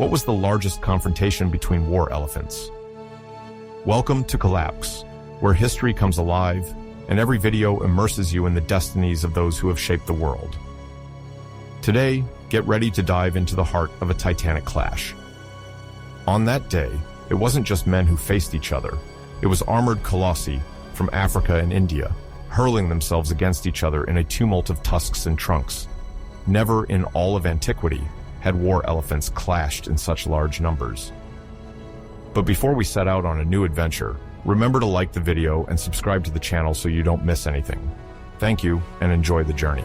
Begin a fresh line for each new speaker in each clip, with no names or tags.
What was the largest confrontation between war elephants? Welcome to Collapse, where history comes alive, and every video immerses you in the destinies of those who have shaped the world. Today, get ready to dive into the heart of a titanic clash. On that day, it wasn't just men who faced each other. It was armored colossi from Africa and India, hurling themselves against each other in a tumult of tusks and trunks. Never in all of antiquity had war elephants clashed in such large numbers. But before we set out on a new adventure, remember to like the video and subscribe to the channel so you don't miss anything. Thank you, and enjoy the journey.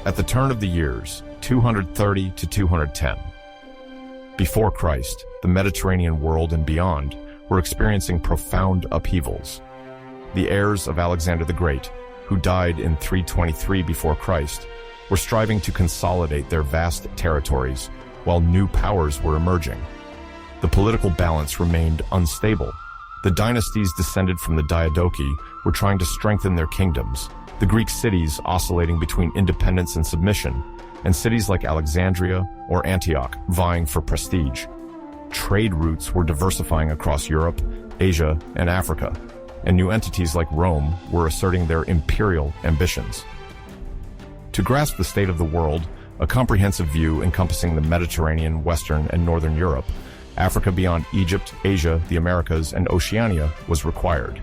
At the turn of the years, 230 to 210. Before Christ, the Mediterranean world and beyond were experiencing profound upheavals. The heirs of Alexander the Great, who died in 323 before Christ, were striving to consolidate their vast territories while new powers were emerging. The political balance remained unstable. The dynasties descended from the Diadochi were trying to strengthen their kingdoms, the Greek cities oscillating between independence and submission, and cities like Alexandria or Antioch vying for prestige. Trade routes were diversifying across Europe, Asia, and Africa, and new entities like Rome were asserting their imperial ambitions. To grasp the state of the world, a comprehensive view encompassing the Mediterranean, Western, and Northern Europe, Africa beyond Egypt, Asia, the Americas, and Oceania was required.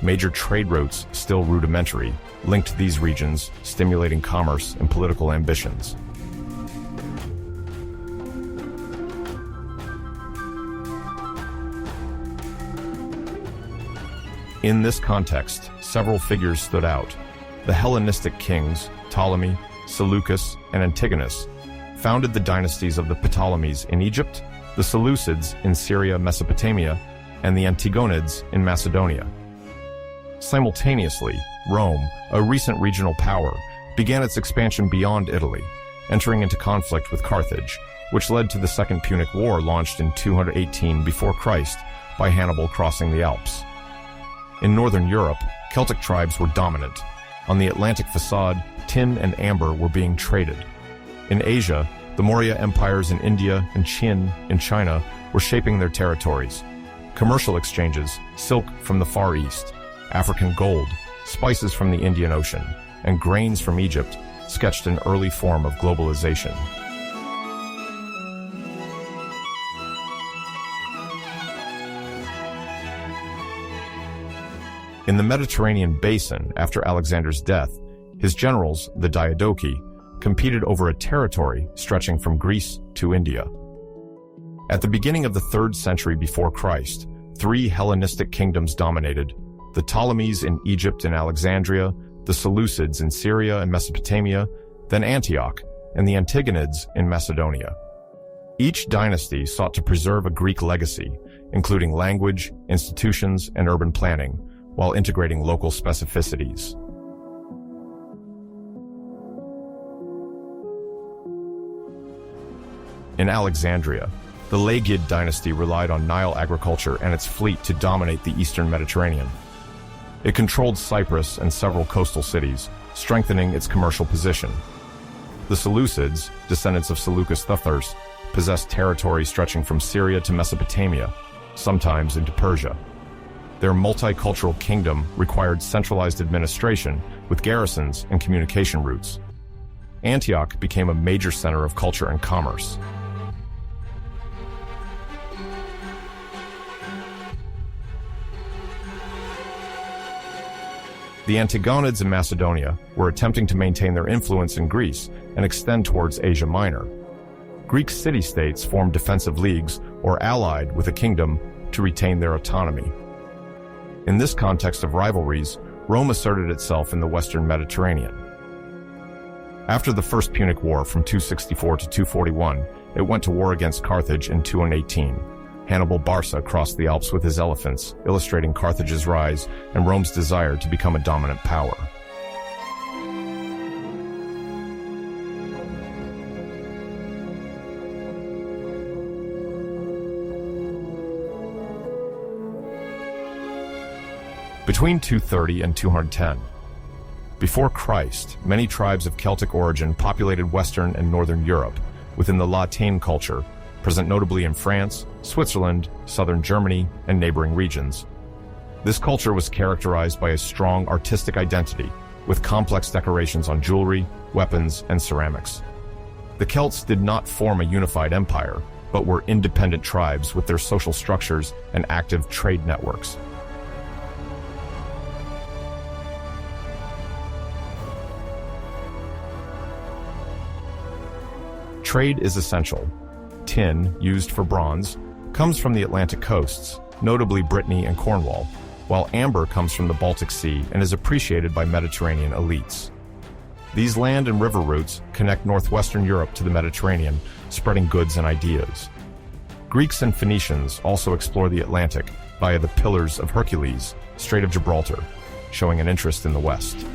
Major trade routes, still rudimentary, linked these regions, stimulating commerce and political ambitions. In this context, several figures stood out. The Hellenistic kings, Ptolemy, Seleucus, and Antigonus, founded the dynasties of the Ptolemies in Egypt, the Seleucids in Syria, Mesopotamia, and the Antigonids in Macedonia. Simultaneously, Rome, a recent regional power, began its expansion beyond Italy, entering into conflict with Carthage, which led to the Second Punic War launched in 218 before Christ by Hannibal crossing the Alps. In northern Europe, Celtic tribes were dominant. On the Atlantic facade, tin and amber were being traded. In Asia, the Maurya empires in India and Qin in China were shaping their territories. Commercial exchanges, silk from the Far East, African gold, spices from the Indian Ocean, and grains from Egypt sketched an early form of globalization. In the Mediterranean basin, after Alexander's death, his generals, the Diadochi, competed over a territory stretching from Greece to India. At the beginning of the 3rd century before Christ, 3 Hellenistic kingdoms dominated: the Ptolemies in Egypt and Alexandria, the Seleucids in Syria and Mesopotamia, then Antioch, and the Antigonids in Macedonia. Each dynasty sought to preserve a Greek legacy, including language, institutions, and urban planning, while integrating local specificities. In Alexandria, the Lagiad dynasty relied on Nile agriculture and its fleet to dominate the eastern Mediterranean. It controlled Cyprus and several coastal cities, strengthening its commercial position. The Seleucids, descendants of Seleucus III, possessed territory stretching from Syria to Mesopotamia, sometimes into Persia. Their multicultural kingdom required centralized administration with garrisons and communication routes. Antioch became a major center of culture and commerce. The Antigonids in Macedonia were attempting to maintain their influence in Greece and extend towards Asia Minor. Greek city-states formed defensive leagues or allied with a kingdom to retain their autonomy. In this context of rivalries, Rome asserted itself in the Western Mediterranean. After the First Punic War from 264 to 241, it went to war against Carthage in 218. Hannibal Barca crossed the Alps with his elephants, illustrating Carthage's rise and Rome's desire to become a dominant power. Between 230 and 210. Before Christ, many tribes of Celtic origin populated Western and Northern Europe within the Latine culture, present notably in France, Switzerland, southern Germany, and neighboring regions. This culture was characterized by a strong artistic identity, with complex decorations on jewelry, weapons, and ceramics. The Celts did not form a unified empire, but were independent tribes with their social structures and active trade networks. Trade is essential. Tin, used for bronze, comes from the Atlantic coasts, notably Brittany and Cornwall, while amber comes from the Baltic Sea and is appreciated by Mediterranean elites. These land and river routes connect northwestern Europe to the Mediterranean, spreading goods and ideas. Greeks and Phoenicians also explore the Atlantic via the Pillars of Hercules, Strait of Gibraltar, showing an interest in the West.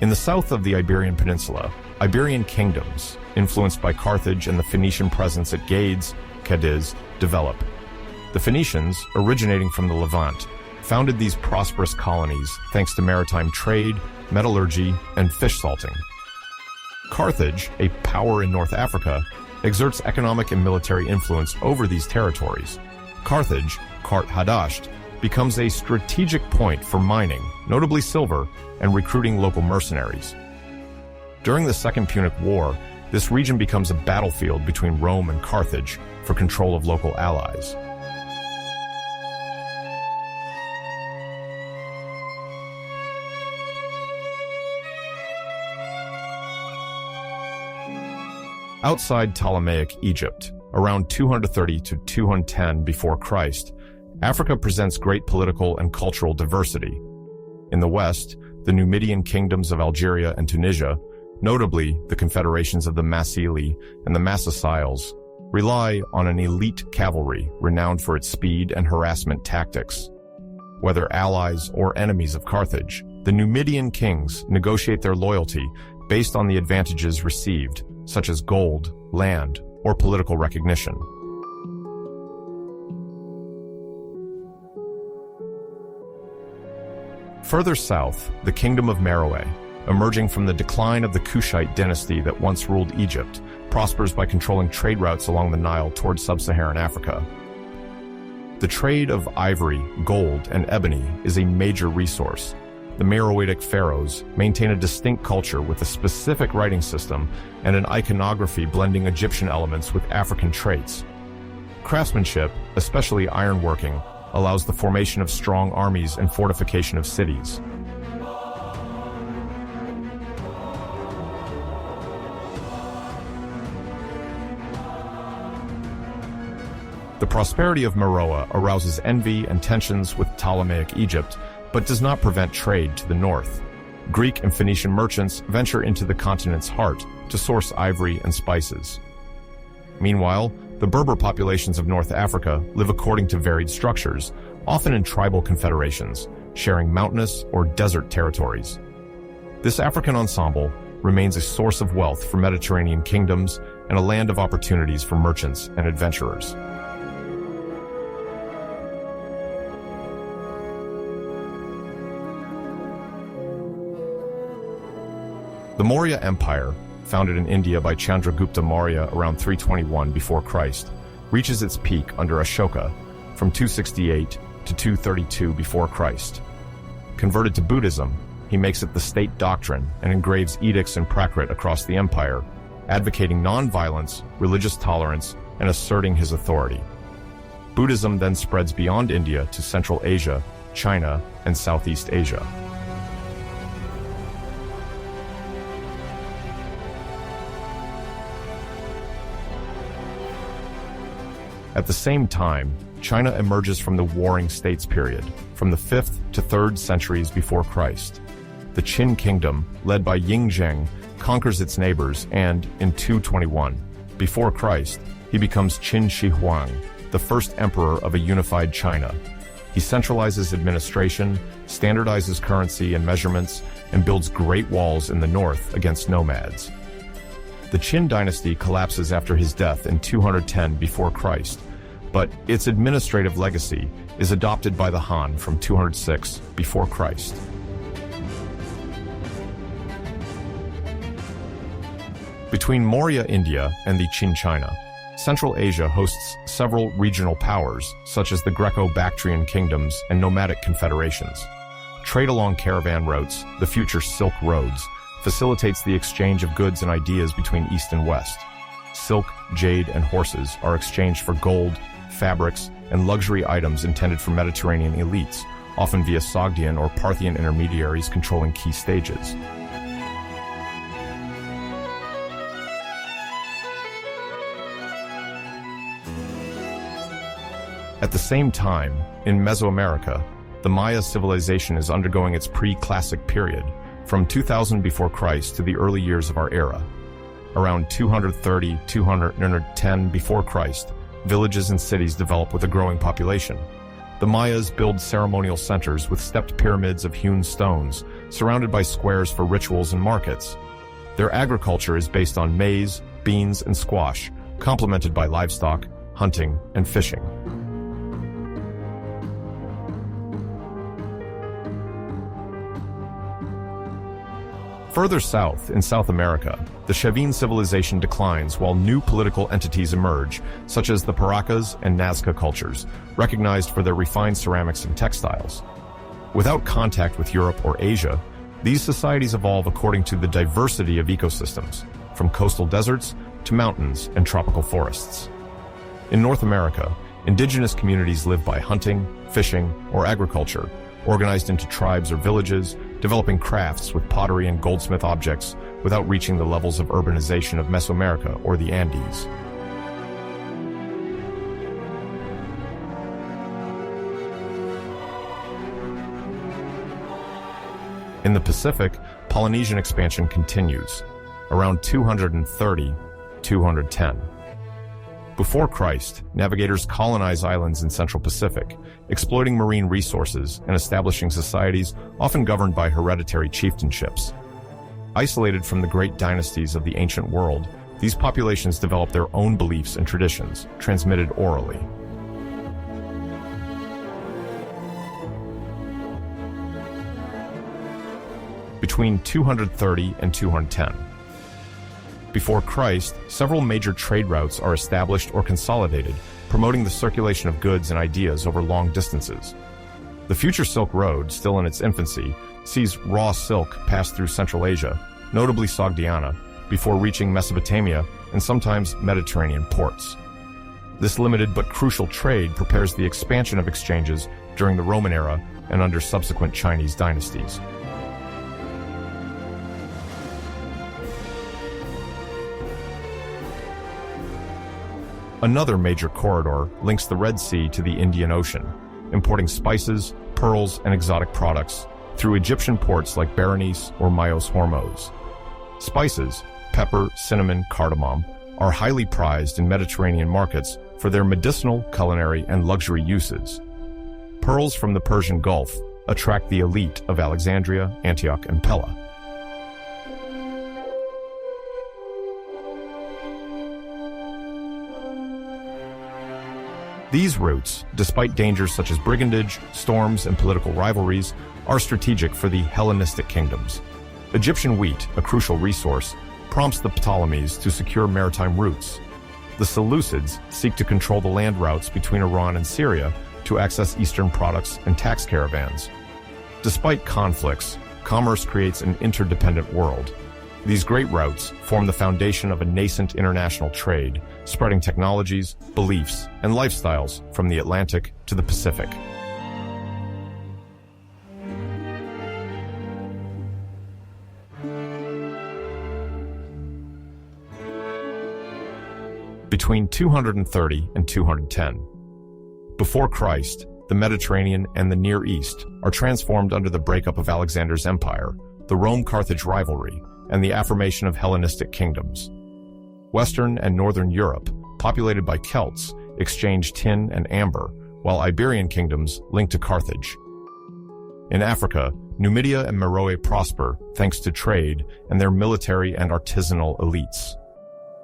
In the south of the Iberian Peninsula, Iberian kingdoms, influenced by Carthage and the Phoenician presence at Gades, Cadiz, develop. The Phoenicians, originating from the Levant, founded these prosperous colonies thanks to maritime trade, metallurgy, and fish salting. Carthage, a power in North Africa, exerts economic and military influence over these territories. Carthage, Kart Hadasht, becomes a strategic point for mining, notably silver, and recruiting local mercenaries. During the Second Punic War, this region becomes a battlefield between Rome and Carthage for control of local allies. Outside Ptolemaic Egypt, around 230 to 210 before Christ, Africa presents great political and cultural diversity. In the west, the Numidian kingdoms of Algeria and Tunisia, notably the confederations of the Massili and the Massiciles, rely on an elite cavalry renowned for its speed and harassment tactics. Whether allies or enemies of Carthage, the Numidian kings negotiate their loyalty based on the advantages received, such as gold, land, or political recognition. Further south, the Kingdom of Meroe, emerging from the decline of the Kushite dynasty that once ruled Egypt, prospers by controlling trade routes along the Nile toward sub-Saharan Africa. The trade of ivory, gold, and ebony is a major resource. The Meroitic pharaohs maintain a distinct culture with a specific writing system and an iconography blending Egyptian elements with African traits. Craftsmanship, especially ironworking, allows the formation of strong armies and fortification of cities. The prosperity of Meroe arouses envy and tensions with Ptolemaic Egypt, but does not prevent trade to the north. Greek and Phoenician merchants venture into the continent's heart to source ivory and spices. Meanwhile, the Berber populations of North Africa live according to varied structures, often in tribal confederations, sharing mountainous or desert territories. This African ensemble remains a source of wealth for Mediterranean kingdoms and a land of opportunities for merchants and adventurers. The Maurya Empire, founded in India by Chandragupta Maurya around 321 before Christ, reaches its peak under Ashoka from 268 to 232 before Christ. Converted to Buddhism, he makes it the state doctrine and engraves edicts in Prakrit across the empire, advocating non-violence, religious tolerance, and asserting his authority. Buddhism then spreads beyond India to Central Asia, China, and Southeast Asia. At the same time, China emerges from the Warring States period, from the 5th to 3rd centuries before Christ. The Qin kingdom, led by Ying Zheng, conquers its neighbors and, in 221, before Christ, he becomes Qin Shi Huang, the first emperor of a unified China. He centralizes administration, standardizes currency and measurements, and builds great walls in the north against nomads. The Qin dynasty collapses after his death in 210 before Christ, but its administrative legacy is adopted by the Han from 206 before Christ. Between Maurya India and the Qin China, Central Asia hosts several regional powers, such as the Greco-Bactrian kingdoms and nomadic confederations. Trade along caravan routes, the future Silk Roads, facilitates the exchange of goods and ideas between East and West. Silk, jade, and horses are exchanged for gold, fabrics, and luxury items intended for Mediterranean elites, often via Sogdian or Parthian intermediaries controlling key stages. At the same time, in Mesoamerica, the Maya civilization is undergoing its pre-classic period, from 2000 before Christ to the early years of our era. Around 230–210 before Christ, villages and cities develop with a growing population. The Mayas build ceremonial centers with stepped pyramids of hewn stones, surrounded by squares for rituals and markets. Their agriculture is based on maize, beans, and squash, complemented by livestock, hunting, and fishing. Further south, in South America, the Chavin civilization declines while new political entities emerge, such as the Paracas and Nazca cultures, recognized for their refined ceramics and textiles. Without contact with Europe or Asia, these societies evolve according to the diversity of ecosystems, from coastal deserts to mountains and tropical forests. In North America, indigenous communities live by hunting, fishing, or agriculture, organized into tribes or villages, developing crafts with pottery and goldsmith objects without reaching the levels of urbanization of Mesoamerica or the Andes. In the Pacific, Polynesian expansion continues, around 230–210. Before Christ, navigators colonize islands in Central Pacific, exploiting marine resources and establishing societies often governed by hereditary chieftainships. Isolated from the great dynasties of the ancient world, these populations develop their own beliefs and traditions, transmitted orally. Between 230 and 210. Before Christ, several major trade routes are established or consolidated, promoting the circulation of goods and ideas over long distances. The future Silk Road, still in its infancy, sees raw silk pass through Central Asia, notably Sogdiana, before reaching Mesopotamia and sometimes Mediterranean ports. This limited but crucial trade prepares the expansion of exchanges during the Roman era and under subsequent Chinese dynasties. Another major corridor links the Red Sea to the Indian Ocean, importing spices, pearls, and exotic products through Egyptian ports like Berenice or Myos Hormuz. Spices, pepper, cinnamon, cardamom, are highly prized in Mediterranean markets for their medicinal, culinary, and luxury uses. Pearls from the Persian Gulf attract the elite of Alexandria, Antioch, and Pella. These routes, despite dangers such as brigandage, storms, and political rivalries, are strategic for the Hellenistic kingdoms. Egyptian wheat, a crucial resource, prompts the Ptolemies to secure maritime routes. The Seleucids seek to control the land routes between Iran and Syria to access Eastern products and tax caravans. Despite conflicts, commerce creates an interdependent world. These great routes form the foundation of a nascent international trade, spreading technologies, beliefs, and lifestyles from the Atlantic to the Pacific. Between 230 and 210. Before Christ, the Mediterranean and the Near East are transformed under the breakup of Alexander's empire, the Rome-Carthage rivalry, and the affirmation of Hellenistic kingdoms. Western and Northern Europe, populated by Celts, exchanged tin and amber, while Iberian kingdoms linked to Carthage. In Africa, Numidia and Meroe prosper thanks to trade and their military and artisanal elites.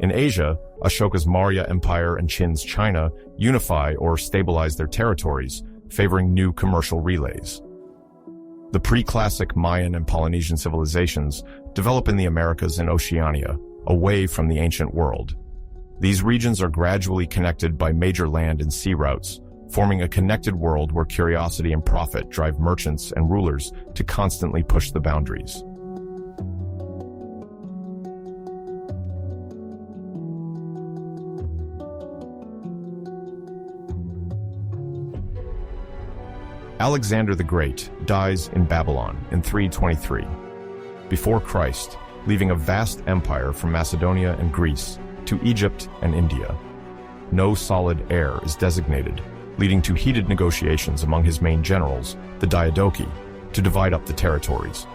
In Asia, Ashoka's Maurya Empire and Qin's China unify or stabilize their territories, favoring new commercial relays. The pre-classic Mayan and Polynesian civilizations develop in the Americas and Oceania, away from the ancient world. These regions are gradually connected by major land and sea routes, forming a connected world where curiosity and profit drive merchants and rulers to constantly push the boundaries. Alexander the Great dies in Babylon in 323 before Christ, leaving a vast empire from Macedonia and Greece to Egypt and India. No solid heir is designated, leading to heated negotiations among his main generals, the Diadochi, to divide up the territories.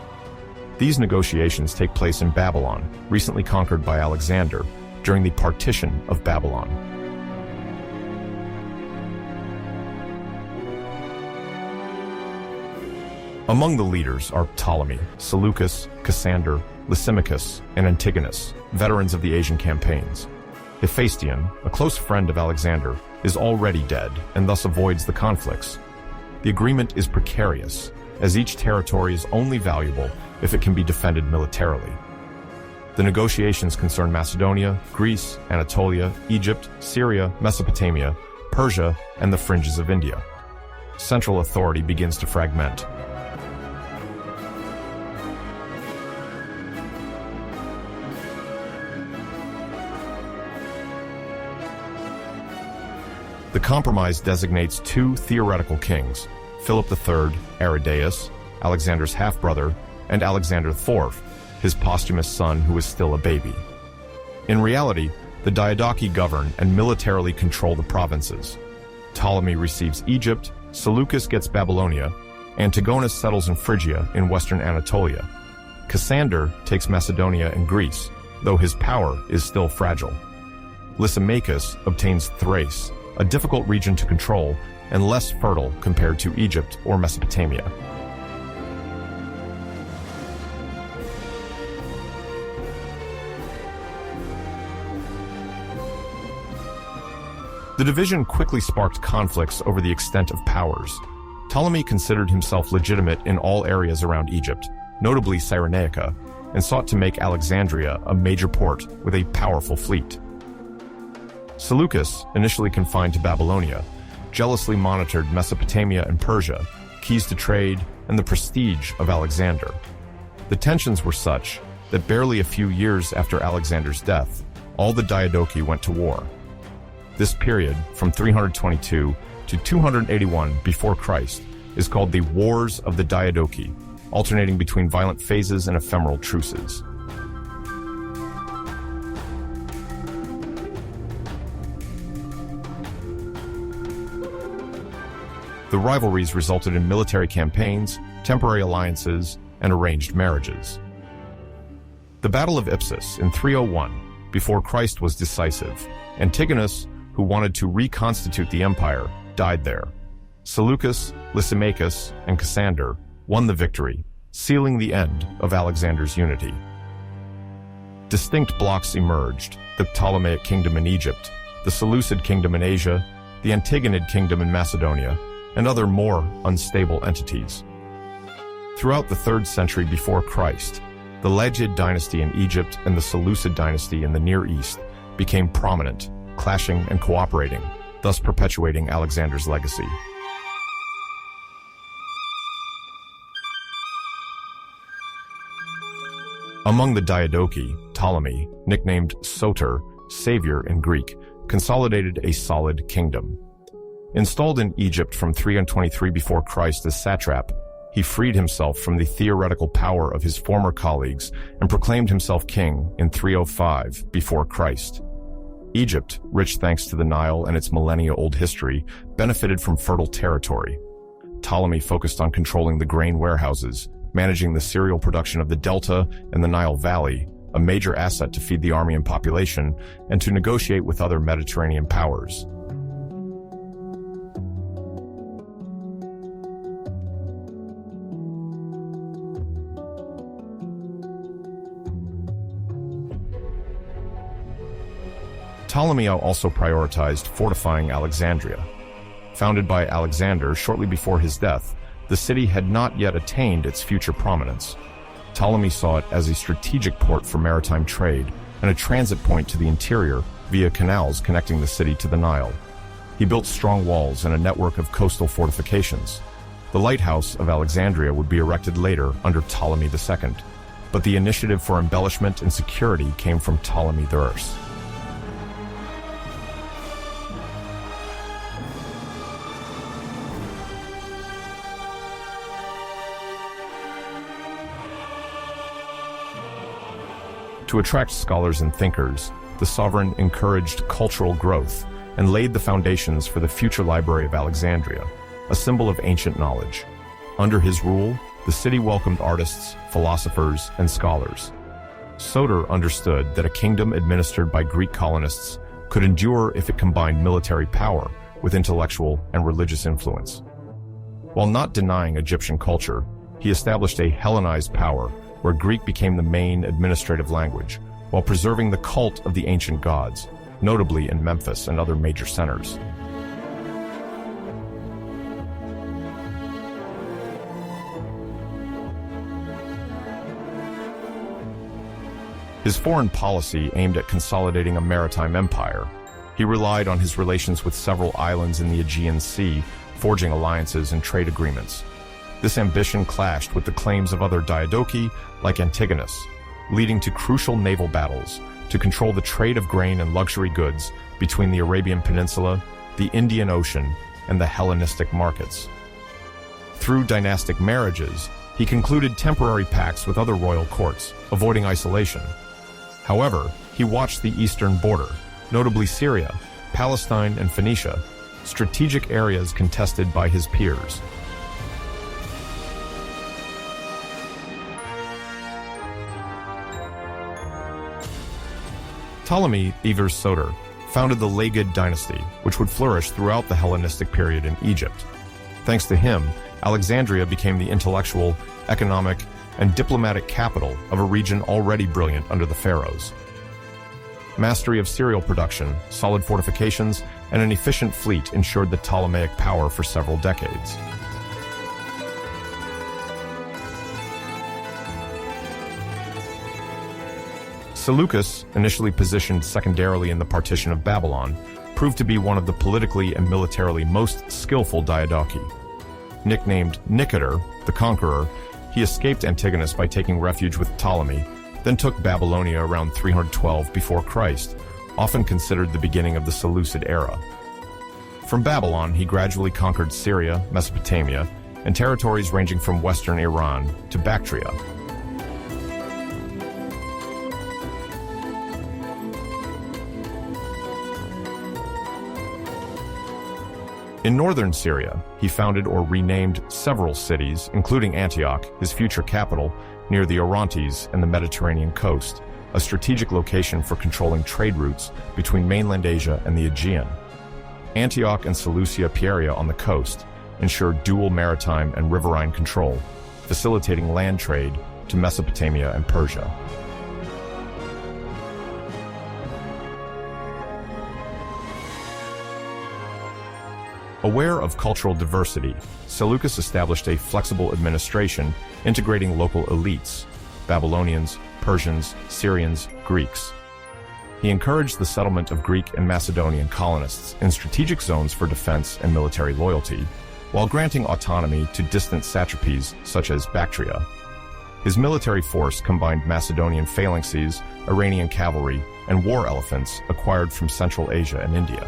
These negotiations take place in Babylon, recently conquered by Alexander, during the partition of Babylon. Among the leaders are Ptolemy, Seleucus, Cassander, Lysimachus, and Antigonus, veterans of the Asian campaigns. Hephaestion, a close friend of Alexander, is already dead and thus avoids the conflicts. The agreement is precarious, as each territory is only valuable if it can be defended militarily. The negotiations concern Macedonia, Greece, Anatolia, Egypt, Syria, Mesopotamia, Persia, and the fringes of India. Central authority begins to fragment. The compromise designates two theoretical kings, Philip III, Aridaeus, Alexander's half-brother, and Alexander IV, his posthumous son who is still a baby. In reality, the Diadochi govern and militarily control the provinces. Ptolemy receives Egypt, Seleucus gets Babylonia, Antigonus settles in Phrygia in western Anatolia. Cassander takes Macedonia and Greece, though his power is still fragile. Lysimachus obtains Thrace, a difficult region to control and less fertile compared to Egypt or Mesopotamia. The division quickly sparked conflicts over the extent of powers. Ptolemy considered himself legitimate in all areas around Egypt, notably Cyrenaica, and sought to make Alexandria a major port with a powerful fleet. Seleucus, initially confined to Babylonia, jealously monitored Mesopotamia and Persia, keys to trade, and the prestige of Alexander. The tensions were such that barely a few years after Alexander's death, all the Diadochi went to war. This period, from 322 to 281 before Christ, is called the Wars of the Diadochi, alternating between violent phases and ephemeral truces. The rivalries resulted in military campaigns, temporary alliances, and arranged marriages. The Battle of Ipsus in 301 before Christ was decisive. Antigonus, who wanted to reconstitute the empire, died there. Seleucus, Lysimachus, and Cassander won the victory, sealing the end of Alexander's unity. Distinct blocks emerged: the Ptolemaic kingdom in Egypt, the Seleucid kingdom in Asia, the Antigonid kingdom in Macedonia, and other more unstable entities. Throughout the 3rd century before Christ, the Lagid dynasty in Egypt and the Seleucid dynasty in the Near East became prominent, clashing and cooperating, thus perpetuating Alexander's legacy. Among the Diadochi, Ptolemy, nicknamed Soter, savior in Greek, consolidated a solid kingdom. Installed in Egypt from 323 before Christ as satrap, he freed himself from the theoretical power of his former colleagues and proclaimed himself king in 305 before Christ. Egypt, rich thanks to the Nile and its millennia-old history, benefited from fertile territory. Ptolemy focused on controlling the grain warehouses, managing the cereal production of the Delta and the Nile Valley, a major asset to feed the army and population, and to negotiate with other Mediterranean powers. Ptolemy also prioritized fortifying Alexandria. Founded by Alexander shortly before his death, the city had not yet attained its future prominence. Ptolemy saw it as a strategic port for maritime trade and a transit point to the interior via canals connecting the city to the Nile. He built strong walls and a network of coastal fortifications. The lighthouse of Alexandria would be erected later under Ptolemy II, but the initiative for embellishment and security came from Ptolemy I. To attract scholars and thinkers, the sovereign encouraged cultural growth and laid the foundations for the future Library of Alexandria, a symbol of ancient knowledge. Under his rule, the city welcomed artists, philosophers, and scholars. Soter understood that a kingdom administered by Greek colonists could endure if it combined military power with intellectual and religious influence. While not denying Egyptian culture, he established a Hellenized power where Greek became the main administrative language, while preserving the cult of the ancient gods, notably in Memphis and other major centers. His foreign policy aimed at consolidating a maritime empire. He relied on his relations with several islands in the Aegean Sea, forging alliances and trade agreements. This ambition clashed with the claims of other Diadochi, like Antigonus, leading to crucial naval battles to control the trade of grain and luxury goods between the Arabian Peninsula, the Indian Ocean, and the Hellenistic markets. Through dynastic marriages, he concluded temporary pacts with other royal courts, avoiding isolation. However, he watched the eastern border, notably Syria, Palestine, and Phoenicia, strategic areas contested by his peers. Ptolemy Evers Soter founded the Laggid dynasty, which would flourish throughout the Hellenistic period in Egypt. Thanks to him, Alexandria became the intellectual, economic, and diplomatic capital of a region already brilliant under the pharaohs. Mastery of cereal production, solid fortifications, and an efficient fleet ensured the Ptolemaic power for several decades. Seleucus, initially positioned secondarily in the partition of Babylon, proved to be one of the politically and militarily most skillful Diadochi. Nicknamed Nicator, the Conqueror, he escaped Antigonus by taking refuge with Ptolemy, then took Babylonia around 312 before Christ, often considered the beginning of the Seleucid era. From Babylon, he gradually conquered Syria, Mesopotamia, and territories ranging from western Iran to Bactria. In northern Syria, he founded or renamed several cities, including Antioch, his future capital, near the Orontes and the Mediterranean coast, a strategic location for controlling trade routes between mainland Asia and the Aegean. Antioch and Seleucia Pieria on the coast ensured dual maritime and riverine control, facilitating land trade to Mesopotamia and Persia. Aware of cultural diversity, Seleucus established a flexible administration integrating local elites, Babylonians, Persians, Syrians, Greeks. He encouraged the settlement of Greek and Macedonian colonists in strategic zones for defense and military loyalty, while granting autonomy to distant satrapies such as Bactria. His military force combined Macedonian phalanxes, Iranian cavalry, and war elephants acquired from Central Asia and India.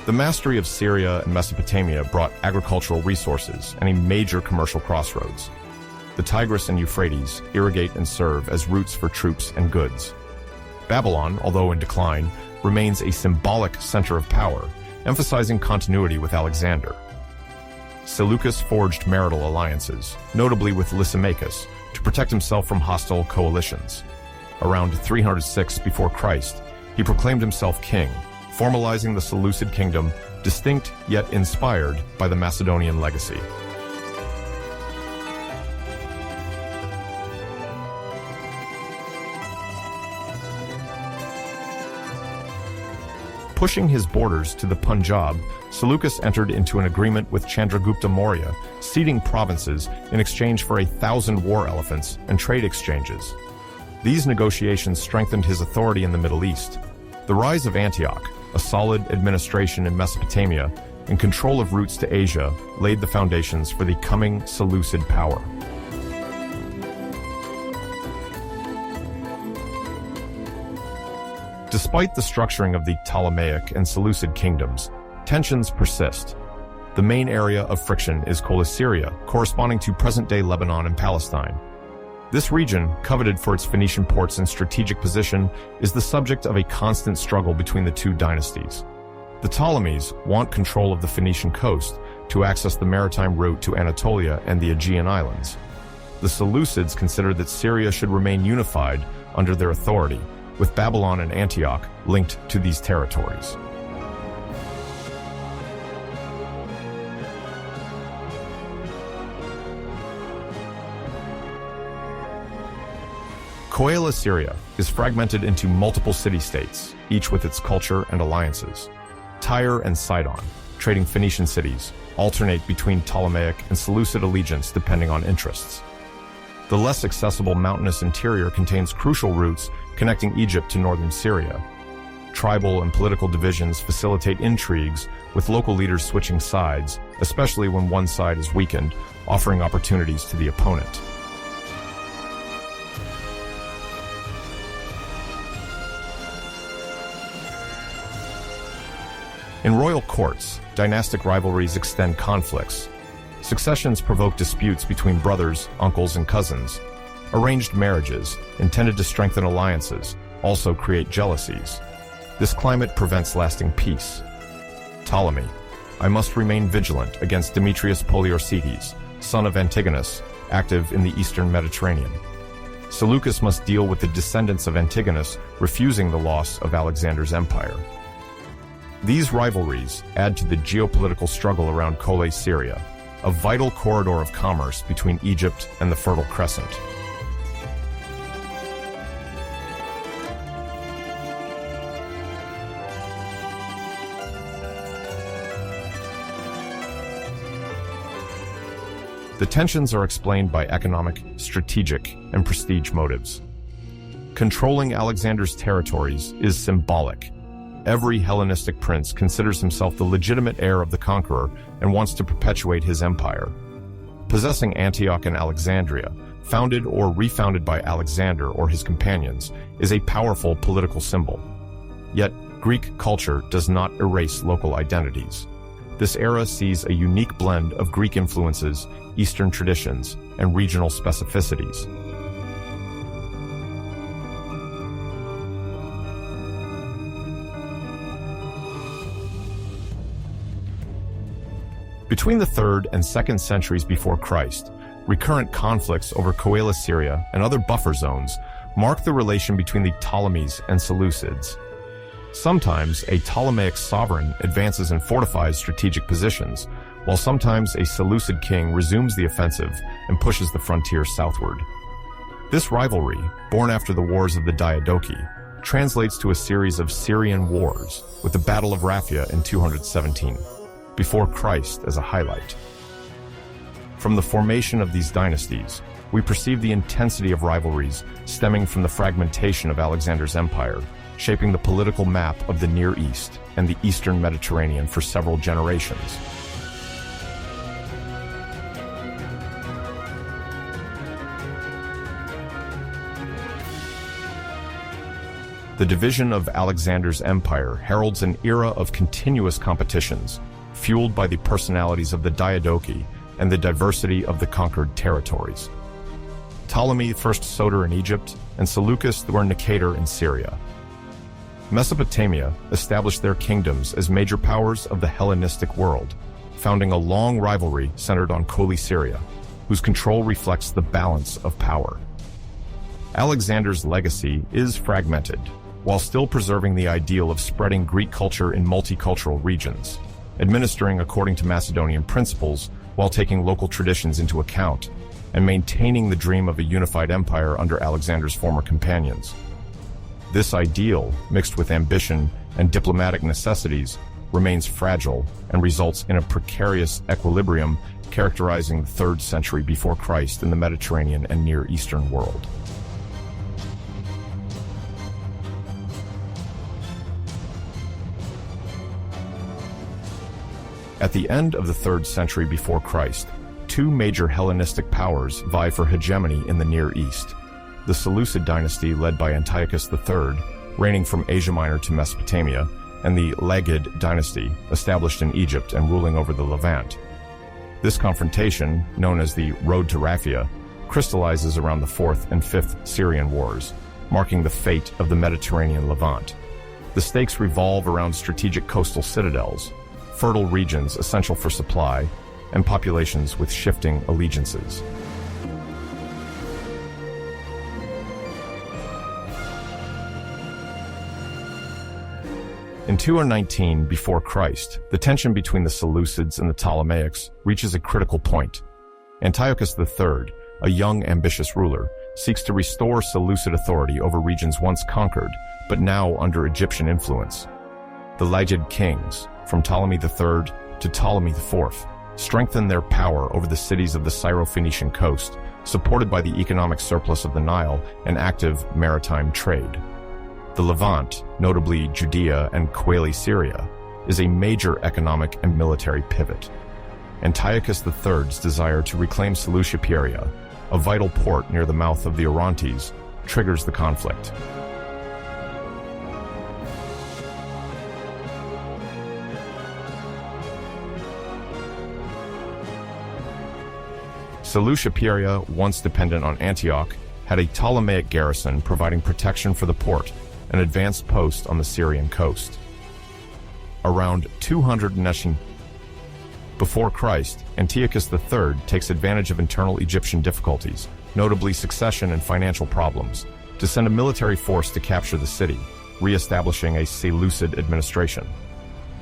The mastery of Syria and Mesopotamia brought agricultural resources and a major commercial crossroads. The Tigris and Euphrates irrigate and serve as routes for troops and goods. Babylon, although in decline, remains a symbolic center of power, emphasizing continuity with Alexander. Seleucus forged marital alliances, notably with Lysimachus, to protect himself from hostile coalitions. Around 306 before Christ, he proclaimed himself king, formalizing the Seleucid kingdom, distinct yet inspired by the Macedonian legacy. Pushing his borders to the Punjab, Seleucus entered into an agreement with Chandragupta Maurya, ceding provinces in exchange for 1,000 war elephants and trade exchanges. These negotiations strengthened his authority in the Middle East. The rise of Antioch, a solid administration in Mesopotamia, and control of routes to Asia laid the foundations for the coming Seleucid power. Despite the structuring of the Ptolemaic and Seleucid kingdoms, tensions persist. The main area of friction is Coele, corresponding to present-day Lebanon and Palestine. This region, coveted for its Phoenician ports and strategic position, is the subject of a constant struggle between the two dynasties. The Ptolemies want control of the Phoenician coast to access the maritime route to Anatolia and the Aegean Islands. The Seleucids considered that Syria should remain unified under their authority, with Babylon and Antioch linked to these territories. Coele is fragmented into multiple city-states, each with its culture and alliances. Tyre and Sidon, trading Phoenician cities, alternate between Ptolemaic and Seleucid allegiance depending on interests. The less accessible mountainous interior contains crucial routes connecting Egypt to northern Syria. Tribal and political divisions facilitate intrigues, with local leaders switching sides, especially when one side is weakened, offering opportunities to the opponent. In royal courts, dynastic rivalries extend conflicts. Successions provoke disputes between brothers, uncles, and cousins. Arranged marriages, intended to strengthen alliances, also create jealousies. This climate prevents lasting peace. Ptolemy: I must remain vigilant against Demetrius Poliorcetes, son of Antigonus, active in the eastern Mediterranean. Seleucus must deal with the descendants of Antigonus, refusing the loss of Alexander's empire. These rivalries add to the geopolitical struggle around Coele, a vital corridor of commerce between Egypt and the Fertile Crescent. The tensions are explained by economic, strategic, and prestige motives. Controlling Alexander's territories is symbolic. Every Hellenistic prince considers himself the legitimate heir of the conqueror and wants to perpetuate his empire. Possessing Antioch and Alexandria, founded or refounded by Alexander or his companions, is a powerful political symbol. Yet, Greek culture does not erase local identities. This era sees a unique blend of Greek influences, Eastern traditions, and regional specificities. Between the 3rd and 2nd centuries before Christ, recurrent conflicts over Coele and other buffer zones mark the relation between the Ptolemies and Seleucids. Sometimes a Ptolemaic sovereign advances and fortifies strategic positions, while sometimes a Seleucid king resumes the offensive and pushes the frontier southward. This rivalry, born after the wars of the Diadochi, translates to a series of Syrian wars, with the Battle of Raphia in 217. Before Christ as a highlight. From the formation of these dynasties, we perceive the intensity of rivalries stemming from the fragmentation of Alexander's empire, shaping the political map of the Near East and the Eastern Mediterranean for several generations. The division of Alexander's empire heralds an era of continuous competitions, fueled by the personalities of the Diadochi and the diversity of the conquered territories. Ptolemy first Soter in Egypt, and Seleucus were Nicator in Syria. Mesopotamia established their kingdoms as major powers of the Hellenistic world, founding a long rivalry centered on Coele, whose control reflects the balance of power. Alexander's legacy is fragmented, while still preserving the ideal of spreading Greek culture in multicultural regions, administering according to Macedonian principles while taking local traditions into account, and maintaining the dream of a unified empire under Alexander's former companions. This ideal, mixed with ambition and diplomatic necessities, remains fragile and results in a precarious equilibrium characterizing the 3rd century before Christ in the Mediterranean and Near Eastern world. At the end of the 3rd century before Christ, 2 major Hellenistic powers vie for hegemony in the Near East. The Seleucid dynasty led by Antiochus III, reigning from Asia Minor to Mesopotamia, and the Lagid dynasty, established in Egypt and ruling over the Levant. This confrontation, known as the Road to Raphia, crystallizes around the 4th and 5th Syrian wars, marking the fate of the Mediterranean Levant. The stakes revolve around strategic coastal citadels, fertile regions essential for supply, and populations with shifting allegiances. In 219 before Christ, the tension between the Seleucids and the Ptolemaics reaches a critical point. Antiochus III, a young, ambitious ruler, seeks to restore Seleucid authority over regions once conquered, but now under Egyptian influence. The Lagid kings, from Ptolemy III to Ptolemy IV, strengthen their power over the cities of the Syro-Phoenician coast, supported by the economic surplus of the Nile and active maritime trade. The Levant, notably Judea and Coeli Syria, is a major economic and military pivot. Antiochus III's desire to reclaim Seleucia Pieria, a vital port near the mouth of the Orontes, triggers the conflict. Seleucia Pieria, once dependent on Antioch, had a Ptolemaic garrison providing protection for the port, an advanced post on the Syrian coast. Around 200 Neshin before Christ, Antiochus III takes advantage of internal Egyptian difficulties, notably succession and financial problems, to send a military force to capture the city, re-establishing a Seleucid administration.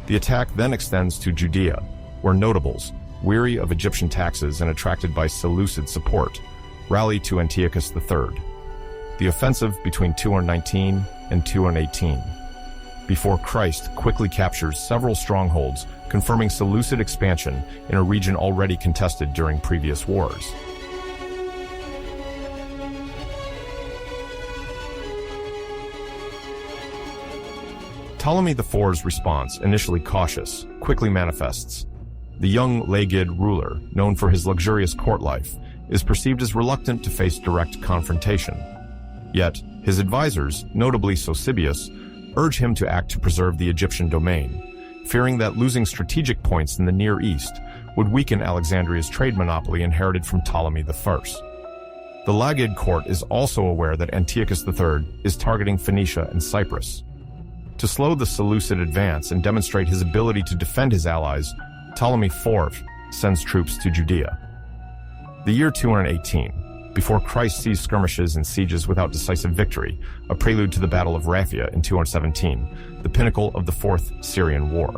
The attack then extends to Judea, where notables, weary of Egyptian taxes and attracted by Seleucid support, rally to Antiochus III. The offensive between 219 and 218 before Christ quickly captures several strongholds, confirming Seleucid expansion in a region already contested during previous wars. Ptolemy IV's response, initially cautious, quickly manifests. The young Lagid ruler, known for his luxurious court life, is perceived as reluctant to face direct confrontation. Yet, his advisors, notably Sosibius, urge him to act to preserve the Egyptian domain, fearing that losing strategic points in the Near East would weaken Alexandria's trade monopoly inherited from Ptolemy I. The Lagid court is also aware that Antiochus III is targeting Phoenicia and Cyprus. To slow the Seleucid advance and demonstrate his ability to defend his allies, Ptolemy IV sends troops to Judea. The year 218, before Christ sees skirmishes and sieges without decisive victory, a prelude to the Battle of Raphia in 217, the pinnacle of the 4th Syrian War.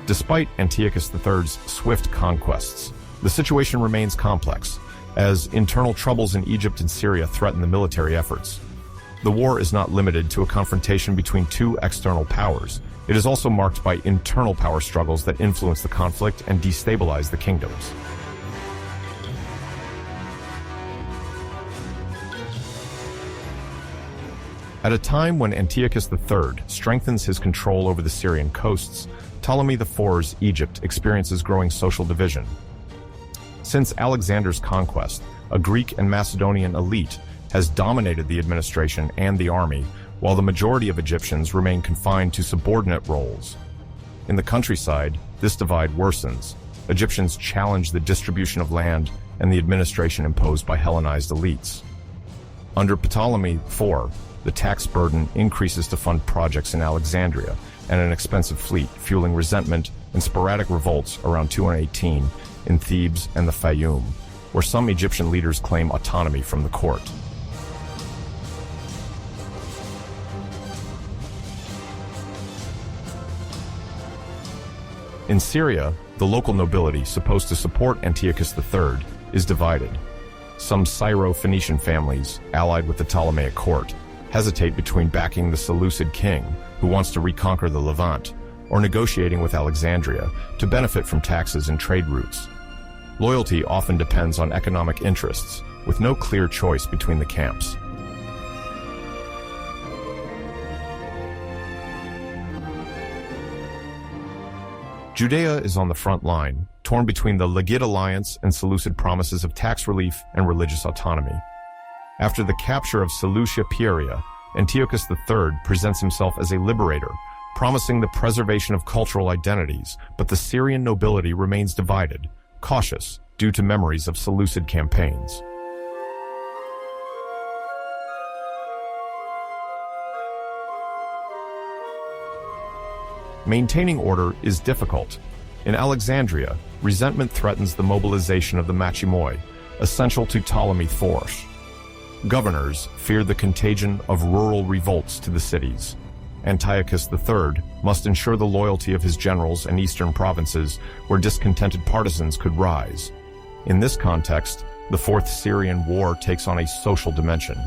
Despite Antiochus III's swift conquests, the situation remains complex, as internal troubles in Egypt and Syria threaten the military efforts. The war is not limited to a confrontation between 2 external powers. It is also marked by internal power struggles that influence the conflict and destabilize the kingdoms. At a time when Antiochus III strengthens his control over the Syrian coasts, Ptolemy IV's Egypt experiences growing social division. Since Alexander's conquest, a Greek and Macedonian elite has dominated the administration and the army, while the majority of Egyptians remain confined to subordinate roles. In the countryside, this divide worsens. Egyptians challenge the distribution of land and the administration imposed by Hellenized elites. Under Ptolemy IV, the tax burden increases to fund projects in Alexandria and an expensive fleet, fueling resentment and sporadic revolts around 218 in Thebes and the Fayoum, where some Egyptian leaders claim autonomy from the court. In Syria, the local nobility supposed to support Antiochus III is divided. Some Syro-Phoenician families, allied with the Ptolemaic court, hesitate between backing the Seleucid king, who wants to reconquer the Levant, or negotiating with Alexandria to benefit from taxes and trade routes. Loyalty often depends on economic interests, with no clear choice between the camps. Judea is on the front line, torn between the Lagid alliance and Seleucid promises of tax relief and religious autonomy. After the capture of Seleucia Pieria, Antiochus III presents himself as a liberator, promising the preservation of cultural identities, but the Syrian nobility remains divided, cautious, due to memories of Seleucid campaigns. Maintaining order is difficult. In Alexandria, resentment threatens the mobilization of the machimoi, essential to Ptolemy IV. Governors fear the contagion of rural revolts to the cities. Antiochus III must ensure the loyalty of his generals in eastern provinces where discontented partisans could rise. In this context, the Fourth Syrian War takes on a social dimension.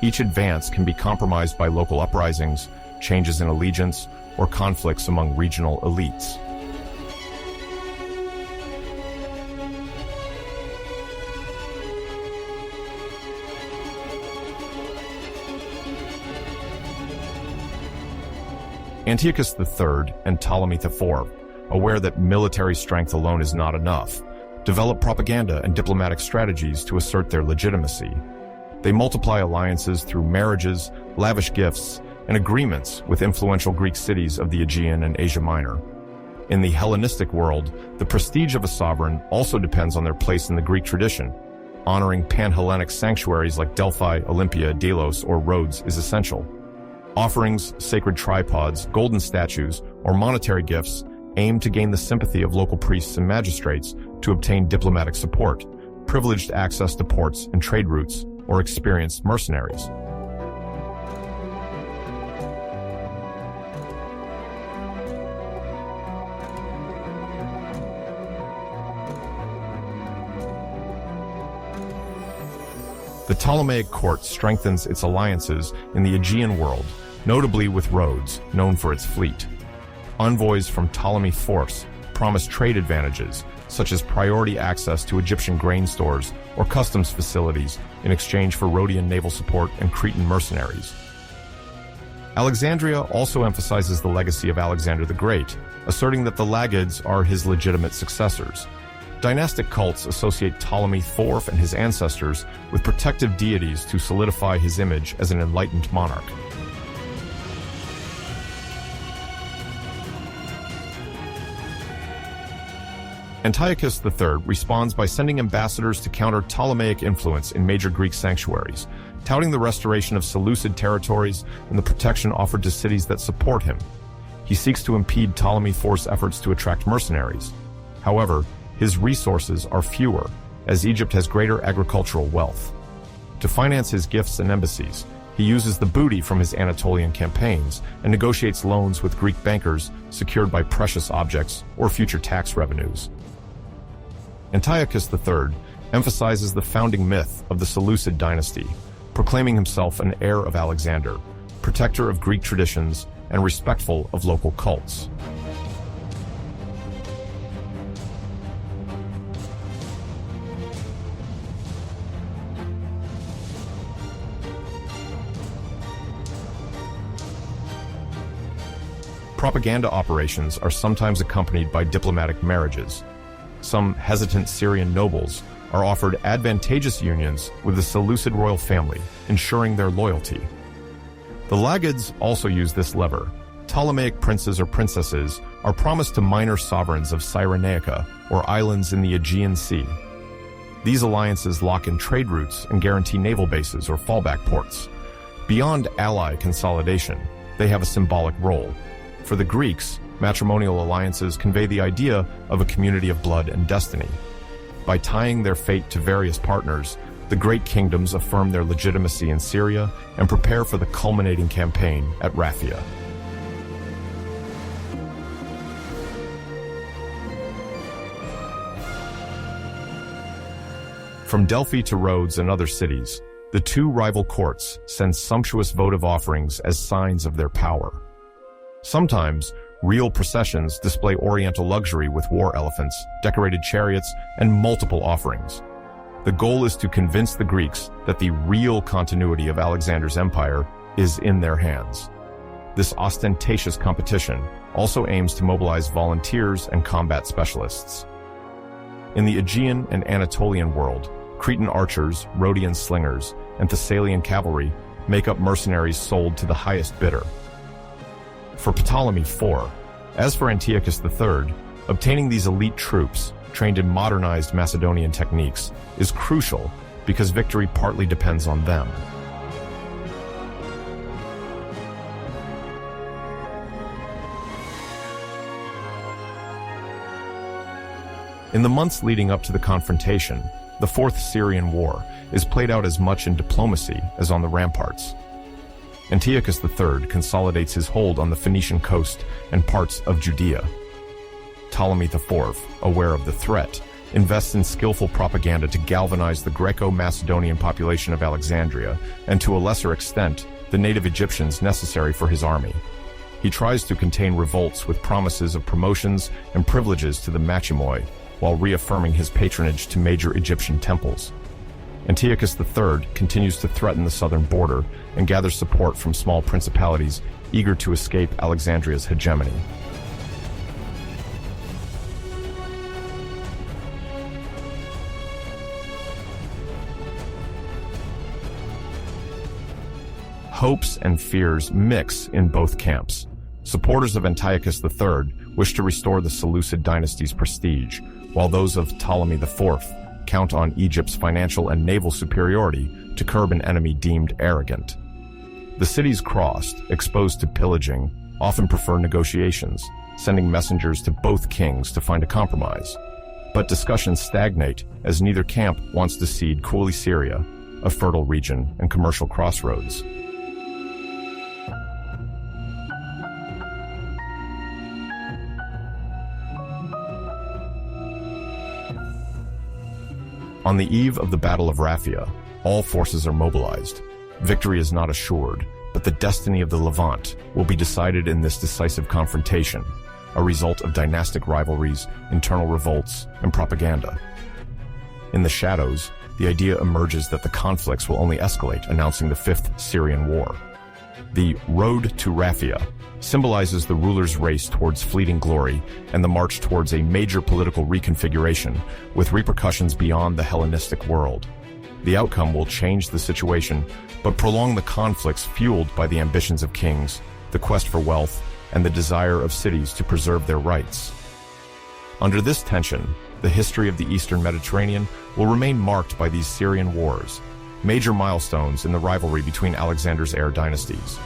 Each advance can be compromised by local uprisings, changes in allegiance, or conflicts among regional elites. Antiochus III and Ptolemy IV, aware that military strength alone is not enough, develop propaganda and diplomatic strategies to assert their legitimacy. They multiply alliances through marriages, lavish gifts, and agreements with influential Greek cities of the Aegean and Asia Minor. In the Hellenistic world, the prestige of a sovereign also depends on their place in the Greek tradition. Honoring pan-Hellenic sanctuaries like Delphi, Olympia, Delos, or Rhodes is essential. Offerings, sacred tripods, golden statues, or monetary gifts aim to gain the sympathy of local priests and magistrates to obtain diplomatic support, privileged access to ports and trade routes, or experienced mercenaries. The Ptolemaic court strengthens its alliances in the Aegean world, notably with Rhodes, known for its fleet. Envoys from Ptolemy IV promise trade advantages, such as priority access to Egyptian grain stores or customs facilities in exchange for Rhodian naval support and Cretan mercenaries. Alexandria also emphasizes the legacy of Alexander the Great, asserting that the Lagids are his legitimate successors. Dynastic cults associate Ptolemy IV and his ancestors with protective deities to solidify his image as an enlightened monarch. Antiochus III responds by sending ambassadors to counter Ptolemaic influence in major Greek sanctuaries, touting the restoration of Seleucid territories and the protection offered to cities that support him. He seeks to impede Ptolemy IV's efforts to attract mercenaries. However, his resources are fewer, as Egypt has greater agricultural wealth. To finance his gifts and embassies, he uses the booty from his Anatolian campaigns and negotiates loans with Greek bankers secured by precious objects or future tax revenues. Antiochus III emphasizes the founding myth of the Seleucid dynasty, proclaiming himself an heir of Alexander, protector of Greek traditions, and respectful of local cults. Propaganda operations are sometimes accompanied by diplomatic marriages. Some hesitant Syrian nobles are offered advantageous unions with the Seleucid royal family, ensuring their loyalty. The Lagids also use this lever. Ptolemaic princes or princesses are promised to minor sovereigns of Cyrenaica, or islands in the Aegean Sea. These alliances lock in trade routes and guarantee naval bases or fallback ports. Beyond ally consolidation, they have a symbolic role. For the Greeks, matrimonial alliances convey the idea of a community of blood and destiny. By tying their fate to various partners, the great kingdoms affirm their legitimacy in Syria and prepare for the culminating campaign at Raphia. From Delphi to Rhodes and other cities, the two rival courts send sumptuous votive offerings as signs of their power. Sometimes, real processions display oriental luxury with war elephants, decorated chariots, and multiple offerings. The goal is to convince the Greeks that the real continuity of Alexander's empire is in their hands. This ostentatious competition also aims to mobilize volunteers and combat specialists. In the Aegean and Anatolian world, Cretan archers, Rhodian slingers, and Thessalian cavalry make up mercenaries sold to the highest bidder. For Ptolemy IV, as for Antiochus III, obtaining these elite troops, trained in modernized Macedonian techniques, is crucial because victory partly depends on them. In the months leading up to the confrontation, the Fourth Syrian War is played out as much in diplomacy as on the ramparts. Antiochus III consolidates his hold on the Phoenician coast and parts of Judea. Ptolemy IV, aware of the threat, invests in skillful propaganda to galvanize the Greco-Macedonian population of Alexandria and, to a lesser extent, the native Egyptians necessary for his army. He tries to contain revolts with promises of promotions and privileges to the Machimoi, while reaffirming his patronage to major Egyptian temples. Antiochus III continues to threaten the southern border and gathers support from small principalities eager to escape Alexandria's hegemony. Hopes and fears mix in both camps. Supporters of Antiochus III wish to restore the Seleucid dynasty's prestige, while those of Ptolemy IV count on Egypt's financial and naval superiority to curb an enemy deemed arrogant. The cities crossed, exposed to pillaging, often prefer negotiations, sending messengers to both kings to find a compromise. But discussions stagnate as neither camp wants to cede Coele-Syria, a fertile region and commercial crossroads. On the eve of the Battle of Raphia, all forces are mobilized. Victory is not assured, but the destiny of the Levant will be decided in this decisive confrontation, a result of dynastic rivalries, internal revolts, and propaganda. In the shadows, the idea emerges that the conflicts will only escalate, announcing the Fifth Syrian War. The road to Raphia symbolizes the ruler's race towards fleeting glory and the march towards a major political reconfiguration with repercussions beyond the Hellenistic world. The outcome will change the situation, but prolong the conflicts fueled by the ambitions of kings, the quest for wealth, and the desire of cities to preserve their rights. Under this tension, the history of the Eastern Mediterranean will remain marked by these Syrian wars, major milestones in the rivalry between Alexander's heir dynasties.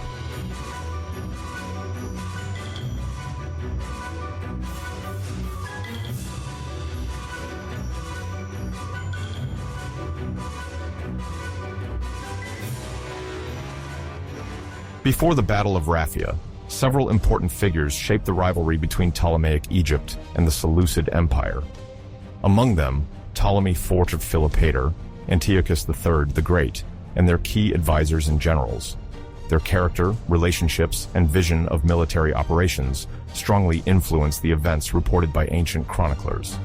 Before the Battle of Raphia, several important figures shaped the rivalry between Ptolemaic Egypt and the Seleucid Empire. Among them, Ptolemy IV of Philopator, Antiochus III the Great, and their key advisors and generals. Their character, relationships, and vision of military operations strongly influenced the events reported by ancient chroniclers.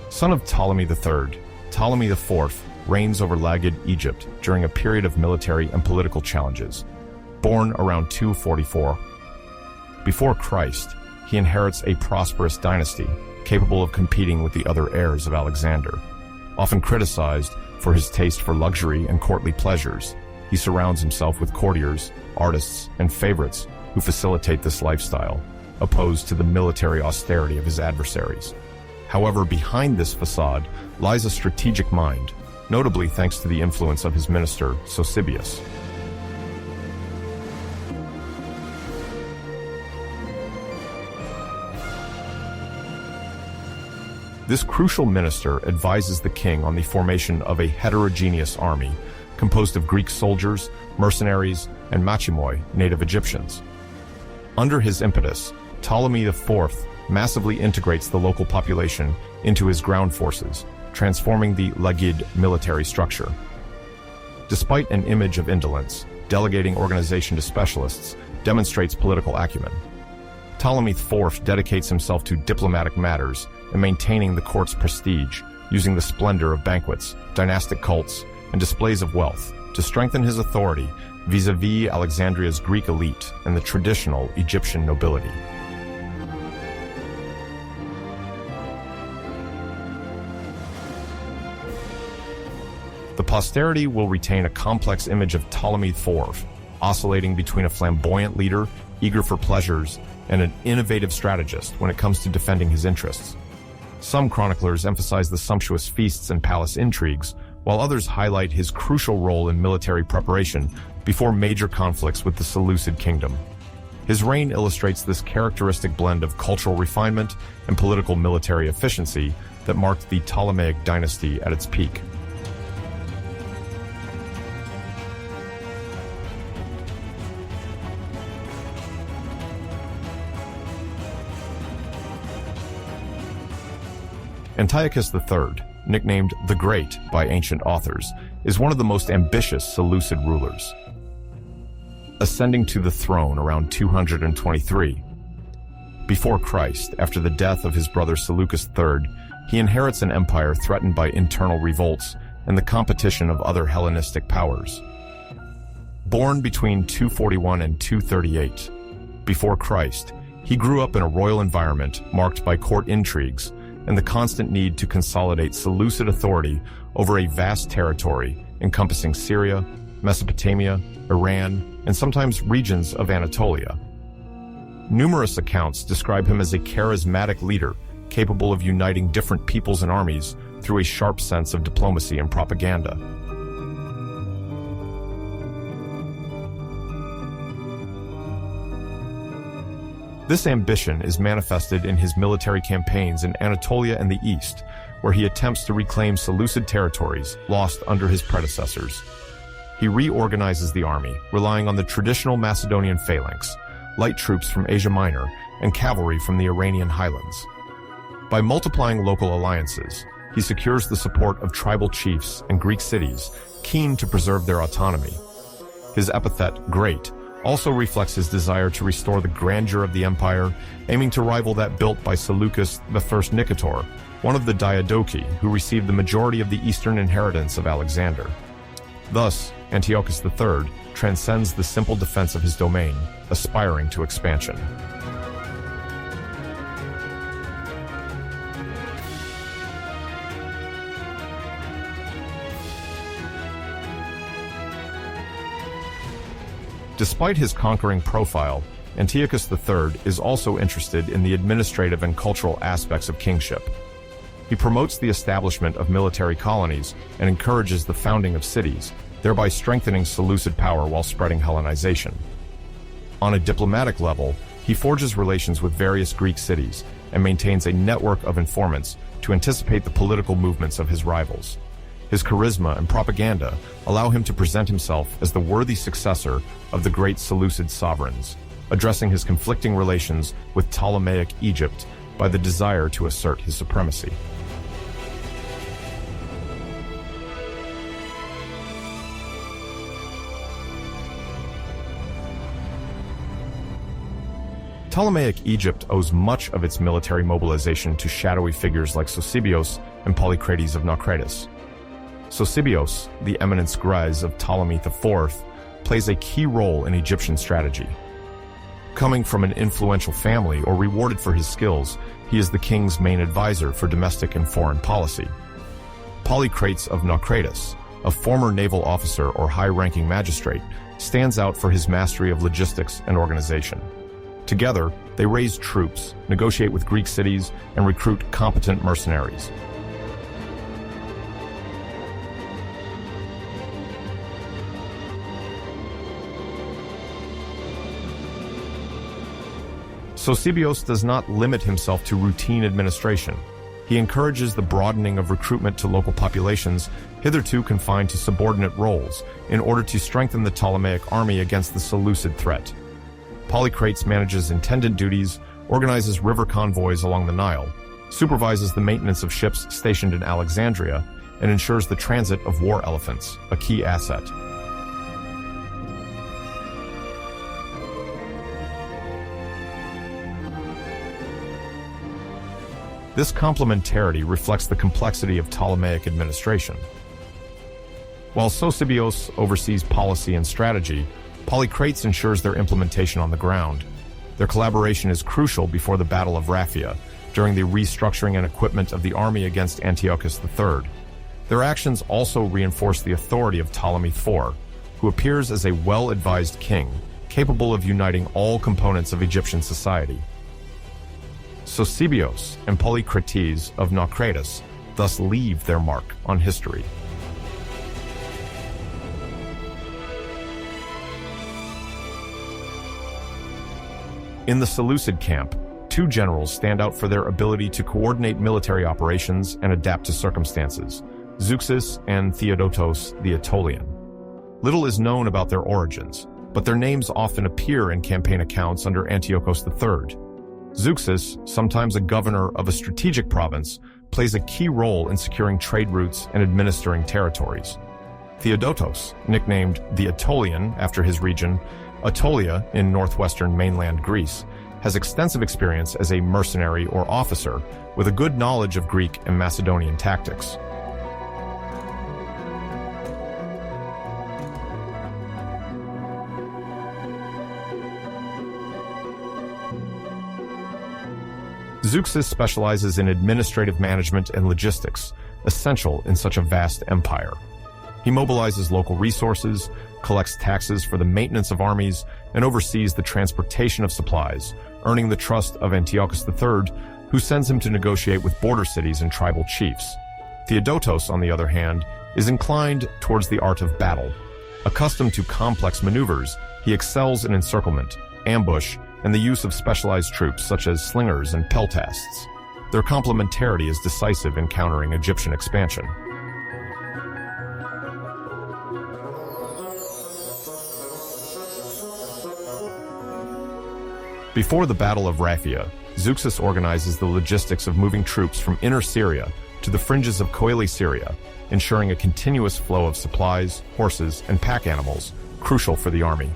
Son of Ptolemy III, Ptolemy IV reigns over Lagged Egypt during a period of military and political challenges. Born around 244 before Christ, he inherits a prosperous dynasty capable of competing with the other heirs of Alexander. Often criticized for his taste for luxury and courtly pleasures, he surrounds himself with courtiers, artists, and favorites who facilitate this lifestyle, opposed to the military austerity of his adversaries. However, behind this facade lies a strategic mind, notably thanks to the influence of his minister, Sosibius. This crucial minister advises the king on the formation of a heterogeneous army composed of Greek soldiers, mercenaries, and Machimoi, native Egyptians. Under his impetus, Ptolemy IV massively integrates the local population into his ground forces, transforming the Lagid military structure. Despite an image of indolence, delegating organization to specialists demonstrates political acumen. Ptolemy IV dedicates himself to diplomatic matters and maintaining the court's prestige, using the splendor of banquets, dynastic cults, and displays of wealth to strengthen his authority vis-à-vis Alexandria's Greek elite and the traditional Egyptian nobility. The posterity will retain a complex image of Ptolemy IV, oscillating between a flamboyant leader, eager for pleasures, and an innovative strategist when it comes to defending his interests. Some chroniclers emphasize the sumptuous feasts and palace intrigues, while others highlight his crucial role in military preparation before major conflicts with the Seleucid kingdom. His reign illustrates this characteristic blend of cultural refinement and political military efficiency that marked the Ptolemaic dynasty at its peak. Antiochus III, nicknamed the Great by ancient authors, is one of the most ambitious Seleucid rulers. Ascending to the throne around 223 before Christ, after the death of his brother Seleucus III, he inherits an empire threatened by internal revolts and the competition of other Hellenistic powers. Born between 241 and 238 before Christ, he grew up in a royal environment marked by court intrigues and the constant need to consolidate Seleucid authority over a vast territory encompassing Syria, Mesopotamia, Iran, and sometimes regions of Anatolia. Numerous accounts describe him as a charismatic leader capable of uniting different peoples and armies through a sharp sense of diplomacy and propaganda. This ambition is manifested in his military campaigns in Anatolia and the East, where he attempts to reclaim Seleucid territories lost under his predecessors. He reorganizes the army, relying on the traditional Macedonian phalanx, light troops from Asia Minor, and cavalry from the Iranian highlands. By multiplying local alliances, he secures the support of tribal chiefs and Greek cities keen to preserve their autonomy. His epithet, Great, also reflects his desire to restore the grandeur of the empire, aiming to rival that built by Seleucus I Nicator, one of the Diadochi who received the majority of the eastern inheritance of Alexander. Thus, Antiochus III transcends the simple defense of his domain, aspiring to expansion. Despite his conquering profile, Antiochus III is also interested in the administrative and cultural aspects of kingship. He promotes the establishment of military colonies and encourages the founding of cities, thereby strengthening Seleucid power while spreading Hellenization. On a diplomatic level, he forges relations with various Greek cities and maintains a network of informants to anticipate the political movements of his rivals. His charisma and propaganda allow him to present himself as the worthy successor of the great Seleucid sovereigns, addressing his conflicting relations with Ptolemaic Egypt by the desire to assert his supremacy. Ptolemaic Egypt owes much of its military mobilization to shadowy figures like Sosibios and Polycrates of Naucratis. Sosibios, the eminence grise of Ptolemy IV, plays a key role in Egyptian strategy. Coming from an influential family or rewarded for his skills, he is the king's main advisor for domestic and foreign policy. Polycrates of Naucratis, a former naval officer or high-ranking magistrate, stands out for his mastery of logistics and organization. Together, they raise troops, negotiate with Greek cities, and recruit competent mercenaries. Sosibios does not limit himself to routine administration. He encourages the broadening of recruitment to local populations, hitherto confined to subordinate roles, in order to strengthen the Ptolemaic army against the Seleucid threat. Polycrates manages intendant duties, organizes river convoys along the Nile, supervises the maintenance of ships stationed in Alexandria, and ensures the transit of war elephants, a key asset. This complementarity reflects the complexity of Ptolemaic administration. While Sosibios oversees policy and strategy, Polycrates ensures their implementation on the ground. Their collaboration is crucial before the Battle of Raphia, during the restructuring and equipment of the army against Antiochus III. Their actions also reinforce the authority of Ptolemy IV, who appears as a well-advised king, capable of uniting all components of Egyptian society. Sosibios and Polycrates of Naucratis thus leave their mark on history. In the Seleucid camp, two generals stand out for their ability to coordinate military operations and adapt to circumstances: Zeuxis and Diadochi the Aetolian. Little is known about their origins, but their names often appear in campaign accounts under Antiochus III. Zeuxis, sometimes a governor of a strategic province, plays a key role in securing trade routes and administering territories. Diadochi, nicknamed the Aetolian after his region, Aetolia in northwestern mainland Greece, has extensive experience as a mercenary or officer with a good knowledge of Greek and Macedonian tactics. Zeuxis specializes in administrative management and logistics, essential in such a vast empire. He mobilizes local resources, collects taxes for the maintenance of armies, and oversees the transportation of supplies, earning the trust of Antiochus III, who sends him to negotiate with border cities and tribal chiefs. Diadochi, on the other hand, is inclined towards the art of battle. Accustomed to complex maneuvers, he excels in encirclement, ambush, and the use of specialized troops such as slingers and peltasts. Their complementarity is decisive in countering Egyptian expansion. Before the Battle of Raphia, Zeuxis organizes the logistics of moving troops from inner Syria to the fringes of Coeli Syria, ensuring a continuous flow of supplies, horses, and pack animals, crucial for the army.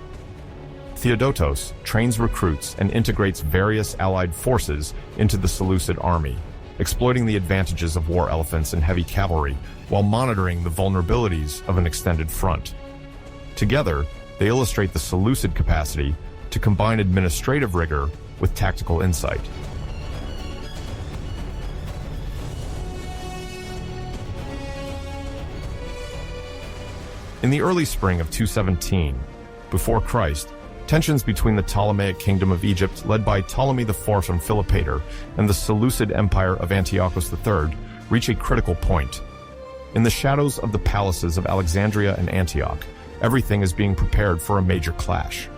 Diadochi trains recruits and integrates various allied forces into the Seleucid army, exploiting the advantages of war elephants and heavy cavalry while monitoring the vulnerabilities of an extended front. Together, they illustrate the Seleucid capacity to combine administrative rigor with tactical insight. In the early spring of 217, before Christ, tensions between the Ptolemaic kingdom of Egypt, led by Ptolemy IV from Philopator, and the Seleucid Empire of Antiochus III reach a critical point. In the shadows of the palaces of Alexandria and Antioch, everything is being prepared for a major clash.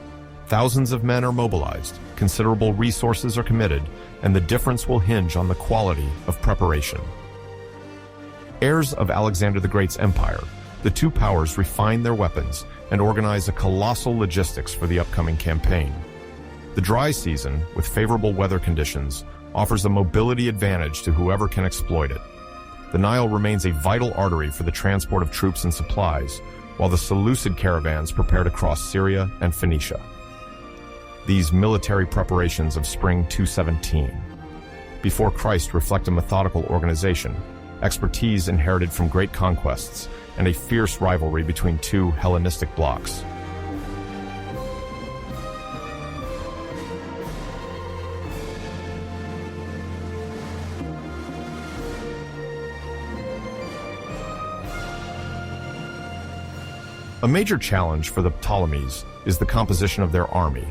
Thousands of men are mobilized, considerable resources are committed, and the difference will hinge on the quality of preparation. Heirs of Alexander the Great's empire, the two powers refine their weapons and organize a colossal logistics for the upcoming campaign. The dry season, with favorable weather conditions, offers a mobility advantage to whoever can exploit it. The Nile remains a vital artery for the transport of troops and supplies, while the Seleucid caravans prepare to cross Syria and Phoenicia. These military preparations of spring 217 before Christ reflect a methodical organization, expertise inherited from great conquests, and a fierce rivalry between two Hellenistic blocs. A major challenge for the Ptolemies is the composition of their army.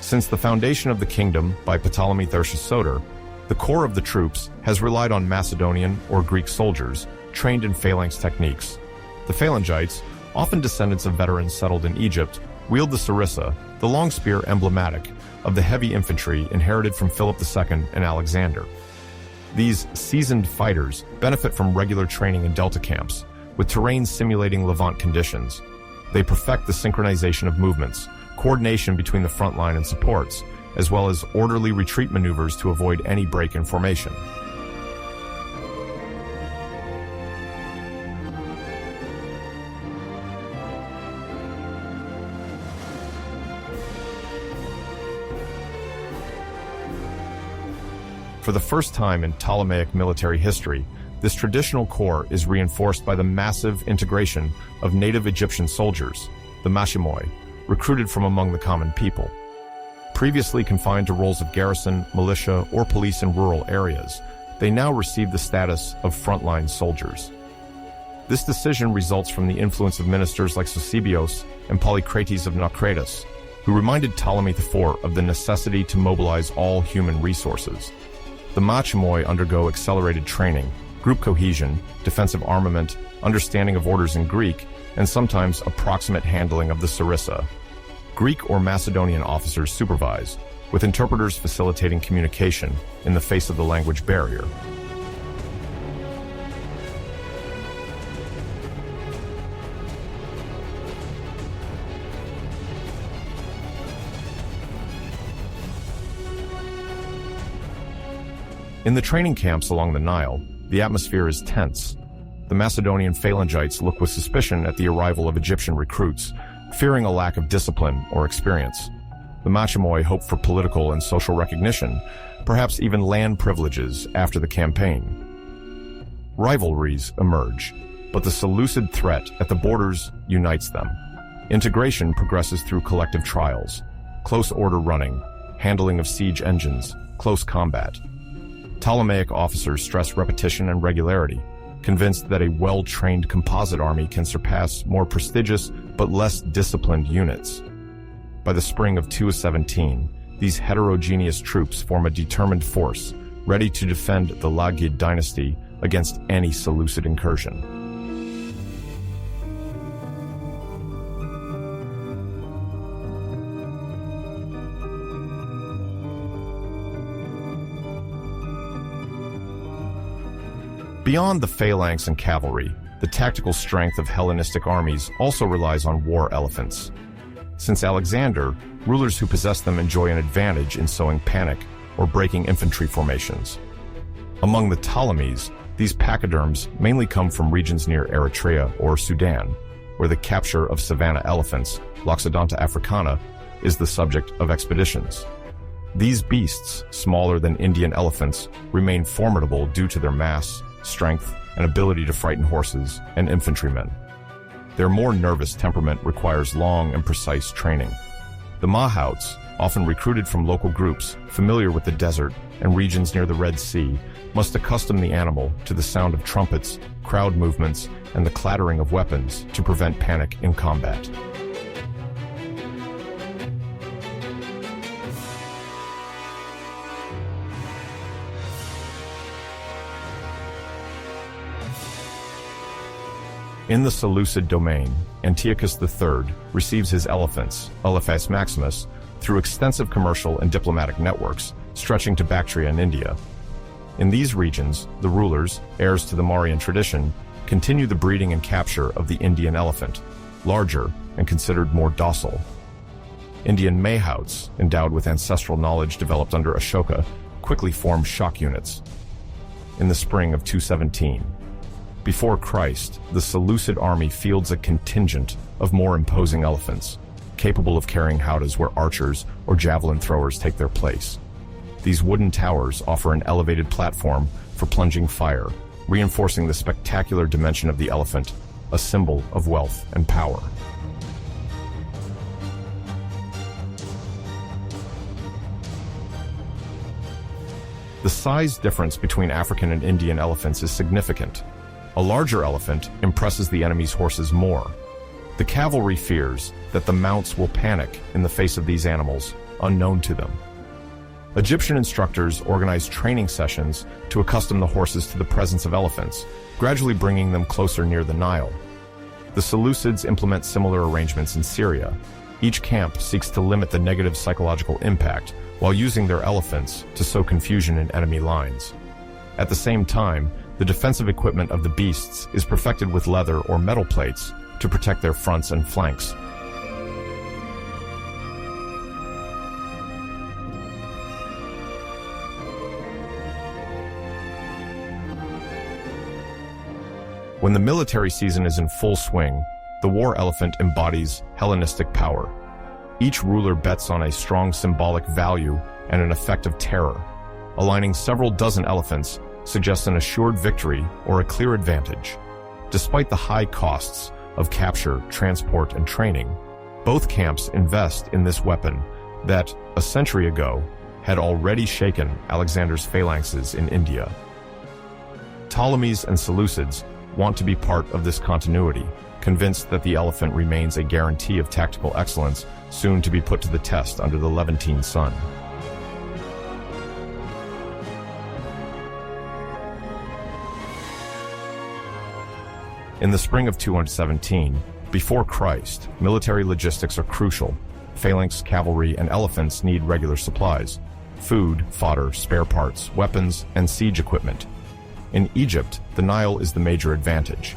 Since the foundation of the kingdom by Ptolemy Soter, the core of the troops has relied on Macedonian or Greek soldiers trained in phalanx techniques. The phalangites, often descendants of veterans settled in Egypt, wield the sarissa, the long spear emblematic of the heavy infantry inherited from Philip II and Alexander. These seasoned fighters benefit from regular training in delta camps, with terrain simulating Levant conditions. They perfect the synchronization of movements, coordination between the front line and supports, as well as orderly retreat maneuvers to avoid any break in formation. For the first time in Ptolemaic military history, this traditional core is reinforced by the massive integration of native Egyptian soldiers, the machimoi, recruited from among the common people. Previously confined to roles of garrison, militia, or police in rural areas, they now receive the status of frontline soldiers. This decision results from the influence of ministers like Eusebius and Polycrates of Naucratis, who reminded Ptolemy IV of the necessity to mobilize all human resources. The machimoi undergo accelerated training, group cohesion, defensive armament, understanding of orders in Greek, and sometimes approximate handling of the sarissa. Greek or Macedonian officers supervise, with interpreters facilitating communication in the face of the language barrier. In the training camps along the Nile, the atmosphere is tense. The Macedonian phalangites look with suspicion at the arrival of Egyptian recruits, fearing a lack of discipline or experience. The machimoi hope for political and social recognition, perhaps even land privileges after the campaign. Rivalries emerge, but the Seleucid threat at the borders unites them. Integration progresses through collective trials, close order running, handling of siege engines, close combat. Ptolemaic officers stress repetition and regularity, convinced that a well-trained composite army can surpass more prestigious but less disciplined units. By the spring of 217, these heterogeneous troops form a determined force, ready to defend the Lagid dynasty against any Seleucid incursion. Beyond the phalanx and cavalry, the tactical strength of Hellenistic armies also relies on war elephants. Since Alexander, rulers who possess them enjoy an advantage in sowing panic or breaking infantry formations. Among the Ptolemies, these pachyderms mainly come from regions near Eritrea or Sudan, where the capture of savanna elephants, Loxodonta africana, is the subject of expeditions. These beasts, smaller than Indian elephants, remain formidable due to their mass, strength, and ability to frighten horses and infantrymen. Their more nervous temperament requires long and precise training. The Mahouts, often recruited from local groups familiar with the desert and regions near the Red Sea, must accustom the animal to the sound of trumpets, crowd movements, and the clattering of weapons to prevent panic in combat. In the Seleucid domain, Antiochus III receives his elephants, Elephas Maximus, through extensive commercial and diplomatic networks stretching to Bactria and India. In these regions, the rulers, heirs to the Mauryan tradition, continue the breeding and capture of the Indian elephant, larger and considered more docile. Indian Mahouts, endowed with ancestral knowledge developed under Ashoka, quickly form shock units. In the spring of 217, before Christ, the Seleucid army fields a contingent of more imposing elephants, capable of carrying howdahs where archers or javelin throwers take their place. These wooden towers offer an elevated platform for plunging fire, reinforcing the spectacular dimension of the elephant, a symbol of wealth and power. The size difference between African and Indian elephants is significant. A larger elephant impresses the enemy's horses more. The cavalry fears that the mounts will panic in the face of these animals, unknown to them. Egyptian instructors organize training sessions to accustom the horses to the presence of elephants, gradually bringing them closer near the Nile. The Seleucids implement similar arrangements in Syria. Each camp seeks to limit the negative psychological impact while using their elephants to sow confusion in enemy lines. At the same time, the defensive equipment of the beasts is perfected with leather or metal plates to protect their fronts and flanks. When the military season is in full swing, the war elephant embodies Hellenistic power. Each ruler bets on a strong symbolic value and an effective terror. Aligning several dozen elephants suggests an assured victory or a clear advantage. Despite the high costs of capture, transport, and training, both camps invest in this weapon that, a century ago, had already shaken Alexander's phalanxes in India. Ptolemies and Seleucids want to be part of this continuity, convinced that the elephant remains a guarantee of tactical excellence, soon to be put to the test under the Levantine sun. In the spring of 217, before Christ, military logistics are crucial. Phalanx, cavalry, and elephants need regular supplies: food, fodder, spare parts, weapons, and siege equipment. In Egypt, the Nile is the major advantage.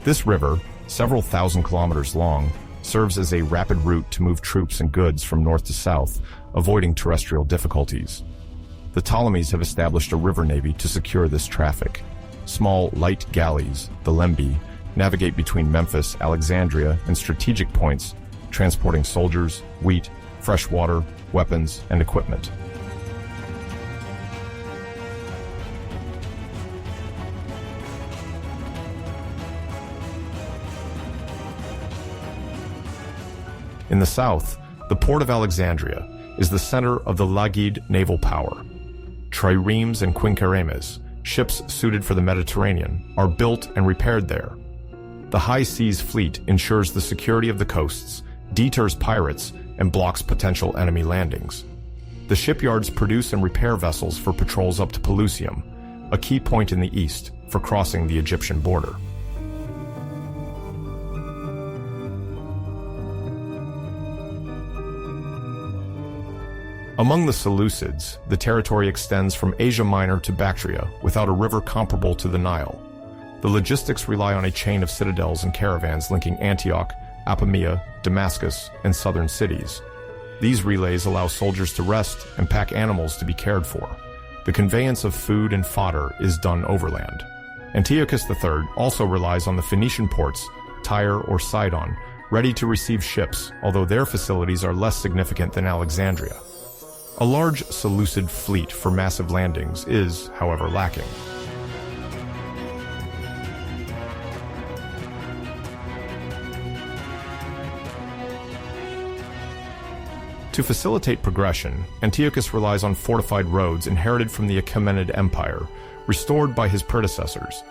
This river, several thousand kilometers long, serves as a rapid route to move troops and goods from north to south, avoiding terrestrial difficulties. The Ptolemies have established a river navy to secure this traffic. Small, light galleys, the lembi, navigate between Memphis, Alexandria, and strategic points, transporting soldiers, wheat, fresh water, weapons, and equipment. In the south, the port of Alexandria is the center of the Lagid naval power. Triremes and quinqueremes, ships suited for the Mediterranean, are built and repaired there. The high seas fleet ensures the security of the coasts, deters pirates, and blocks potential enemy landings. The shipyards produce and repair vessels for patrols up to Pelusium, a key point in the east for crossing the Egyptian border. Among the Seleucids, the territory extends from Asia Minor to Bactria without a river comparable to the Nile. The logistics rely on a chain of citadels and caravans linking Antioch, Apamea, Damascus, and southern cities. These relays allow soldiers to rest and pack animals to be cared for. The conveyance of food and fodder is done overland. Antiochus III also relies on the Phoenician ports, Tyre or Sidon, ready to receive ships, although their facilities are less significant than Alexandria. A large Seleucid fleet for massive landings is, however, lacking. To facilitate progression, Antiochus relies on fortified roads inherited from the Achaemenid Empire, restored by his predecessors.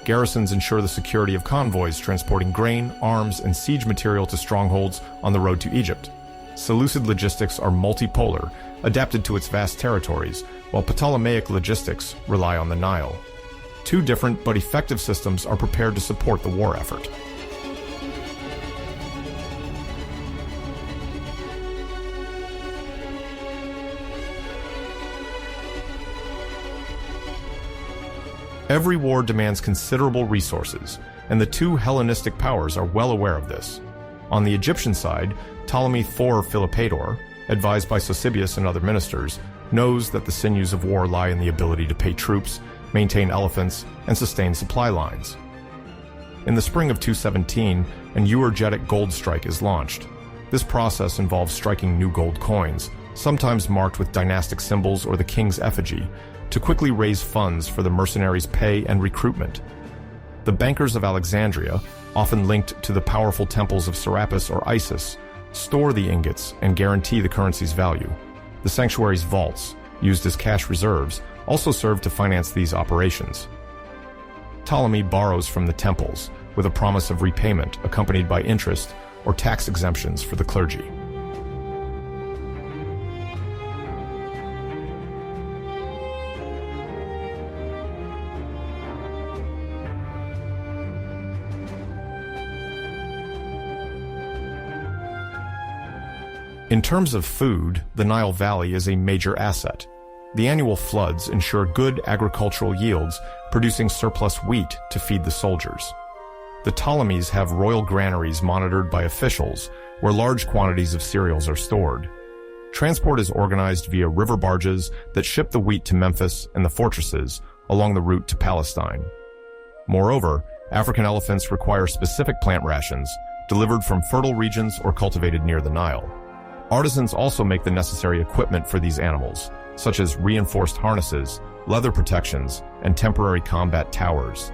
Garrisons ensure the security of convoys transporting grain, arms, and siege material to strongholds on the road to Egypt. Seleucid logistics are multipolar, adapted to its vast territories, while Ptolemaic logistics rely on the Nile. Two different but effective systems are prepared to support the war effort. Every war demands considerable resources, and the two Hellenistic powers are well aware of this. On the Egyptian side, Ptolemy IV Philopator, advised by Sosibius and other ministers, knows that the sinews of war lie in the ability to pay troops, maintain elephants, and sustain supply lines. In the spring of 217, an euergetic gold strike is launched. This process involves striking new gold coins, sometimes marked with dynastic symbols or the king's effigy, to quickly raise funds for the mercenaries' pay and recruitment. The bankers of Alexandria, often linked to the powerful temples of Serapis or Isis, store the ingots and guarantee the currency's value. The sanctuary's vaults, used as cash reserves, also serve to finance these operations. Ptolemy borrows from the temples, with a promise of repayment accompanied by interest or tax exemptions for the clergy. In terms of food, the Nile Valley is a major asset. The annual floods ensure good agricultural yields, producing surplus wheat to feed the soldiers. The Ptolemies have royal granaries monitored by officials, where large quantities of cereals are stored. Transport is organized via river barges that ship the wheat to Memphis and the fortresses along the route to Palestine. Moreover, African elephants require specific plant rations delivered from fertile regions or cultivated near the Nile. Artisans also make the necessary equipment for these animals, such as reinforced harnesses, leather protections, and temporary combat towers.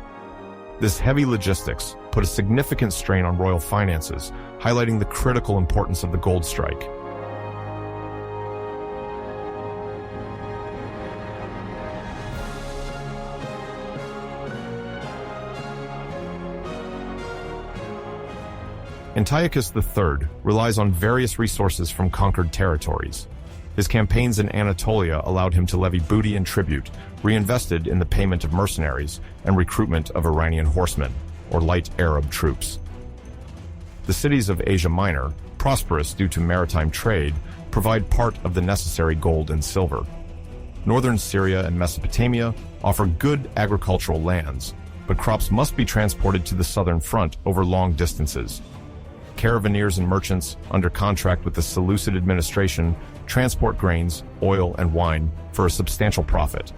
This heavy logistics put a significant strain on royal finances, highlighting the critical importance of the gold strike. Antiochus III relies on various resources from conquered territories. His campaigns in Anatolia allowed him to levy booty and tribute, reinvested in the payment of mercenaries and recruitment of Iranian horsemen, or light Arab troops. The cities of Asia Minor, prosperous due to maritime trade, provide part of the necessary gold and silver. Northern Syria and Mesopotamia offer good agricultural lands, but crops must be transported to the southern front over long distances. Caravaneers and merchants, under contract with the Seleucid administration, transport grains, oil, and wine for a substantial profit.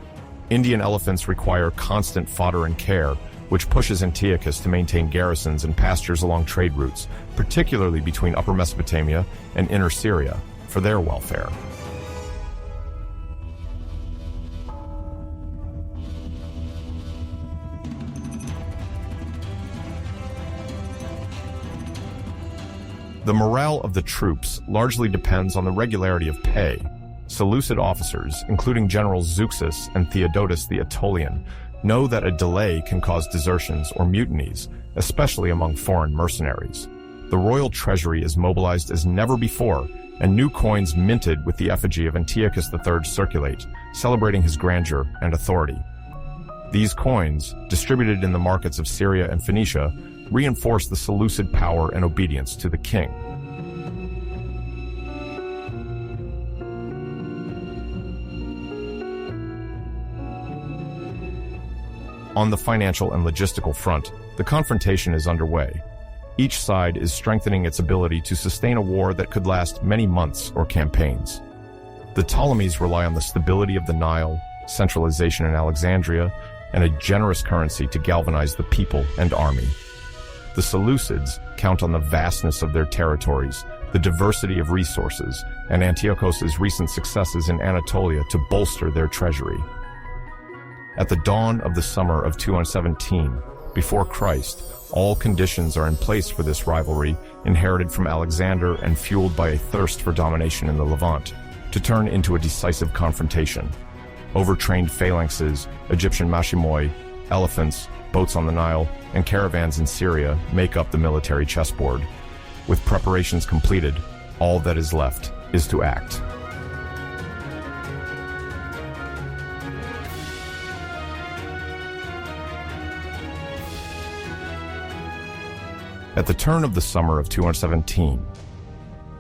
Indian elephants require constant fodder and care, which pushes Antiochus to maintain garrisons and pastures along trade routes, particularly between Upper Mesopotamia and Inner Syria, for their welfare. The morale of the troops largely depends on the regularity of pay. Seleucid officers, including generals Zeuxis and Theodotus the Aetolian, know that a delay can cause desertions or mutinies, especially among foreign mercenaries. The royal treasury is mobilized as never before, and new coins minted with the effigy of Antiochus III circulate, celebrating his grandeur and authority. These coins, distributed in the markets of Syria and Phoenicia, reinforce the Seleucid power and obedience to the king. On the financial and logistical front, the confrontation is underway. Each side is strengthening its ability to sustain a war that could last many months or campaigns. The Ptolemies rely on the stability of the Nile, centralization in Alexandria, and a generous currency to galvanize the people and army. The Seleucids count on the vastness of their territories, the diversity of resources, and Antiochus's recent successes in Anatolia to bolster their treasury. At the dawn of the summer of 217, before Christ, all conditions are in place for this rivalry, inherited from Alexander and fueled by a thirst for domination in the Levant, to turn into a decisive confrontation. Overtrained phalanxes, Egyptian machimoi, elephants, boats on the Nile, and caravans in Syria make up the military chessboard. With preparations completed, all that is left is to act. At the turn of the summer of 217,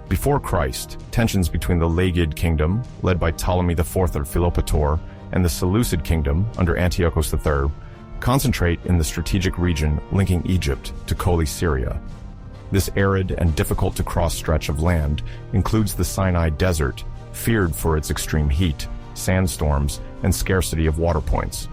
before Christ, tensions between the Laggid kingdom, led by Ptolemy IV of Philopator, and the Seleucid kingdom, under Antiochus III, concentrate in the strategic region linking Egypt to Colli Syria. This arid and difficult-to-cross stretch of land includes the Sinai Desert, feared for its extreme heat, sandstorms, and scarcity of water points.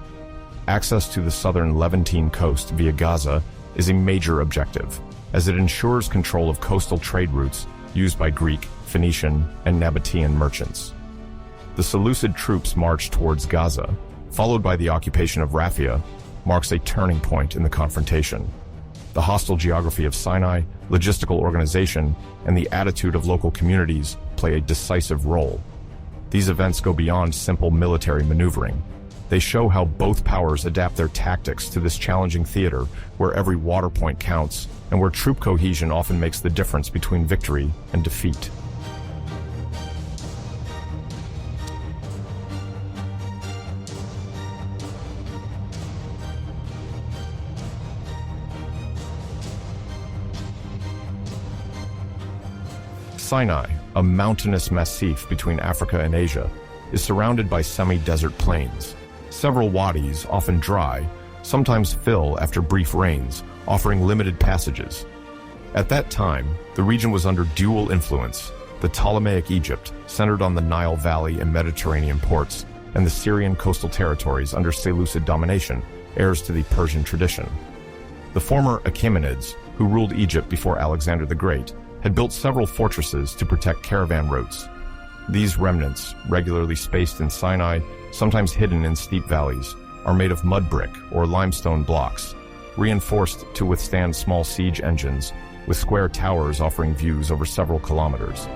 Access to the southern Levantine coast via Gaza is a major objective, as it ensures control of coastal trade routes used by Greek, Phoenician, and Nabatean merchants. The Seleucid troops march towards Gaza, followed by the occupation of Raphia, marks a turning point in the confrontation. The hostile geography of Sinai, logistical organization, and the attitude of local communities play a decisive role. These events go beyond simple military maneuvering. They show how both powers adapt their tactics to this challenging theater where every water point counts and where troop cohesion often makes the difference between victory and defeat. Sinai, a mountainous massif between Africa and Asia, is surrounded by semi-desert plains. Several wadis, often dry, sometimes fill after brief rains, offering limited passages. At that time, the region was under dual influence: the Ptolemaic Egypt, centered on the Nile Valley and Mediterranean ports, and the Syrian coastal territories under Seleucid domination, heirs to the Persian tradition. The former Achaemenids, who ruled Egypt before Alexander the Great, had built several fortresses to protect caravan routes. These remnants, regularly spaced in Sinai, sometimes hidden in steep valleys, are made of mud brick or limestone blocks, reinforced to withstand small siege engines, with square towers offering views over several kilometers.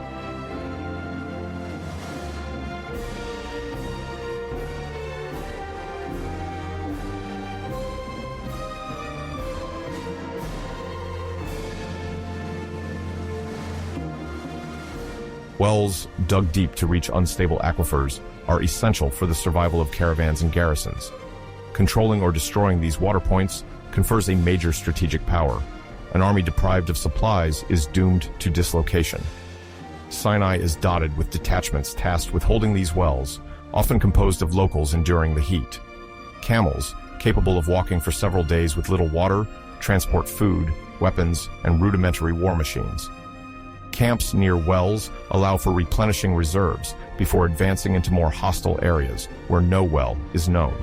Wells, dug deep to reach unstable aquifers, are essential for the survival of caravans and garrisons. Controlling or destroying these water points confers a major strategic power. An army deprived of supplies is doomed to dislocation. Sinai is dotted with detachments tasked with holding these wells, often composed of locals enduring the heat. Camels, capable of walking for several days with little water, transport food, weapons, and rudimentary war machines. Camps near wells allow for replenishing reserves before advancing into more hostile areas where no well is known.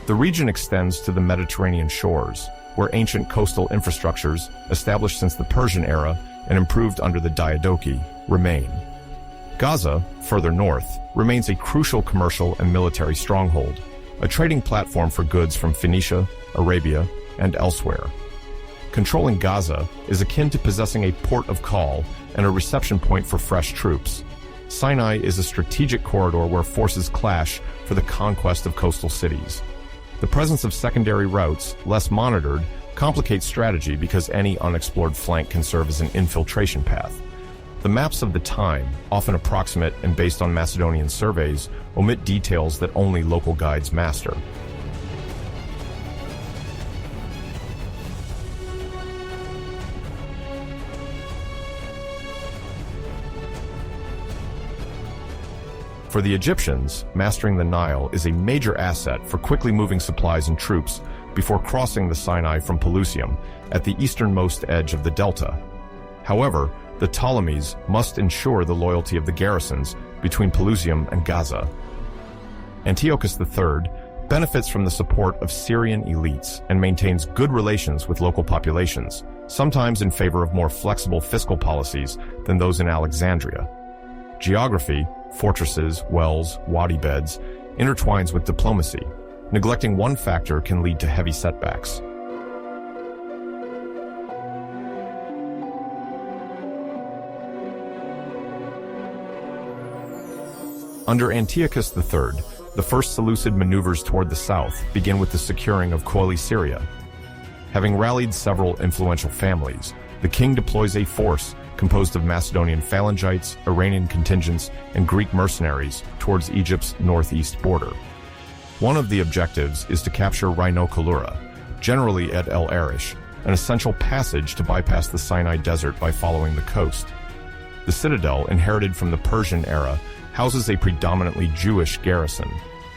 The region extends to the Mediterranean shores, where ancient coastal infrastructures, established since the Persian era and improved under the Diadochi, remain. Gaza, further north, remains a crucial commercial and military stronghold, a trading platform for goods from Phoenicia, Arabia, and elsewhere. Controlling Gaza is akin to possessing a port of call and a reception point for fresh troops. Sinai is a strategic corridor where forces clash for the conquest of coastal cities. The presence of secondary routes, less monitored, complicates strategy because any unexplored flank can serve as an infiltration path. The maps of the time, often approximate and based on Macedonian surveys, omit details that only local guides master. For the Egyptians, mastering the Nile is a major asset for quickly moving supplies and troops before crossing the Sinai from Pelusium at the easternmost edge of the delta. However, the Ptolemies must ensure the loyalty of the garrisons between Pelusium and Gaza. Antiochus III benefits from the support of Syrian elites and maintains good relations with local populations, sometimes in favor of more flexible fiscal policies than those in Alexandria. Geography, fortresses, wells, wadi beds, intertwines with diplomacy. Neglecting one factor can lead to heavy setbacks. Under Antiochus III, the first Seleucid maneuvers toward the south begin with the securing of Coele-Syria. Having rallied several influential families, the king deploys a force composed of Macedonian phalangites, Iranian contingents, and Greek mercenaries towards Egypt's northeast border. One of the objectives is to capture Rhinocolura, generally at El Arish, an essential passage to bypass the Sinai Desert by following the coast. The citadel, inherited from the Persian era, houses a predominantly Jewish garrison,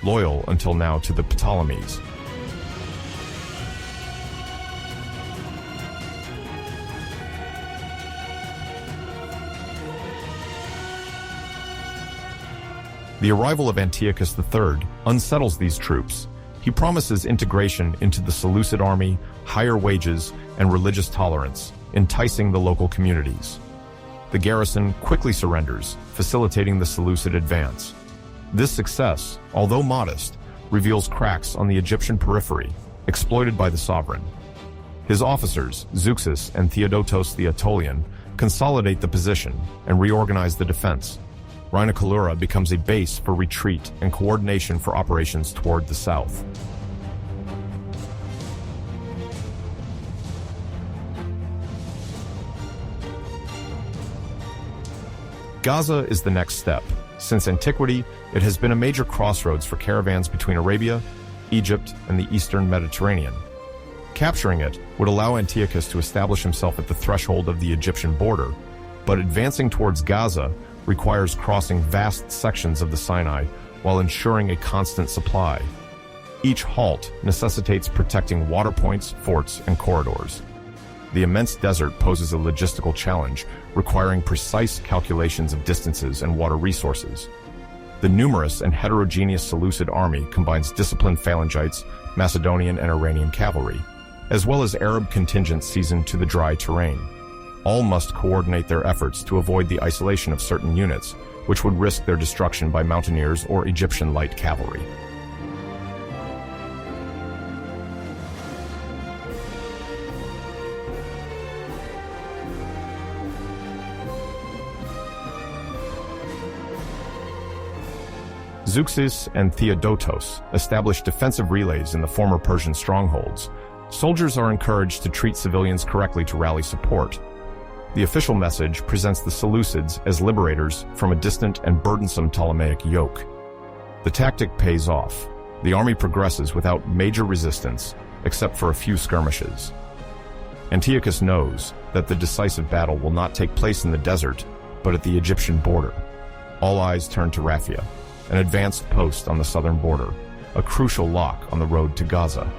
loyal until now to the Ptolemies. The arrival of Antiochus III unsettles these troops. He promises integration into the Seleucid army, higher wages, and religious tolerance, enticing the local communities. The garrison quickly surrenders, facilitating the Seleucid advance. This success, although modest, reveals cracks on the Egyptian periphery, exploited by the sovereign. His officers, Zeuxis and Theodotos the Aetolian, consolidate the position and reorganize the defense. Rhinocolura becomes a base for retreat and coordination for operations toward the south. Gaza is the next step. Since antiquity, it has been a major crossroads for caravans between Arabia, Egypt, and the eastern Mediterranean. Capturing it would allow Antiochus to establish himself at the threshold of the Egyptian border, but advancing towards Gaza requires crossing vast sections of the Sinai while ensuring a constant supply. Each halt necessitates protecting water points, forts, and corridors. the immense desert poses a logistical challenge, requiring precise calculations of distances and water resources. The numerous and heterogeneous Seleucid army combines disciplined phalangites, Macedonian and Iranian cavalry, as well as Arab contingents seasoned to the dry terrain. All must coordinate their efforts to avoid the isolation of certain units, which would risk their destruction by mountaineers or Egyptian light cavalry. Zeuxis and Diadochi established defensive relays in the former Persian strongholds. Soldiers are encouraged to treat civilians correctly to rally support. The official message presents the Seleucids as liberators from a distant and burdensome Ptolemaic yoke. The tactic pays off. The army progresses without major resistance, except for a few skirmishes. Antiochus knows that the decisive battle will not take place in the desert, but at the Egyptian border. All eyes turn to Raphia, an advanced post on the southern border, a crucial lock on the road to Gaza.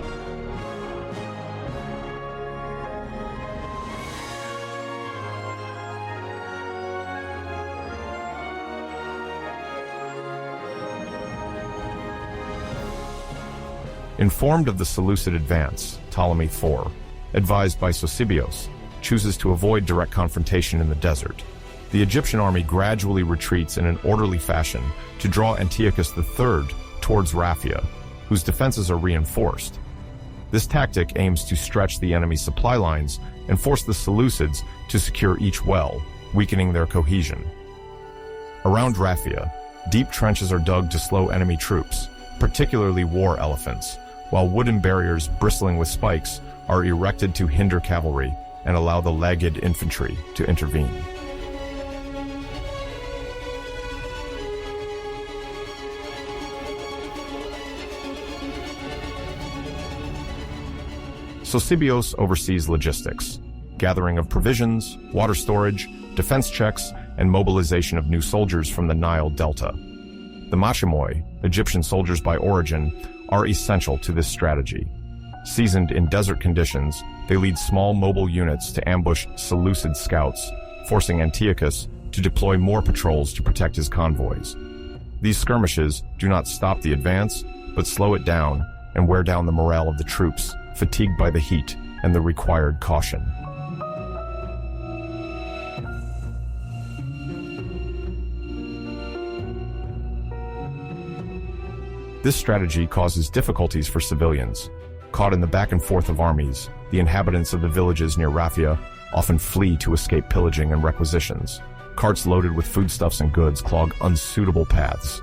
Informed of the Seleucid advance, Ptolemy IV, advised by Sosibios, chooses to avoid direct confrontation in the desert. The Egyptian army gradually retreats in an orderly fashion to draw Antiochus III towards Raphia, whose defenses are reinforced. This tactic aims to stretch the enemy's supply lines and force the Seleucids to secure each well, weakening their cohesion. Around Raphia, deep trenches are dug to slow enemy troops, particularly war elephants, while wooden barriers bristling with spikes are erected to hinder cavalry and allow the lagged infantry to intervene. Sosibios oversees logistics, gathering of provisions, water storage, defense checks, and mobilization of new soldiers from the Nile Delta. The Machimoi, Egyptian soldiers by origin, are essential to this strategy. Seasoned in desert conditions, they lead small mobile units to ambush Seleucid scouts, forcing Antiochus to deploy more patrols to protect his convoys. These skirmishes do not stop the advance, but slow it down and wear down the morale of the troops, fatigued by the heat and the required caution. This strategy causes difficulties for civilians. Caught in the back and forth of armies, the inhabitants of the villages near Raphia often flee to escape pillaging and requisitions. Carts loaded with foodstuffs and goods clog unsuitable paths.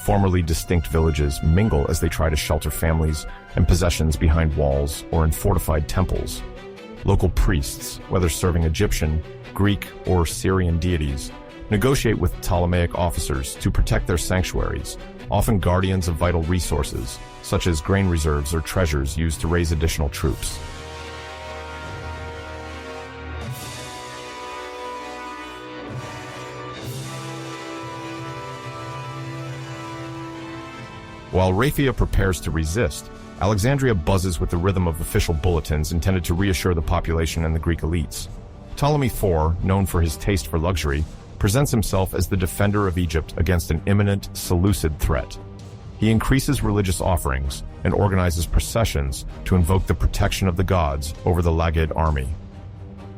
Formerly distinct villages mingle as they try to shelter families and possessions behind walls or in fortified temples. Local priests, whether serving Egyptian, Greek, or Syrian deities, negotiate with Ptolemaic officers to protect their sanctuaries, often guardians of vital resources, such as grain reserves or treasures used to raise additional troops. While Raphia prepares to resist, Alexandria buzzes with the rhythm of official bulletins intended to reassure the population and the Greek elites. Ptolemy IV, known for his taste for luxury, presents himself as the defender of Egypt against an imminent Seleucid threat. He increases religious offerings and organizes processions to invoke the protection of the gods over the lagged army.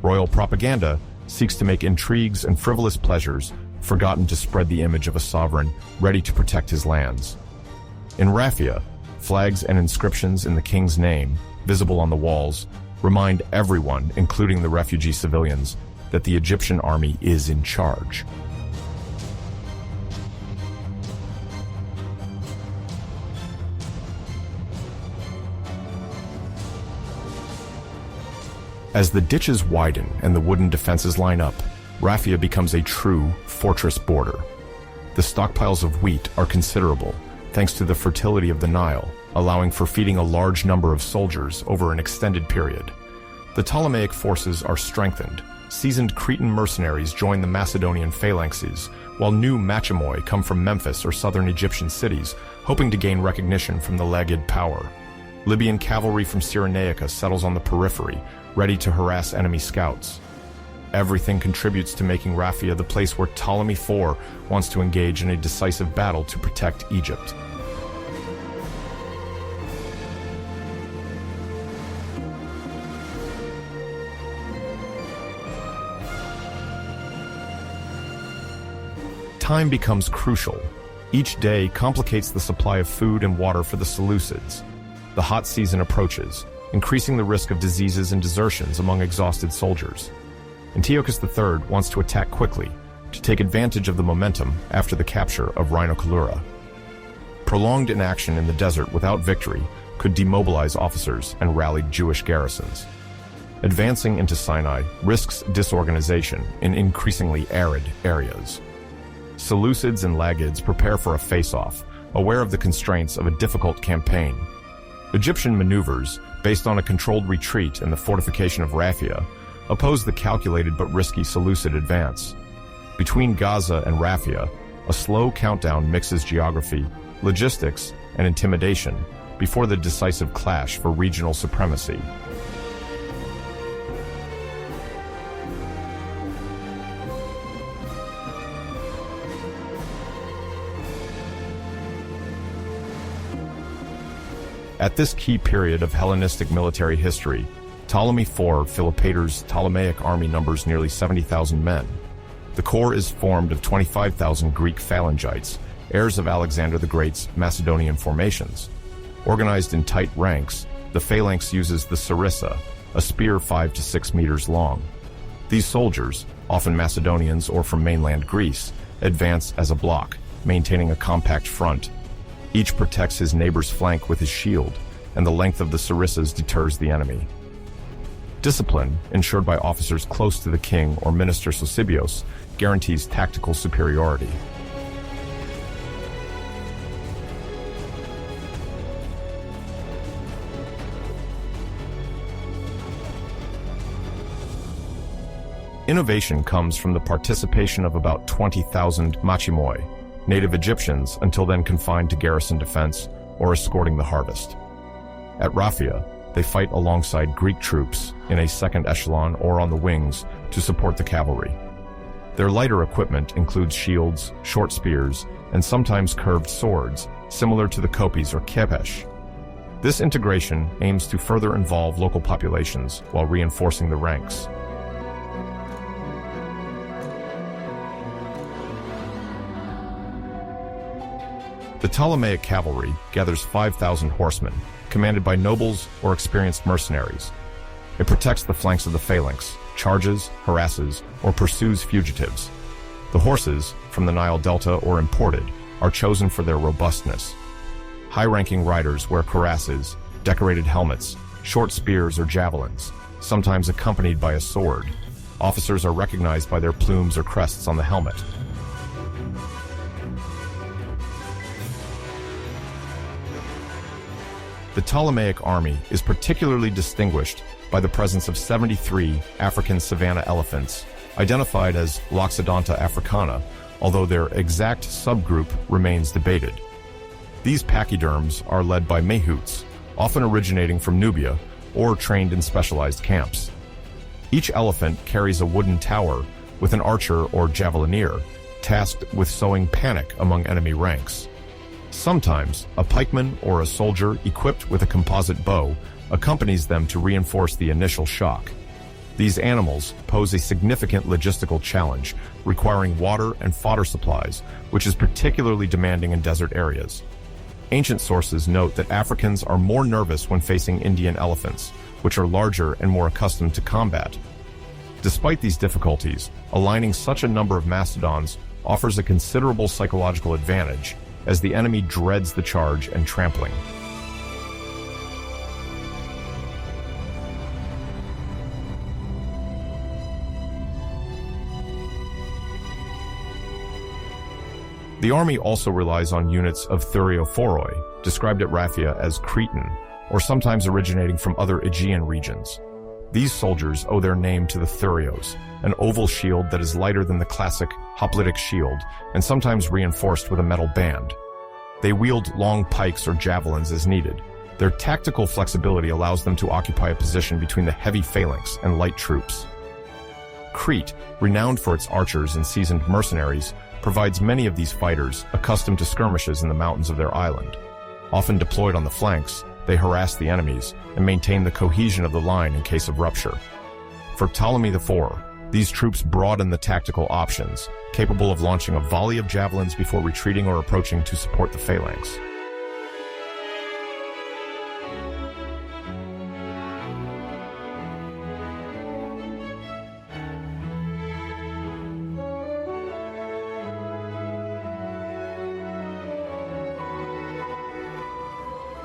Royal propaganda seeks to make intrigues and frivolous pleasures forgotten to spread the image of a sovereign ready to protect his lands. In Raphia, flags and inscriptions in the king's name, visible on the walls, remind everyone, including the refugee civilians, that the Egyptian army is in charge. As the ditches widen and the wooden defenses line up, Raphia becomes a true fortress border. The stockpiles of wheat are considerable, thanks to the fertility of the Nile, allowing for feeding a large number of soldiers over an extended period. The Ptolemaic forces are strengthened. Seasoned Cretan mercenaries join the Macedonian phalanxes, while new Machimoi come from Memphis or southern Egyptian cities, hoping to gain recognition from the lagged power. Libyan cavalry from Cyrenaica settles on the periphery, ready to harass enemy scouts. Everything contributes to making Raphia the place where Ptolemy IV wants to engage in a decisive battle to protect Egypt. Time becomes crucial. Each day complicates the supply of food and water for the Seleucids. The hot season approaches, increasing the risk of diseases and desertions among exhausted soldiers. Antiochus III wants to attack quickly, to take advantage of the momentum after the capture of Rhinocolura. Prolonged inaction in the desert without victory could demobilize officers and rallied Jewish garrisons. Advancing into Sinai risks disorganization in increasingly arid areas. Seleucids and Lagids prepare for a face-off, aware of the constraints of a difficult campaign. Egyptian maneuvers, based on a controlled retreat and the fortification of Raphia, oppose the calculated but risky Seleucid advance. Between Gaza and Raphia, a slow countdown mixes geography, logistics, and intimidation before the decisive clash for regional supremacy. At this key period of Hellenistic military history, Ptolemy IV Philopator's Ptolemaic army numbers nearly 70,000 men. The core is formed of 25,000 Greek phalangites, heirs of Alexander the Great's Macedonian formations. Organized in tight ranks, the phalanx uses the sarissa, a spear 5 to 6 meters long. These soldiers, often Macedonians or from mainland Greece, advance as a block, maintaining a compact front. Each protects his neighbor's flank with his shield, and the length of the sarissas deters the enemy. Discipline, ensured by officers close to the king or minister Sosibios, guarantees tactical superiority. Innovation comes from the participation of about 20,000 machimoi, native Egyptians until then confined to garrison defense or escorting the harvest. At Raphia, they fight alongside Greek troops in a second echelon or on the wings to support the cavalry. Their lighter equipment includes shields, short spears, and sometimes curved swords, similar to the kopis or kepesh. This integration aims to further involve local populations while reinforcing the ranks. The Ptolemaic cavalry gathers 5,000 horsemen, commanded by nobles or experienced mercenaries. It protects the flanks of the phalanx, charges, harasses, or pursues fugitives. The horses, from the Nile Delta or imported, are chosen for their robustness. High-ranking riders wear cuirasses, decorated helmets, short spears or javelins, sometimes accompanied by a sword. Officers are recognized by their plumes or crests on the helmet. The Ptolemaic army is particularly distinguished by the presence of 73 African savanna elephants, identified as Loxodonta africana, although their exact subgroup remains debated. These pachyderms are led by mahouts, often originating from Nubia or trained in specialized camps. Each elephant carries a wooden tower with an archer or javelineer, tasked with sowing panic among enemy ranks. Sometimes, a pikeman or a soldier equipped with a composite bow accompanies them to reinforce the initial shock. These animals pose a significant logistical challenge, requiring water and fodder supplies, which is particularly demanding in desert areas. Ancient sources note that Africans are more nervous when facing Indian elephants, which are larger and more accustomed to combat. Despite these difficulties, aligning such a number of mastodons offers a considerable psychological advantage, as the enemy dreads the charge and trampling. The army also relies on units of Thuriophoroi, described at Raphia as Cretan, or sometimes originating from other Aegean regions. These soldiers owe their name to the Thurios, an oval shield that is lighter than the classic hoplitic shield and sometimes reinforced with a metal band. They wield long pikes or javelins as needed, Their tactical flexibility allows them to occupy a position between the heavy phalanx and light troops. Crete, renowned for its archers and seasoned mercenaries, provides many of these fighters accustomed to skirmishes in the mountains of their island. Often deployed on the flanks, they harass the enemies and maintain the cohesion of the line in case of rupture. For Ptolemy IV, these troops broaden the tactical options, capable of launching a volley of javelins before retreating or approaching to support the phalanx.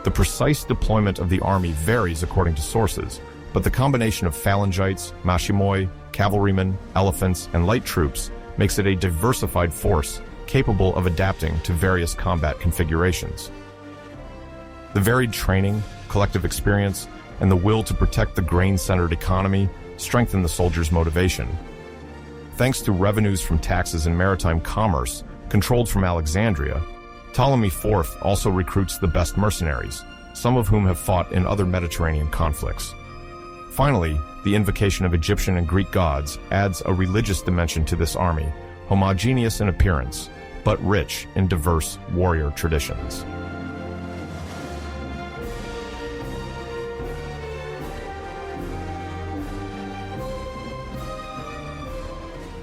The precise deployment of the army varies according to sources, but the combination of phalangites, machimoi, cavalrymen, elephants, and light troops makes it a diversified force capable of adapting to various combat configurations. The varied training, collective experience, and the will to protect the grain-centered economy strengthen the soldiers' motivation. Thanks to revenues from taxes and maritime commerce controlled from Alexandria, Ptolemy IV also recruits the best mercenaries, some of whom have fought in other Mediterranean conflicts. Finally, the invocation of Egyptian and Greek gods adds a religious dimension to this army, homogeneous in appearance, but rich in diverse warrior traditions.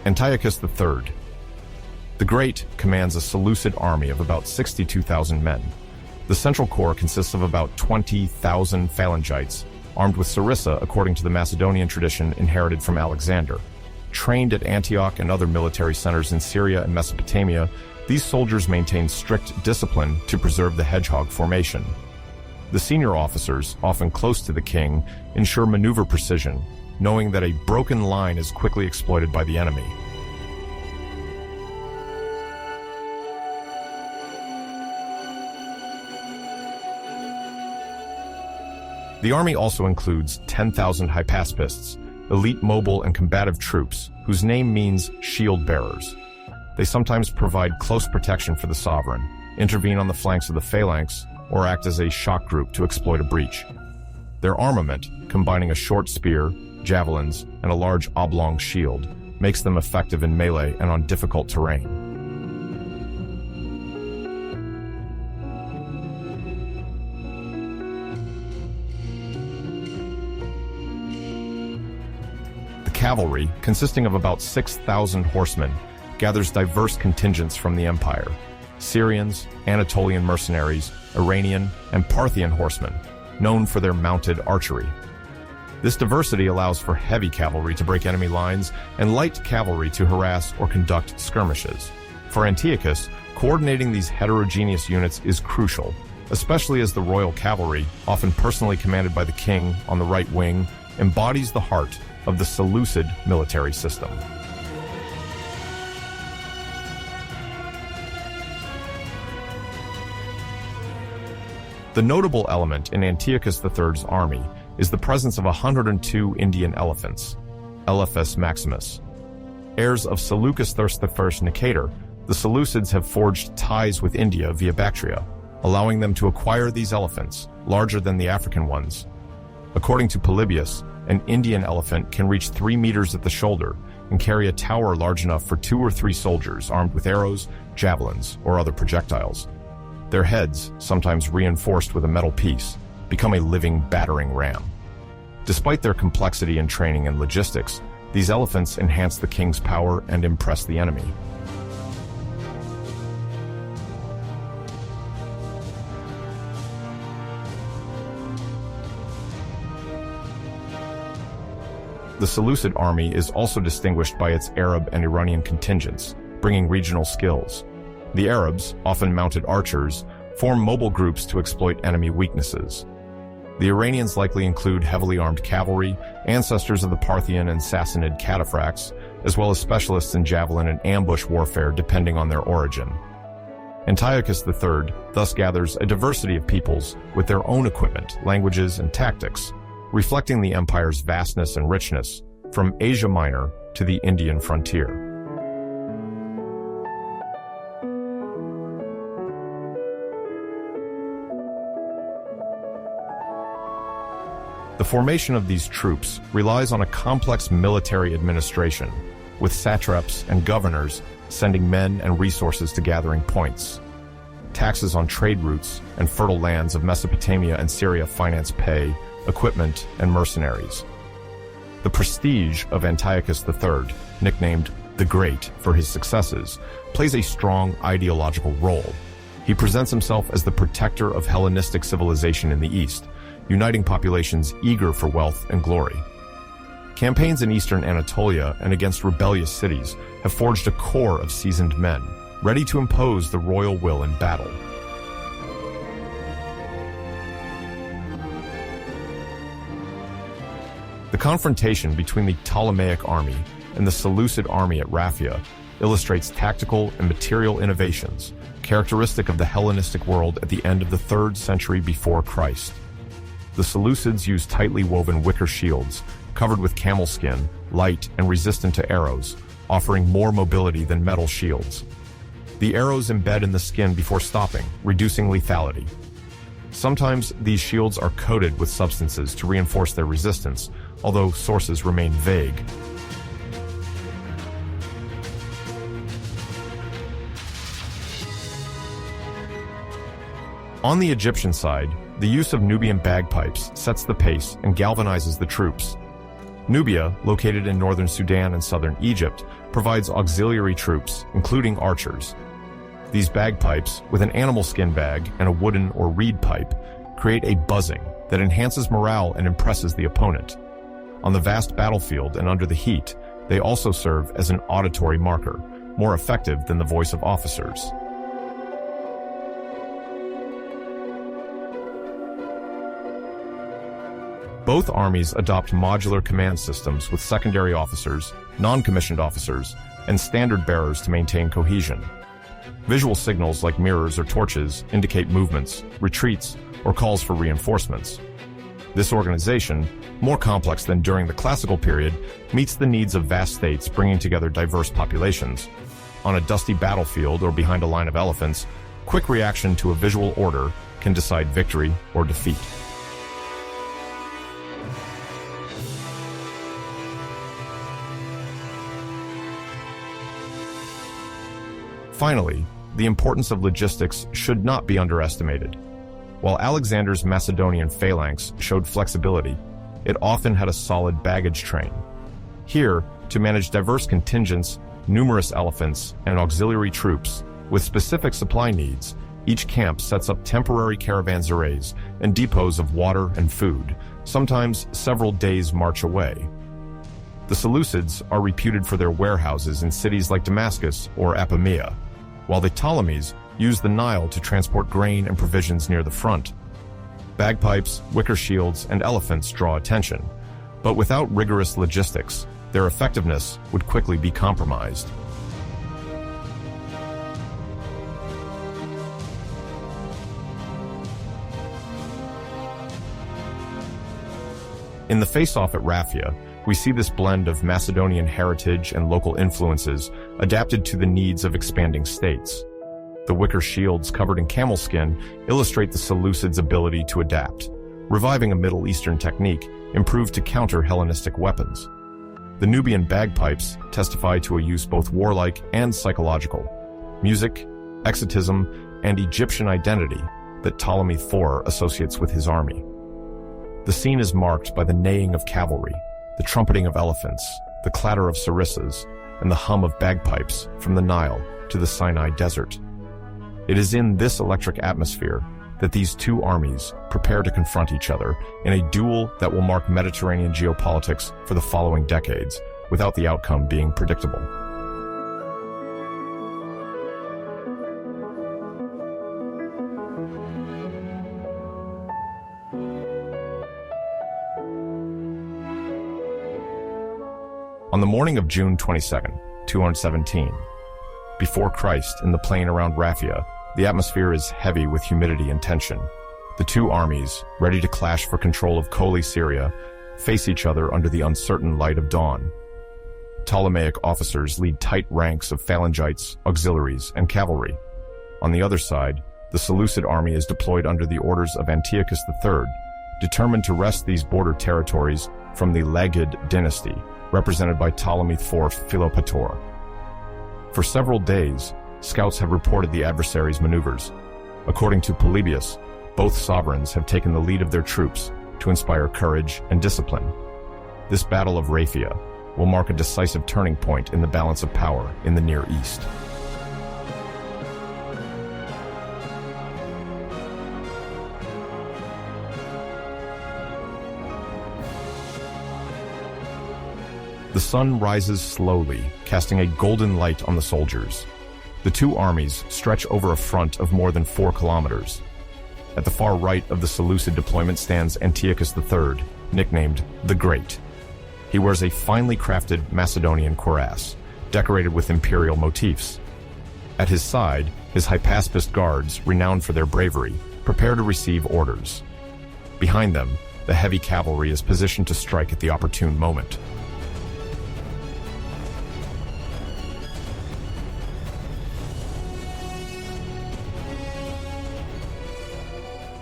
Antiochus III. The Great commands a Seleucid army of about 62,000 men. The central core consists of about 20,000 phalangites, armed with sarissa according to the Macedonian tradition inherited from Alexander. Trained at Antioch and other military centers in Syria and Mesopotamia, these soldiers maintain strict discipline to preserve the hedgehog formation. The senior officers, often close to the king, ensure maneuver precision, knowing that a broken line is quickly exploited by the enemy. The army also includes 10,000 hypaspists, elite mobile and combative troops, whose name means shield bearers. They sometimes provide close protection for the sovereign, intervene on the flanks of the phalanx, or act as a shock group to exploit a breach. Their armament, combining a short spear, javelins, and a large oblong shield, makes them effective in melee and on difficult terrain. Cavalry, consisting of about 6,000 horsemen, gathers diverse contingents from the empire: Syrians, Anatolian mercenaries, Iranian, and Parthian horsemen, known for their mounted archery. This diversity allows for heavy cavalry to break enemy lines and light cavalry to harass or conduct skirmishes. For Antiochus, coordinating these heterogeneous units is crucial, especially as the royal cavalry, often personally commanded by the king on the right wing, embodies the heart of the Seleucid military system. The notable element in Antiochus III's army is the presence of 102 Indian elephants, Elephas Maximus. Heirs of Seleucus I Nicator, the Seleucids have forged ties with India via Bactria, allowing them to acquire these elephants, larger than the African ones. According to Polybius, an Indian elephant can reach 3 meters at the shoulder and carry a tower large enough for 2 or 3 soldiers armed with arrows, javelins, or other projectiles. Their heads, sometimes reinforced with a metal piece, become a living battering ram. Despite their complexity in training and logistics, these elephants enhance the king's power and impress the enemy. The Seleucid army is also distinguished by its Arab and Iranian contingents, bringing regional skills. The Arabs, often mounted archers, form mobile groups to exploit enemy weaknesses. The Iranians likely include heavily armed cavalry, ancestors of the Parthian and Sassanid cataphracts, as well as specialists in javelin and ambush warfare depending on their origin. Antiochus III thus gathers a diversity of peoples with their own equipment, languages, and tactics, reflecting the empire's vastness and richness, from Asia Minor to the Indian frontier. The formation of these troops relies on a complex military administration, with satraps and governors sending men and resources to gathering points. Taxes on trade routes and fertile lands of Mesopotamia and Syria finance pay, equipment, and mercenaries. The prestige of Antiochus III, nicknamed the Great for his successes, plays a strong ideological role. He presents himself as the protector of Hellenistic civilization in the East, uniting populations eager for wealth and glory. Campaigns in eastern Anatolia and against rebellious cities have forged a core of seasoned men, ready to impose the royal will in battle. The confrontation between the Ptolemaic army and the Seleucid army at Raphia illustrates tactical and material innovations, characteristic of the Hellenistic world at the end of the 3rd century before Christ. The Seleucids used tightly woven wicker shields, covered with camel skin, light and resistant to arrows, offering more mobility than metal shields. The arrows embed in the skin before stopping, reducing lethality. Sometimes these shields are coated with substances to reinforce their resistance, although sources remain vague. On the Egyptian side, the use of Nubian bagpipes sets the pace and galvanizes the troops. Nubia, located in northern Sudan and southern Egypt, provides auxiliary troops, including archers. These bagpipes, with an animal skin bag and a wooden or reed pipe, create a buzzing that enhances morale and impresses the opponent. On the vast battlefield and under the heat, they also serve as an auditory marker, more effective than the voice of officers. Both armies adopt modular command systems with secondary officers, non-commissioned officers, and standard bearers to maintain cohesion. Visual signals like mirrors or torches indicate movements, retreats, or calls for reinforcements. This organization, more complex than during the classical period, meets the needs of vast states bringing together diverse populations. On a dusty battlefield or behind a line of elephants, quick reaction to a visual order can decide victory or defeat. Finally, the importance of logistics should not be underestimated. While Alexander's Macedonian phalanx showed flexibility, it often had a solid baggage train. Here, to manage diverse contingents, numerous elephants, and auxiliary troops, with specific supply needs, each camp sets up temporary caravanserais and depots of water and food, sometimes several days' march away. The Seleucids are reputed for their warehouses in cities like Damascus or Apamea, while the Ptolemies used the Nile to transport grain and provisions near the front. Bagpipes, wicker shields, and elephants draw attention, but without rigorous logistics, their effectiveness would quickly be compromised. In the face-off at Raphia, we see this blend of Macedonian heritage and local influences adapted to the needs of expanding states. The wicker shields covered in camel skin illustrate the Seleucids' ability to adapt, reviving a Middle Eastern technique improved to counter Hellenistic weapons. The Nubian bagpipes testify to a use both warlike and psychological, music, exotism, and Egyptian identity that Ptolemy IV associates with his army. The scene is marked by the neighing of cavalry, the trumpeting of elephants, the clatter of sarissas, and the hum of bagpipes from the Nile to the Sinai Desert. It is in this electric atmosphere that these two armies prepare to confront each other in a duel that will mark Mediterranean geopolitics for the following decades, without the outcome being predictable. On the morning of June 22nd, 217, before Christ in the plain around Raphia, the atmosphere is heavy with humidity and tension. The two armies, ready to clash for control of Colli Syria, face each other under the uncertain light of dawn. Ptolemaic officers lead tight ranks of phalangites, auxiliaries, and cavalry. On the other side, the Seleucid army is deployed under the orders of Antiochus III, determined to wrest these border territories from the Lagid dynasty, represented by Ptolemy IV Philopator. For several days, scouts have reported the adversaries' maneuvers. According to Polybius, both sovereigns have taken the lead of their troops to inspire courage and discipline. This Battle of Raphia will mark a decisive turning point in the balance of power in the Near East. The sun rises slowly, casting a golden light on the soldiers. The two armies stretch over a front of more than 4 kilometers. At the far right of the Seleucid deployment stands Antiochus III, nicknamed the Great. He wears a finely crafted Macedonian cuirass, decorated with imperial motifs. At his side, his hypaspist guards, renowned for their bravery, prepare to receive orders. Behind them, the heavy cavalry is positioned to strike at the opportune moment.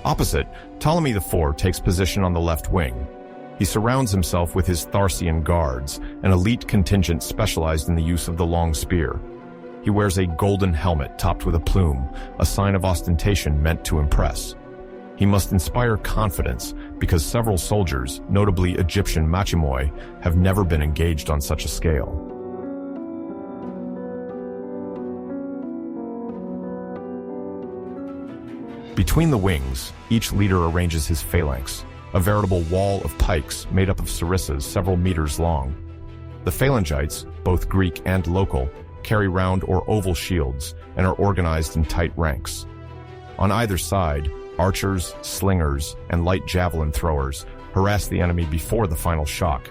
Opposite, Ptolemy IV takes position on the left wing. He surrounds himself with his Tharsian guards, an elite contingent specialized in the use of the long spear. He wears a golden helmet topped with a plume, a sign of ostentation meant to impress. He must inspire confidence because several soldiers, notably Egyptian machimoi, have never been engaged on such a scale. Between the wings, each leader arranges his phalanx, a veritable wall of pikes made up of sarissas several meters long. The phalangites, both Greek and local, carry round or oval shields and are organized in tight ranks. On either side, archers, slingers, and light javelin throwers harass the enemy before the final shock.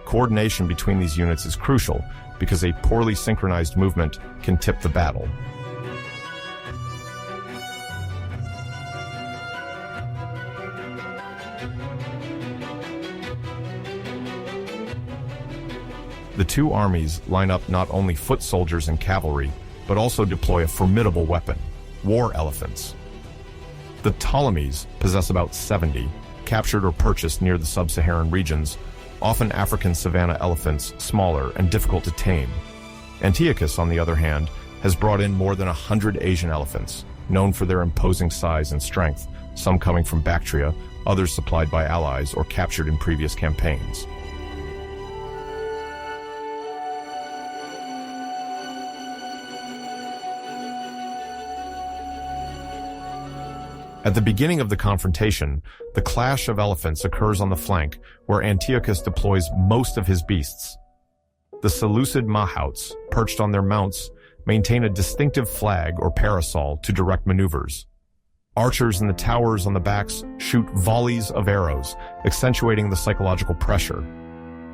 Coordination between these units is crucial because a poorly synchronized movement can tip the battle. The two armies line up not only foot soldiers and cavalry, but also deploy a formidable weapon, war elephants. The Ptolemies possess about 70, captured or purchased near the sub-Saharan regions, often African savanna elephants, smaller and difficult to tame. Antiochus, on the other hand, has brought in more than 100 Asian elephants, known for their imposing size and strength, some coming from Bactria, others supplied by allies or captured in previous campaigns. At the beginning of the confrontation, the clash of elephants occurs on the flank where Antiochus deploys most of his beasts. The Seleucid mahouts, perched on their mounts, maintain a distinctive flag or parasol to direct maneuvers. Archers in the towers on the backs shoot volleys of arrows, accentuating the psychological pressure.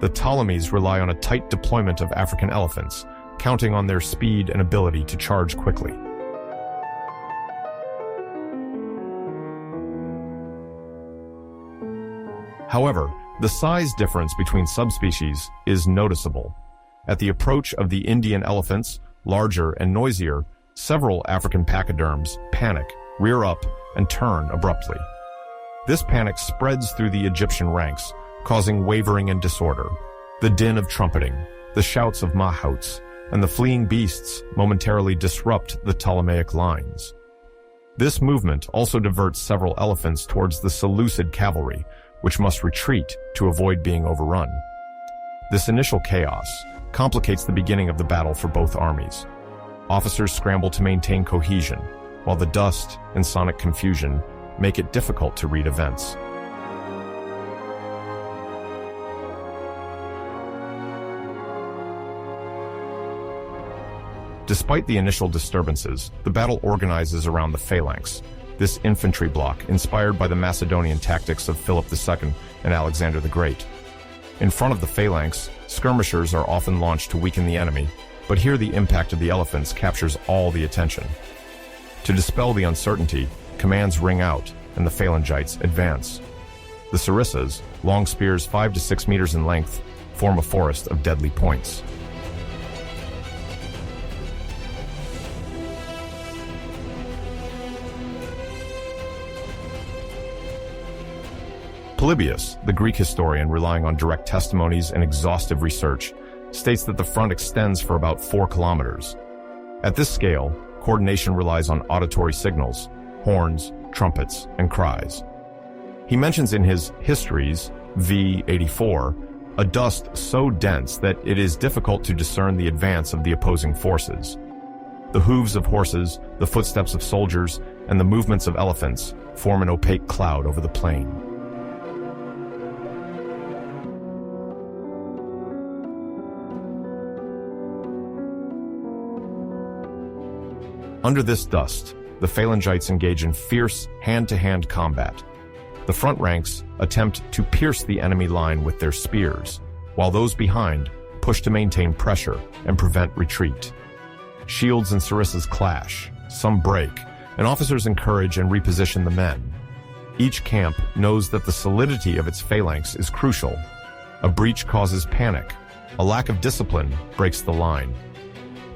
The Ptolemies rely on a tight deployment of African elephants, counting on their speed and ability to charge quickly. However, the size difference between subspecies is noticeable. At the approach of the Indian elephants, larger and noisier, several African pachyderms panic, rear up, and turn abruptly. This panic spreads through the Egyptian ranks, causing wavering and disorder. The din of trumpeting, the shouts of mahouts, and the fleeing beasts momentarily disrupt the Ptolemaic lines. This movement also diverts several elephants towards the Seleucid cavalry, which must retreat to avoid being overrun. This initial chaos complicates the beginning of the battle for both armies. Officers scramble to maintain cohesion, while the dust and sonic confusion make it difficult to read events. Despite the initial disturbances, the battle organizes around the phalanx, this infantry block inspired by the Macedonian tactics of Philip II and Alexander the Great. In front of the phalanx, skirmishers are often launched to weaken the enemy, but here the impact of the elephants captures all the attention. To dispel the uncertainty, commands ring out and the phalangites advance. The sarissas, long spears 5 to 6 meters in length, form a forest of deadly points. Polybius, the Greek historian relying on direct testimonies and exhaustive research, states that the front extends for about 4 kilometers. At this scale, coordination relies on auditory signals, horns, trumpets, and cries. He mentions in his Histories, v. 84, a dust so dense that it is difficult to discern the advance of the opposing forces. The hooves of horses, the footsteps of soldiers, and the movements of elephants form an opaque cloud over the plain. Under this dust, the phalangites engage in fierce, hand-to-hand combat. The front ranks attempt to pierce the enemy line with their spears, while those behind push to maintain pressure and prevent retreat. Shields and sarissas clash, some break, and officers encourage and reposition the men. Each camp knows that the solidity of its phalanx is crucial. A breach causes panic. A lack of discipline breaks the line.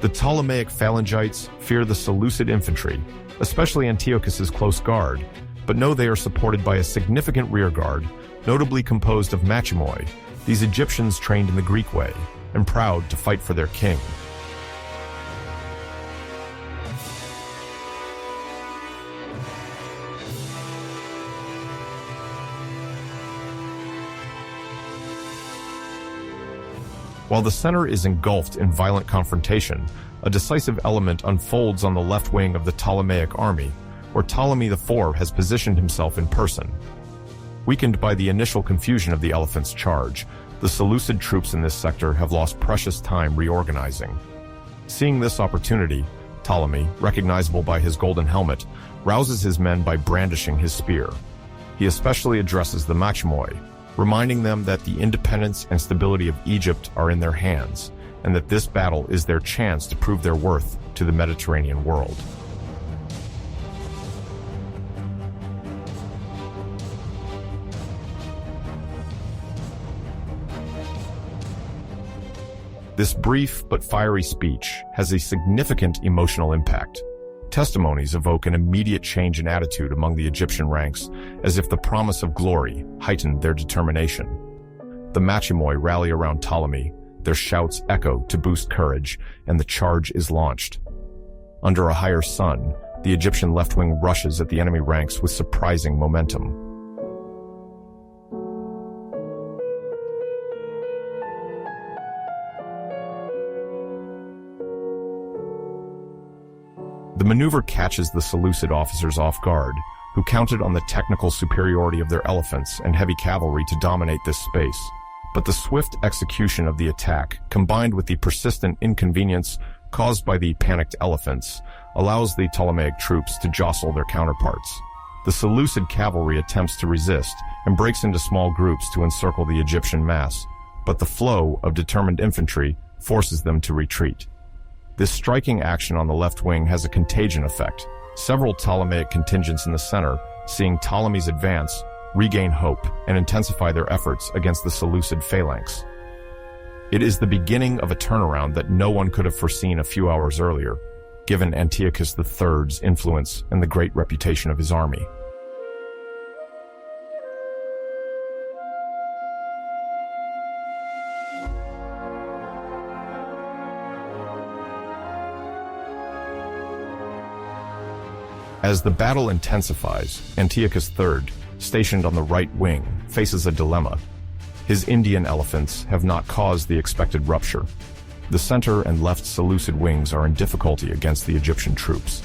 The Ptolemaic phalangites fear the Seleucid infantry, especially Antiochus's close guard, but know they are supported by a significant rear guard, notably composed of machimoi, these Egyptians trained in the Greek way, and proud to fight for their king. While the center is engulfed in violent confrontation, a decisive element unfolds on the left wing of the Ptolemaic army, where Ptolemy IV has positioned himself in person. Weakened by the initial confusion of the elephant's charge, the Seleucid troops in this sector have lost precious time reorganizing. Seeing this opportunity, Ptolemy, recognizable by his golden helmet, rouses his men by brandishing his spear. He especially addresses the machimoi, reminding them that the independence and stability of Egypt are in their hands, and that this battle is their chance to prove their worth to the Mediterranean world. This brief but fiery speech has a significant emotional impact. Testimonies evoke an immediate change in attitude among the Egyptian ranks, as if the promise of glory heightened their determination. The machimoi rally around Ptolemy, their shouts echo to boost courage, and the charge is launched. Under a higher sun, the Egyptian left wing rushes at the enemy ranks with surprising momentum. The maneuver catches the Seleucid officers off guard, who counted on the technical superiority of their elephants and heavy cavalry to dominate this space. But the swift execution of the attack, combined with the persistent inconvenience caused by the panicked elephants, allows the Ptolemaic troops to jostle their counterparts. The Seleucid cavalry attempts to resist and breaks into small groups to encircle the Egyptian mass, but the flow of determined infantry forces them to retreat. This striking action on the left wing has a contagion effect. Several Ptolemaic contingents in the center, seeing Ptolemy's advance, regain hope and intensify their efforts against the Seleucid phalanx. It is the beginning of a turnaround that no one could have foreseen a few hours earlier, given Antiochus III's influence and the great reputation of his army. As the battle intensifies, Antiochus III, stationed on the right wing, faces a dilemma. His Indian elephants have not caused the expected rupture. The center and left Seleucid wings are in difficulty against the Egyptian troops.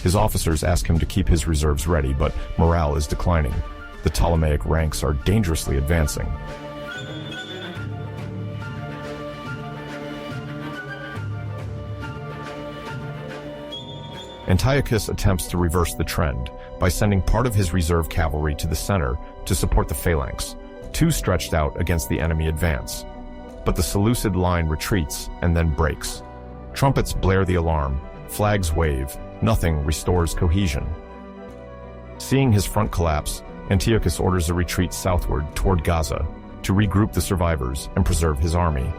His officers ask him to keep his reserves ready, but morale is declining. The Ptolemaic ranks are dangerously advancing. Antiochus attempts to reverse the trend by sending part of his reserve cavalry to the center to support the phalanx, too stretched out against the enemy advance. But the Seleucid line retreats and then breaks. Trumpets blare the alarm, flags wave, nothing restores cohesion. Seeing his front collapse, Antiochus orders a retreat southward toward Gaza to regroup the survivors and preserve his army.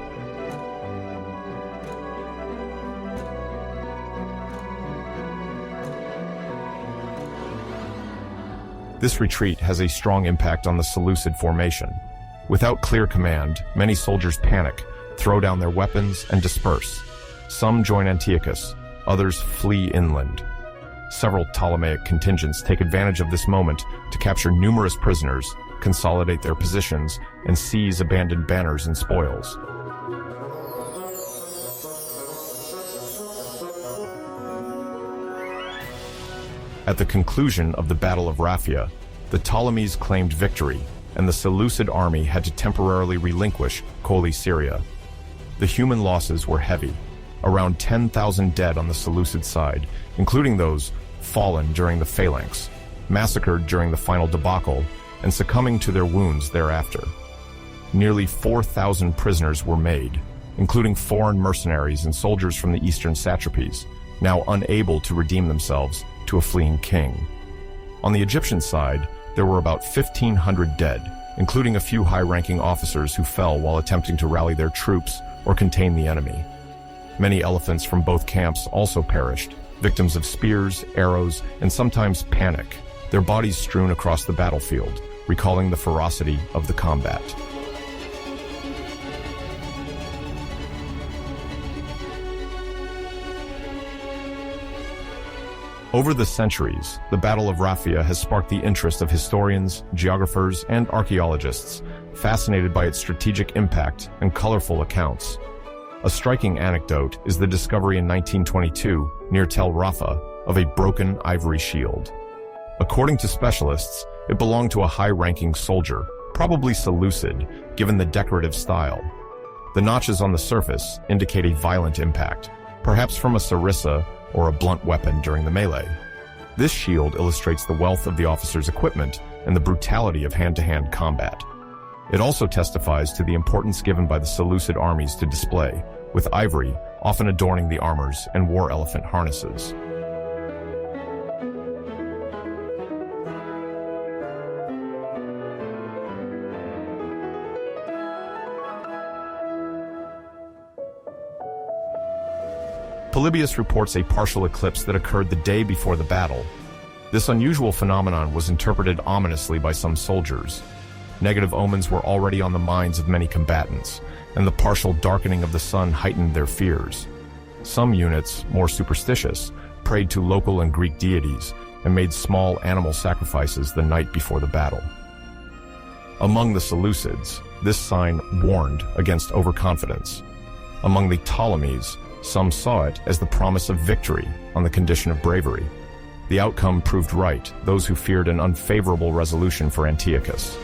This retreat has a strong impact on the Seleucid formation. Without clear command, many soldiers panic, throw down their weapons, and disperse. Some join Antiochus, others flee inland. Several Ptolemaic contingents take advantage of this moment to capture numerous prisoners, consolidate their positions, and seize abandoned banners and spoils. At the conclusion of the Battle of Raphia, the Ptolemies claimed victory, and the Seleucid army had to temporarily relinquish Colli Syria. The human losses were heavy, around 10,000 dead on the Seleucid side, including those fallen during the phalanx, massacred during the final debacle, and succumbing to their wounds thereafter. Nearly 4,000 prisoners were made, including foreign mercenaries and soldiers from the eastern satrapies, now unable to redeem themselves to a fleeing king. On the Egyptian side, there were about 1,500 dead, including a few high-ranking officers who fell while attempting to rally their troops or contain the enemy. Many elephants from both camps also perished, victims of spears, arrows, and sometimes panic, their bodies strewn across the battlefield, recalling the ferocity of the combat. Over the centuries, the Battle of Raphia has sparked the interest of historians, geographers, and archaeologists, fascinated by its strategic impact and colorful accounts. A striking anecdote is the discovery in 1922, near Tel Rafah, of a broken ivory shield. According to specialists, it belonged to a high-ranking soldier, probably Seleucid, given the decorative style. The notches on the surface indicate a violent impact, perhaps from a sarissa or a blunt weapon during the melee. This shield illustrates the wealth of the officer's equipment and the brutality of hand-to-hand combat. It also testifies to the importance given by the Seleucid armies to display, with ivory often adorning the armors and war elephant harnesses. Polybius reports a partial eclipse that occurred the day before the battle. This unusual phenomenon was interpreted ominously by some soldiers. Negative omens were already on the minds of many combatants, and the partial darkening of the sun heightened their fears. Some units, more superstitious, prayed to local and Greek deities and made small animal sacrifices the night before the battle. Among the Seleucids, this sign warned against overconfidence. Among the Ptolemies, some saw it as the promise of victory on the condition of bravery. The outcome proved right, those who feared an unfavorable resolution for Antiochus.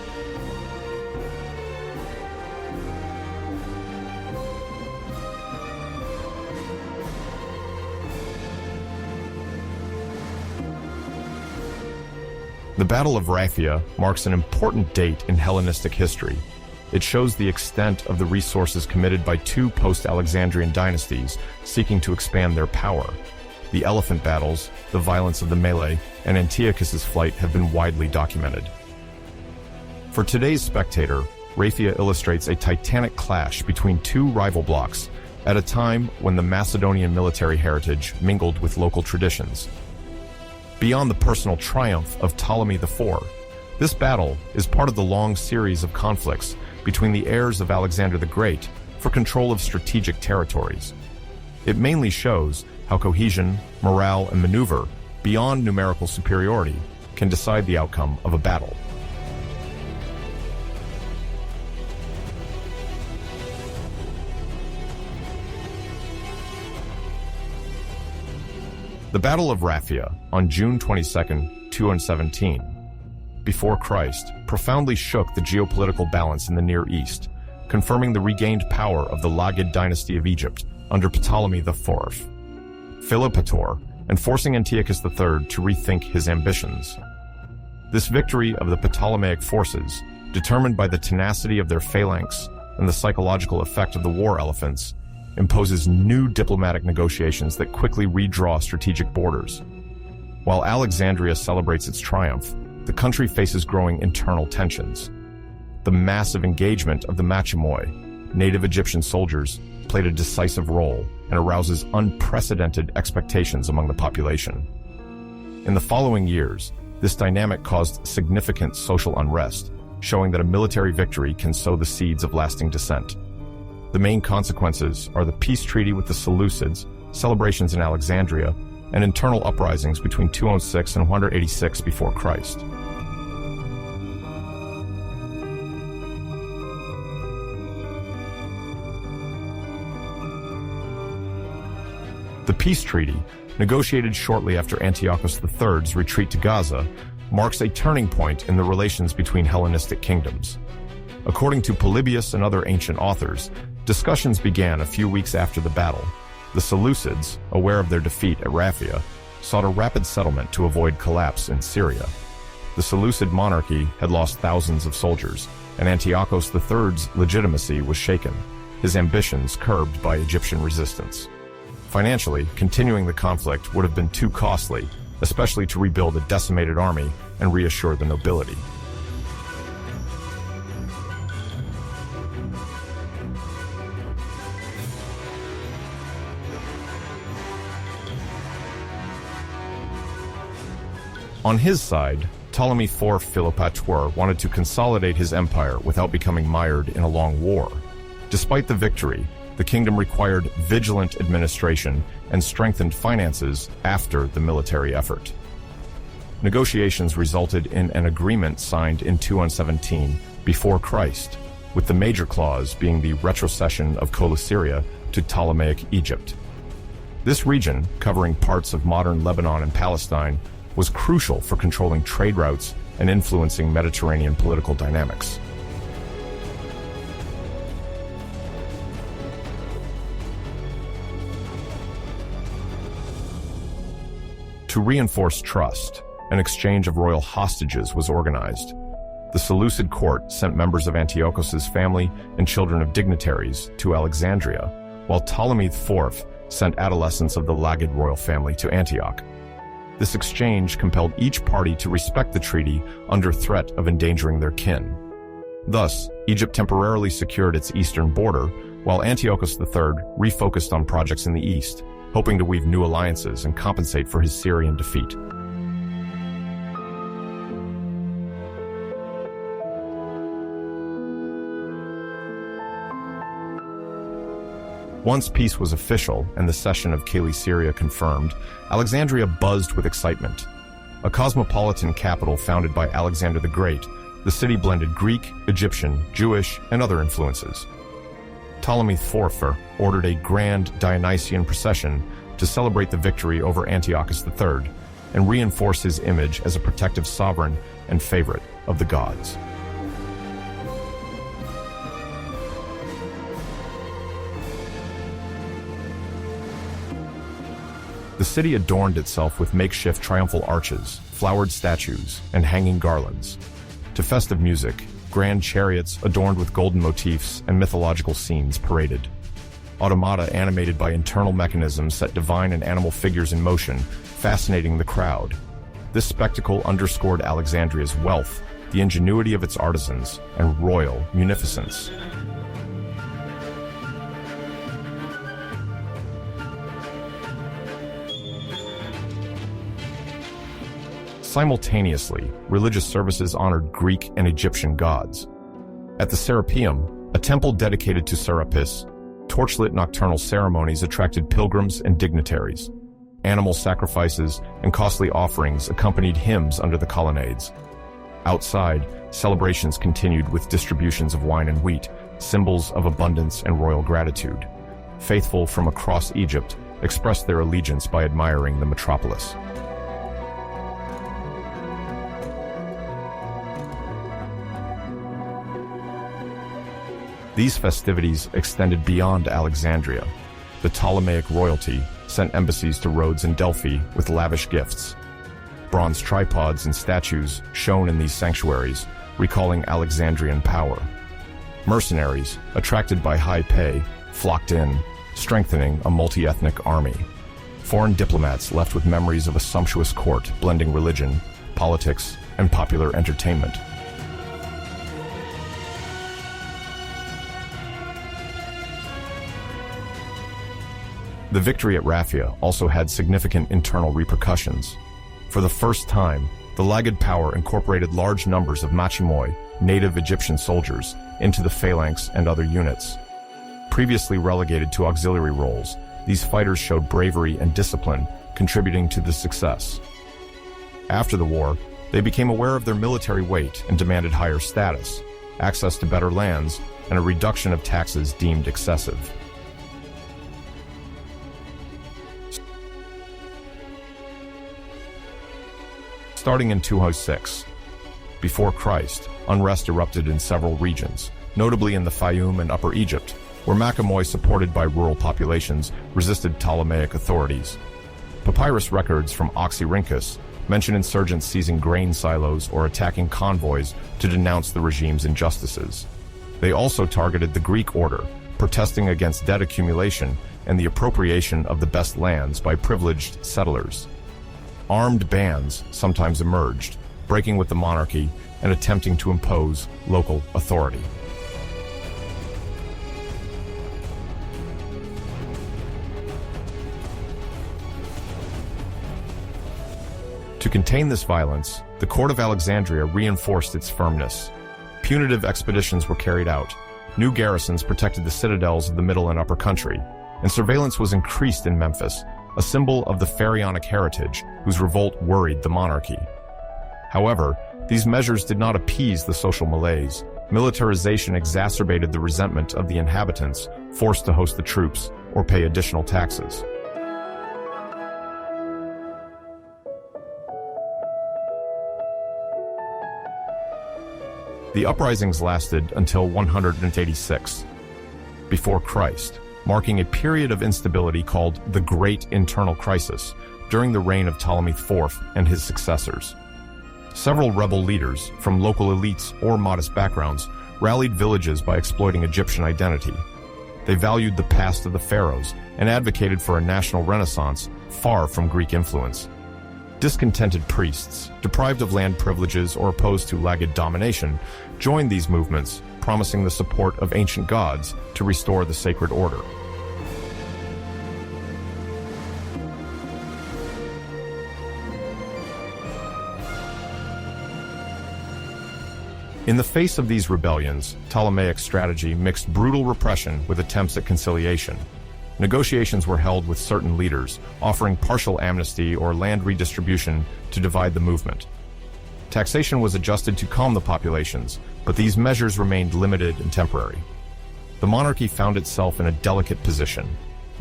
The Battle of Raphia marks an important date in Hellenistic history. It shows the extent of the resources committed by two post-Alexandrian dynasties seeking to expand their power. The elephant battles, the violence of the melee, and Antiochus's flight have been widely documented. For today's spectator, Raphia illustrates a titanic clash between two rival blocs at a time when the Macedonian military heritage mingled with local traditions. Beyond the personal triumph of Ptolemy IV, this battle is part of the long series of conflicts between the heirs of Alexander the Great for control of strategic territories. It mainly shows how cohesion, morale, and maneuver, beyond numerical superiority, can decide the outcome of a battle. The Battle of Raphia, on June 22, 217, before Christ, profoundly shook the geopolitical balance in the Near East, confirming the regained power of the Lagid dynasty of Egypt under Ptolemy IV, Philopator, and forcing Antiochus III to rethink his ambitions. This victory of the Ptolemaic forces, determined by the tenacity of their phalanx and the psychological effect of the war elephants, imposes new diplomatic negotiations that quickly redraw strategic borders. While Alexandria celebrates its triumph, the country faces growing internal tensions. The massive engagement of the Machimoi, native Egyptian soldiers, played a decisive role and arouses unprecedented expectations among the population. In the following years, This dynamic caused significant social unrest, showing that a military victory can sow the seeds of lasting dissent. The main consequences are the peace treaty with the Seleucids, celebrations in Alexandria, and internal uprisings between 206 and 186 before Christ. The peace treaty, negotiated shortly after Antiochus III's retreat to Gaza, marks a turning point in the relations between Hellenistic kingdoms. According to Polybius and other ancient authors, discussions began a few weeks after the battle. The Seleucids, aware of their defeat at Raphia, sought a rapid settlement to avoid collapse in Syria. The Seleucid monarchy had lost thousands of soldiers, and Antiochus III's legitimacy was shaken, his ambitions curbed by Egyptian resistance. Financially, continuing the conflict would have been too costly, especially to rebuild a decimated army and reassure the nobility. On his side, Ptolemy IV Philopator wanted to consolidate his empire without becoming mired in a long war. Despite the victory, the kingdom required vigilant administration and strengthened finances after the military effort. Negotiations resulted in an agreement signed in 217 before Christ, with the major clause being the retrocession of Coele to Ptolemaic Egypt. This region, covering parts of modern Lebanon and Palestine, was crucial for controlling trade routes and influencing Mediterranean political dynamics. To reinforce trust, an exchange of royal hostages was organized. The Seleucid court sent members of Antiochus's family and children of dignitaries to Alexandria, while Ptolemy IV sent adolescents of the Lagid royal family to Antioch. This exchange compelled each party to respect the treaty under threat of endangering their kin. Thus, Egypt temporarily secured its eastern border, while Antiochus III refocused on projects in the east, hoping to weave new alliances and compensate for his Syrian defeat. Once peace was official and the cession of Coele confirmed, Alexandria buzzed with excitement. A cosmopolitan capital founded by Alexander the Great, the city blended Greek, Egyptian, Jewish, and other influences. Ptolemy IV ordered a grand Dionysian procession to celebrate the victory over Antiochus III and reinforce his image as a protective sovereign and favorite of the gods. The city adorned itself with makeshift triumphal arches, flowered statues, and hanging garlands. To festive music, grand chariots adorned with golden motifs and mythological scenes paraded. Automata animated by internal mechanisms set divine and animal figures in motion, fascinating the crowd. This spectacle underscored Alexandria's wealth, the ingenuity of its artisans, and royal munificence. Simultaneously, religious services honored Greek and Egyptian gods. At the Serapeum, a temple dedicated to Serapis, torchlit nocturnal ceremonies attracted pilgrims and dignitaries. Animal sacrifices and costly offerings accompanied hymns under the colonnades. Outside, celebrations continued with distributions of wine and wheat, symbols of abundance and royal gratitude. Faithful from across Egypt expressed their allegiance by admiring the metropolis. These festivities extended beyond Alexandria. The Ptolemaic royalty sent embassies to Rhodes and Delphi with lavish gifts. Bronze tripods and statues shone in these sanctuaries, recalling Alexandrian power. Mercenaries, attracted by high pay, flocked in, strengthening a multi-ethnic army. Foreign diplomats left with memories of a sumptuous court blending religion, politics, and popular entertainment. The victory at Raphia also had significant internal repercussions. For the first time, The Lagged power incorporated large numbers of machimoi, native Egyptian soldiers, into the phalanx and other units. Previously relegated to auxiliary roles, these fighters showed bravery and discipline, contributing to the success. After the war, they became aware of their military weight and demanded higher status, access to better lands, and a reduction of taxes deemed excessive. Starting in 206 before Christ, unrest erupted in several regions, notably in the Fayum and Upper Egypt, where Machimoi, supported by rural populations, resisted Ptolemaic authorities. Papyrus records from Oxyrhynchus mention insurgents seizing grain silos or attacking convoys to denounce the regime's injustices. They also targeted the Greek order, protesting against debt accumulation and the appropriation of the best lands by privileged settlers. Armed bands sometimes emerged, breaking with the monarchy and attempting to impose local authority. To contain this violence, the court of Alexandria reinforced its firmness. Punitive expeditions were carried out, new garrisons protected the citadels of the middle and upper country, and surveillance was increased in Memphis, a symbol of the pharaonic heritage whose revolt worried the monarchy. However, these measures did not appease the social malaise. Militarization exacerbated the resentment of the inhabitants, forced to host the troops or pay additional taxes. The uprisings lasted until 186 before Christ, marking a period of instability called the Great Internal Crisis during the reign of Ptolemy IV and his successors. Several rebel leaders, from local elites or modest backgrounds, rallied villages by exploiting Egyptian identity. They valued the past of the pharaohs and advocated for a national renaissance far from Greek influence. Discontented priests, deprived of land privileges or opposed to Lagged domination, joined these movements, promising the support of ancient gods to restore the sacred order. In the face of these rebellions, Ptolemaic strategy mixed brutal repression with attempts at conciliation. Negotiations were held with certain leaders, offering partial amnesty or land redistribution to divide the movement. Taxation was adjusted to calm the populations, but these measures remained limited and temporary. The monarchy found itself in a delicate position.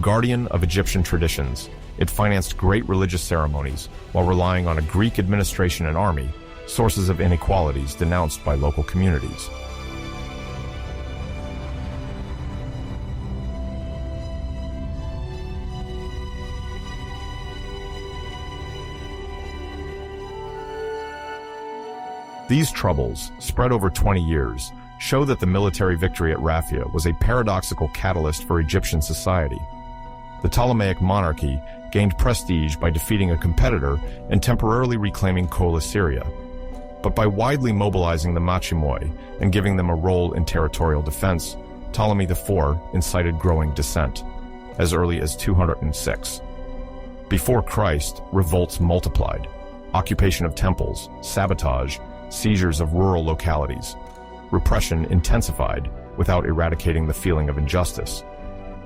Guardian of Egyptian traditions, it financed great religious ceremonies while relying on a Greek administration and army, sources of inequalities denounced by local communities. These troubles, spread over 20 years, show that the military victory at Raphia was a paradoxical catalyst for Egyptian society. The Ptolemaic monarchy gained prestige by defeating a competitor and temporarily reclaiming Cola Syria. But by widely mobilizing the Machimoi and giving them a role in territorial defense, Ptolemy IV incited growing dissent, as early as 206. Before Christ, revolts multiplied. Occupation of temples, sabotage, seizures of rural localities. Repression intensified without eradicating the feeling of injustice.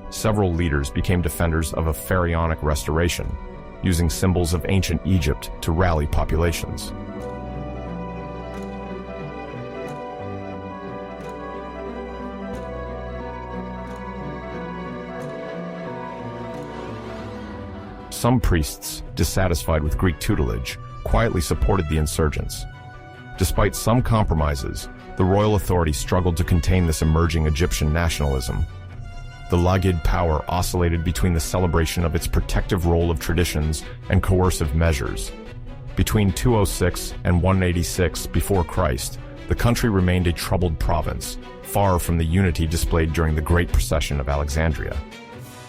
Several leaders became defenders of a pharaonic restoration, using symbols of ancient Egypt to rally populations. Some priests, dissatisfied with Greek tutelage, quietly supported the insurgents. Despite some compromises, the royal authority struggled to contain this emerging Egyptian nationalism. The Lagged power oscillated between the celebration of its protective role of traditions and coercive measures. Between 206 and 186 before Christ, the country remained a troubled province, far from the unity displayed during the Great Procession of Alexandria.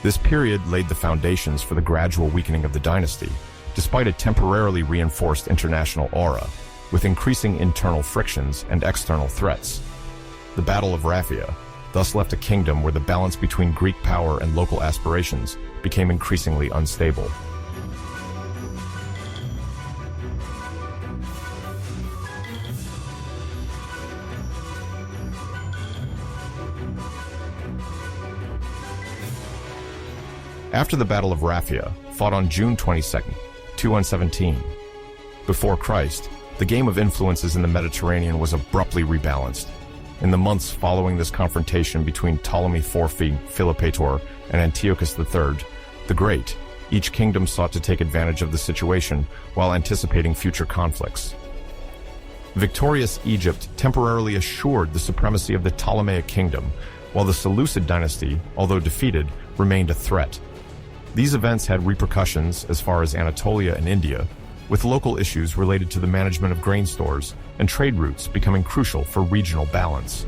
This period laid the foundations for the gradual weakening of the dynasty, despite a temporarily reinforced international aura, with increasing internal frictions and external threats. The Battle of Raphia thus left a kingdom where the balance between Greek power and local aspirations became increasingly unstable. After the Battle of Raphia, fought on June 22nd, 217 before Christ, the game of influences in the Mediterranean was abruptly rebalanced. In the months following this confrontation between Ptolemy IV Philopator and Antiochus III, the Great, each kingdom sought to take advantage of the situation while anticipating future conflicts. Victorious Egypt temporarily assured the supremacy of the Ptolemaic kingdom, while the Seleucid dynasty, although defeated, remained a threat. These events had repercussions as far as Anatolia and India, with local issues related to the management of grain stores and trade routes becoming crucial for regional balance.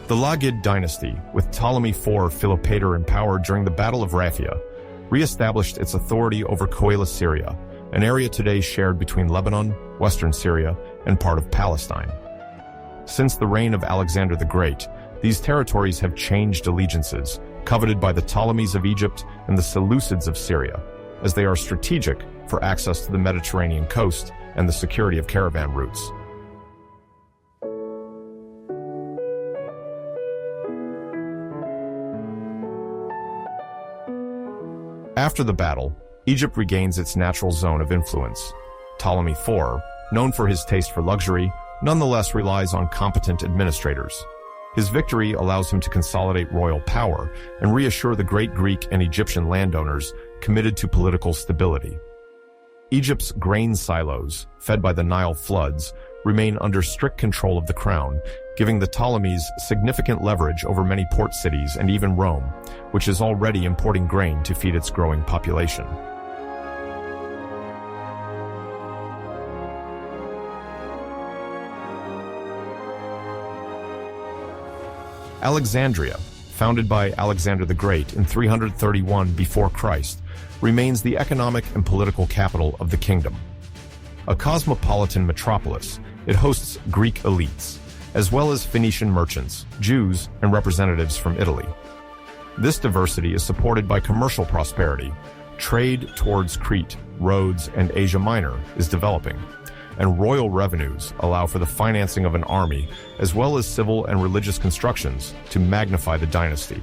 The Laggid dynasty, with Ptolemy IV Philopator in power during the Battle of Raphia, re-established its authority over Coele Syria, an area today shared between Lebanon, western Syria, and part of Palestine. Since the reign of Alexander the Great, these territories have changed allegiances, coveted by the Ptolemies of Egypt and the Seleucids of Syria, as they are strategic for access to the Mediterranean coast and the security of caravan routes. After the battle, Egypt regains its natural zone of influence. Ptolemy IV, known for his taste for luxury, nonetheless relies on competent administrators. His victory allows him to consolidate royal power and reassure the great Greek and Egyptian landowners committed to political stability. Egypt's grain silos, fed by the Nile floods, remain under strict control of the crown, giving the Ptolemies significant leverage over many port cities and even Rome, which is already importing grain to feed its growing population. Alexandria, founded by Alexander the Great in 331 before Christ, remains the economic and political capital of the kingdom. A cosmopolitan metropolis, it hosts Greek elites, as well as Phoenician merchants, Jews, and representatives from Italy. This diversity is supported by commercial prosperity. Trade towards Crete, Rhodes, and Asia Minor is developing, and royal revenues allow for the financing of an army, as well as civil and religious constructions to magnify the dynasty.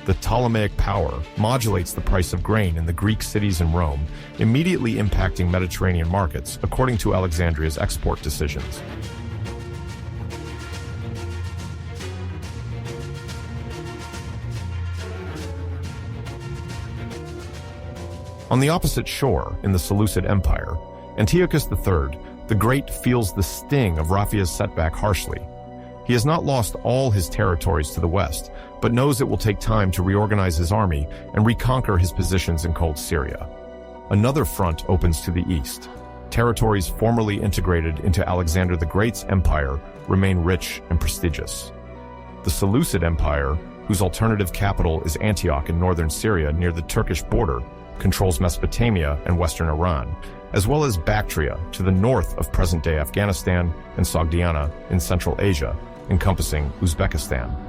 The Ptolemaic power modulates the price of grain in the Greek cities and Rome, immediately impacting Mediterranean markets, according to Alexandria's export decisions. On the opposite shore, in the Seleucid Empire, Antiochus III, the Great, feels the sting of Raphia's setback harshly. He has not lost all his territories to the west, but knows it will take time to reorganize his army and reconquer his positions in Cold Syria. Another front opens to the east. Territories formerly integrated into Alexander the Great's empire remain rich and prestigious. The Seleucid Empire, whose alternative capital is Antioch in northern Syria near the Turkish border, controls Mesopotamia and western Iran, as well as Bactria to the north of present-day Afghanistan and Sogdiana in Central Asia, encompassing Uzbekistan.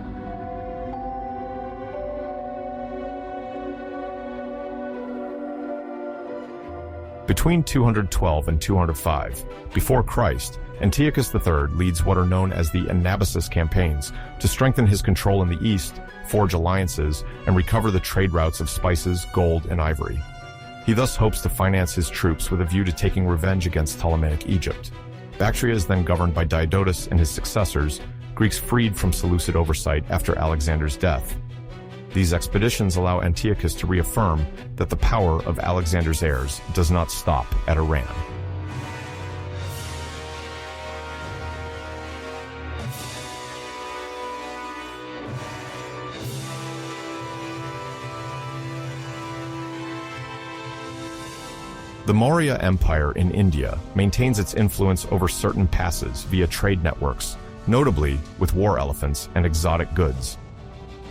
Between 212 and 205, before Christ, Antiochus III leads what are known as the Anabasis campaigns to strengthen his control in the east, forge alliances, and recover the trade routes of spices, gold, and ivory. He thus hopes to finance his troops with a view to taking revenge against Ptolemaic Egypt. Bactria is then governed by Diadochi and his successors, Greeks freed from Seleucid oversight after Alexander's death. These expeditions allow Antiochus to reaffirm that the power of Alexander's heirs does not stop at Iran. The Maurya Empire in India maintains its influence over certain passes via trade networks, notably with war elephants and exotic goods.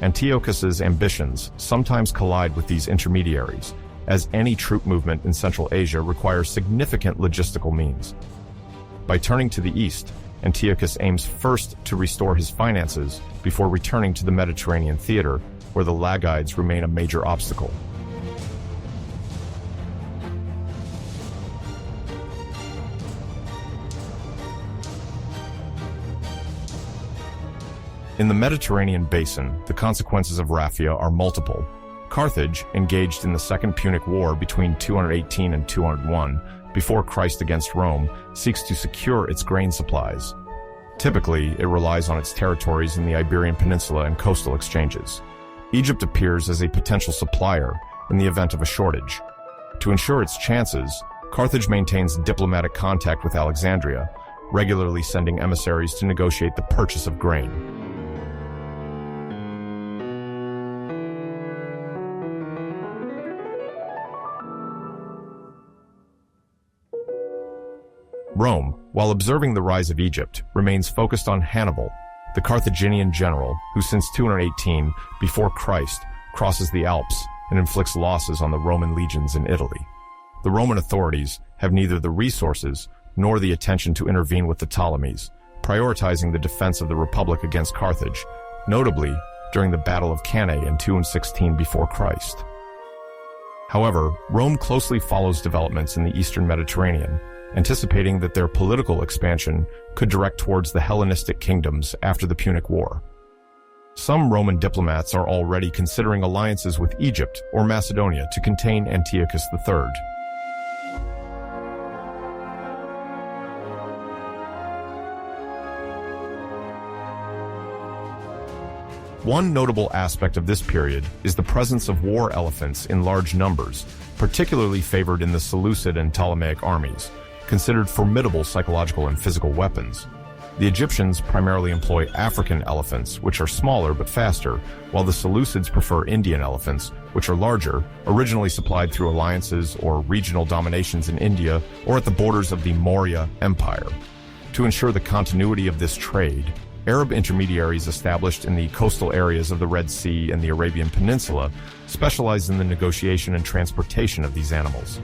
Antiochus's ambitions sometimes collide with these intermediaries, as any troop movement in Central Asia requires significant logistical means. By turning to the east, Antiochus aims first to restore his finances before returning to the Mediterranean theater, where the Lagids remain a major obstacle. In the Mediterranean basin, the consequences of Raphia are multiple. Carthage, engaged in the Second Punic War between 218 and 201 before Christ against Rome, seeks to secure its grain supplies. Typically, it relies on its territories in the Iberian Peninsula and coastal exchanges. Egypt appears as a potential supplier in the event of a shortage. To ensure its chances, Carthage maintains diplomatic contact with Alexandria, regularly sending emissaries to negotiate the purchase of grain. Rome, while observing the rise of Egypt, remains focused on Hannibal, the Carthaginian general who since 218 before Christ crosses the Alps and inflicts losses on the Roman legions in Italy. The Roman authorities have neither the resources nor the attention to intervene with the Ptolemies, prioritizing the defense of the Republic against Carthage, notably during the Battle of Cannae in 216 before Christ. However, Rome closely follows developments in the eastern Mediterranean, anticipating that their political expansion could direct towards the Hellenistic kingdoms after the Punic War. Some Roman diplomats are already considering alliances with Egypt or Macedonia to contain Antiochus III. One notable aspect of this period is the presence of war elephants in large numbers, particularly favored in the Seleucid and Ptolemaic armies, considered formidable psychological and physical weapons. The Egyptians primarily employ African elephants, which are smaller but faster, while the Seleucids prefer Indian elephants, which are larger, originally supplied through alliances or regional dominations in India or at the borders of the Maurya Empire. To ensure the continuity of this trade, Arab intermediaries established in the coastal areas of the Red Sea and the Arabian Peninsula specialized in the negotiation and transportation of these animals.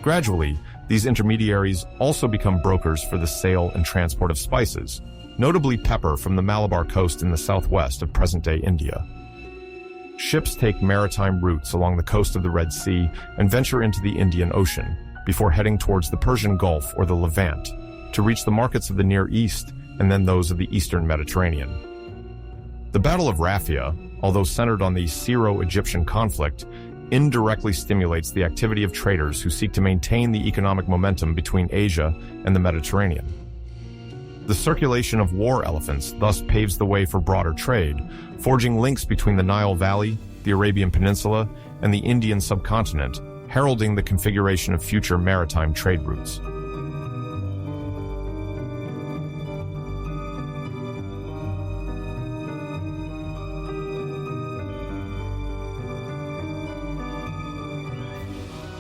Gradually, these intermediaries also become brokers for the sale and transport of spices, notably pepper from the Malabar coast in the southwest of present-day India. Ships take maritime routes along the coast of the Red Sea and venture into the Indian Ocean, before heading towards the Persian Gulf or the Levant, to reach the markets of the Near East and then those of the Eastern Mediterranean. The Battle of Raphia, although centered on the Syro-Egyptian conflict, indirectly stimulates the activity of traders who seek to maintain the economic momentum between Asia and the Mediterranean. The circulation of war elephants thus paves the way for broader trade, forging links between the Nile Valley, the Arabian Peninsula, and the Indian subcontinent, heralding the configuration of future maritime trade routes.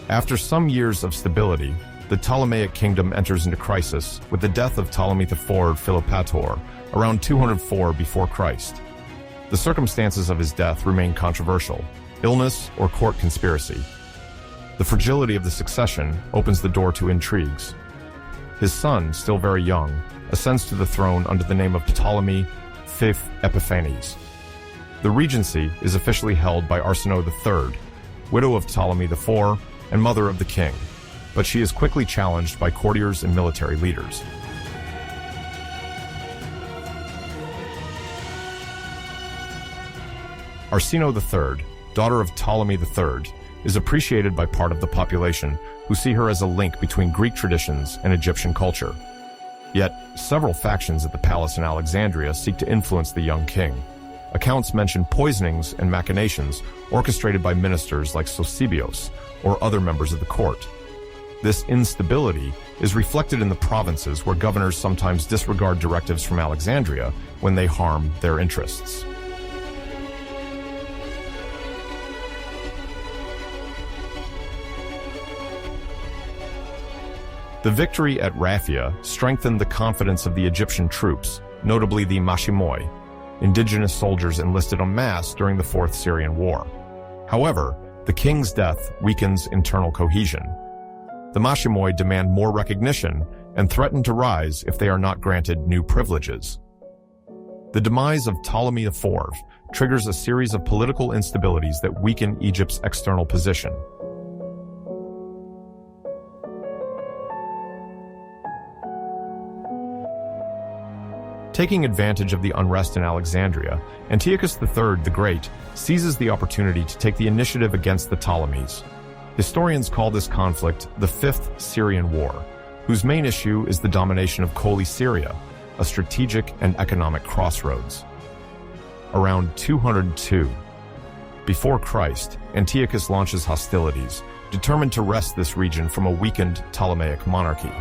After some years of stability, the Ptolemaic kingdom enters into crisis with the death of Ptolemy IV Philopator around 204 before Christ. The circumstances of his death remain controversial: illness or court conspiracy. The fragility of the succession opens the door to intrigues. His son, still very young, ascends to the throne under the name of Ptolemy V Epiphanes. The regency is officially held by Arsinoe III, widow of Ptolemy IV and mother of the king, but she is quickly challenged by courtiers and military leaders. Arsinoe III, daughter of Ptolemy III, is appreciated by part of the population who see her as a link between Greek traditions and Egyptian culture. Yet, several factions at the palace in Alexandria seek to influence the young king. Accounts mention poisonings and machinations orchestrated by ministers like Sosibios or other members of the court. This instability is reflected in the provinces where governors sometimes disregard directives from Alexandria when they harm their interests. The victory at Raphia strengthened the confidence of the Egyptian troops, notably the Mashimoi, indigenous soldiers enlisted en masse during the Fourth Syrian War. However, the king's death weakens internal cohesion. The Mashimoi demand more recognition and threaten to rise if they are not granted new privileges. The demise of Ptolemy IV triggers a series of political instabilities that weaken Egypt's external position. Taking advantage of the unrest in Alexandria, Antiochus III the Great seizes the opportunity to take the initiative against the Ptolemies. Historians call this conflict the Fifth Syrian War, whose main issue is the domination of Colli Syria, a strategic and economic crossroads. Around 202 before Christ, Antiochus launches hostilities, determined to wrest this region from a weakened Ptolemaic monarchy.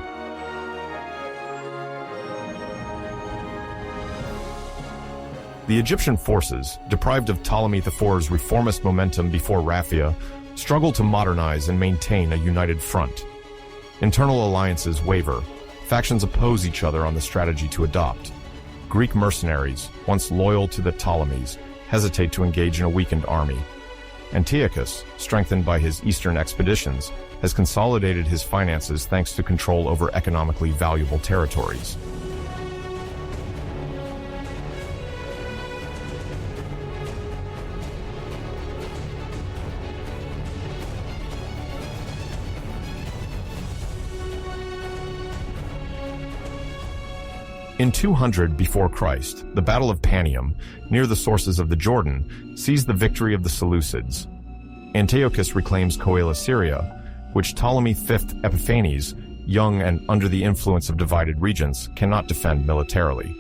The Egyptian forces, deprived of Ptolemy IV's reformist momentum before Raphia, struggle to modernize and maintain a united front. Internal alliances waver. Factions oppose each other on the strategy to adopt. Greek mercenaries, once loyal to the Ptolemies, hesitate to engage in a weakened army. Antiochus, strengthened by his eastern expeditions, has consolidated his finances thanks to control over economically valuable territories. In 200 before Christ, the Battle of Panium, near the sources of the Jordan, sees the victory of the Seleucids. Antiochus reclaims Coele Syria, which Ptolemy V Epiphanes, young and under the influence of divided regions, cannot defend militarily.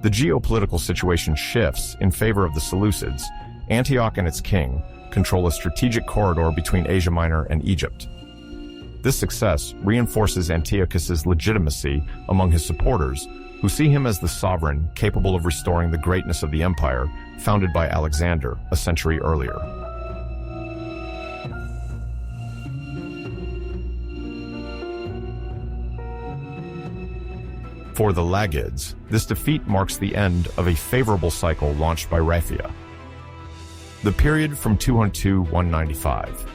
The geopolitical situation shifts in favor of the Seleucids. Antioch and its king control a strategic corridor between Asia Minor and Egypt. This success reinforces Antiochus's legitimacy among his supporters, who see him as the sovereign capable of restoring the greatness of the empire founded by Alexander a century earlier. For the Lagids, this defeat marks the end of a favorable cycle launched by Raphia. The period from 202-195.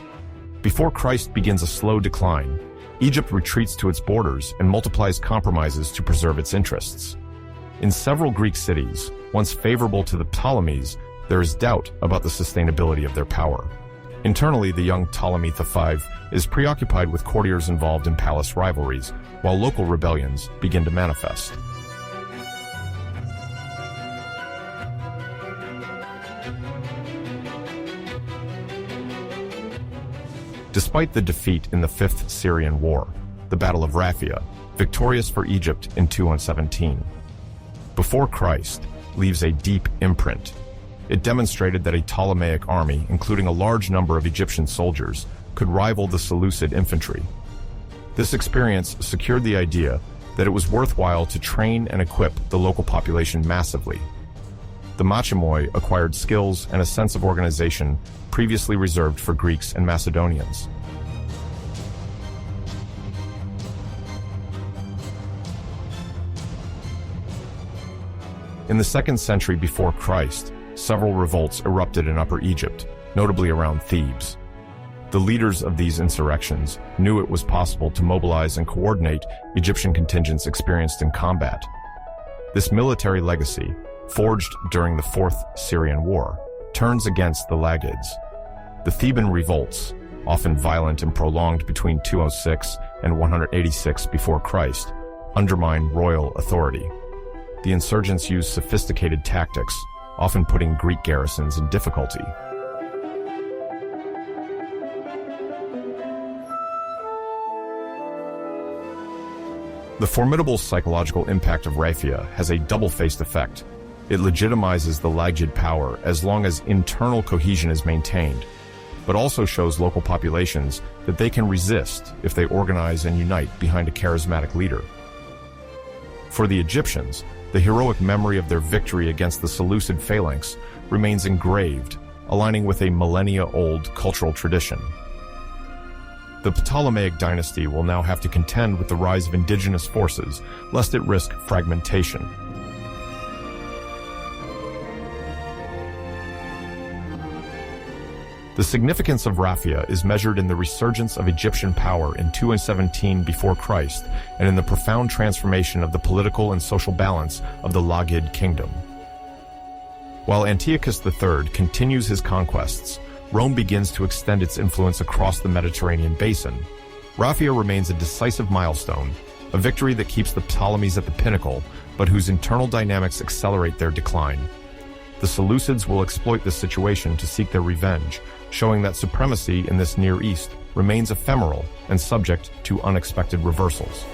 Before Christ begins a slow decline, Egypt retreats to its borders and multiplies compromises to preserve its interests. In several Greek cities, once favorable to the Ptolemies, there is doubt about the sustainability of their power. Internally, the young Ptolemy V is preoccupied with courtiers involved in palace rivalries, while local rebellions begin to manifest. Despite the defeat in the Fifth Syrian War, the Battle of Raphia, victorious for Egypt in 217, before Christ, leaves a deep imprint. It demonstrated that a Ptolemaic army, including a large number of Egyptian soldiers, could rival the Seleucid infantry. This experience secured the idea that it was worthwhile to train and equip the local population massively. The Machimoi acquired skills and a sense of organization previously reserved for Greeks and Macedonians. In the 2nd century before Christ, several revolts erupted in Upper Egypt, notably around Thebes. The leaders of these insurrections knew it was possible to mobilize and coordinate Egyptian contingents experienced in combat. This military legacy, forged during the Fourth Syrian War, turns against the Lagids. The Theban revolts, often violent and prolonged between 206 and 186 before Christ, undermine royal authority. The insurgents used sophisticated tactics, often putting Greek garrisons in difficulty. The formidable psychological impact of Raphia has a double-faced effect. It legitimizes the Lagid power as long as internal cohesion is maintained, but also shows local populations that they can resist if they organize and unite behind a charismatic leader. For the Egyptians, the heroic memory of their victory against the Seleucid phalanx remains engraved, aligning with a millennia-old cultural tradition. The Ptolemaic dynasty will now have to contend with the rise of indigenous forces, lest it risk fragmentation. The significance of Raphia is measured in the resurgence of Egyptian power in 217 before Christ and in the profound transformation of the political and social balance of the Lagid kingdom. While Antiochus III continues his conquests, Rome begins to extend its influence across the Mediterranean basin. Raphia remains a decisive milestone, a victory that keeps the Ptolemies at the pinnacle, but whose internal dynamics accelerate their decline. The Seleucids will exploit this situation to seek their revenge, showing that supremacy in this Near East remains ephemeral and subject to unexpected reversals.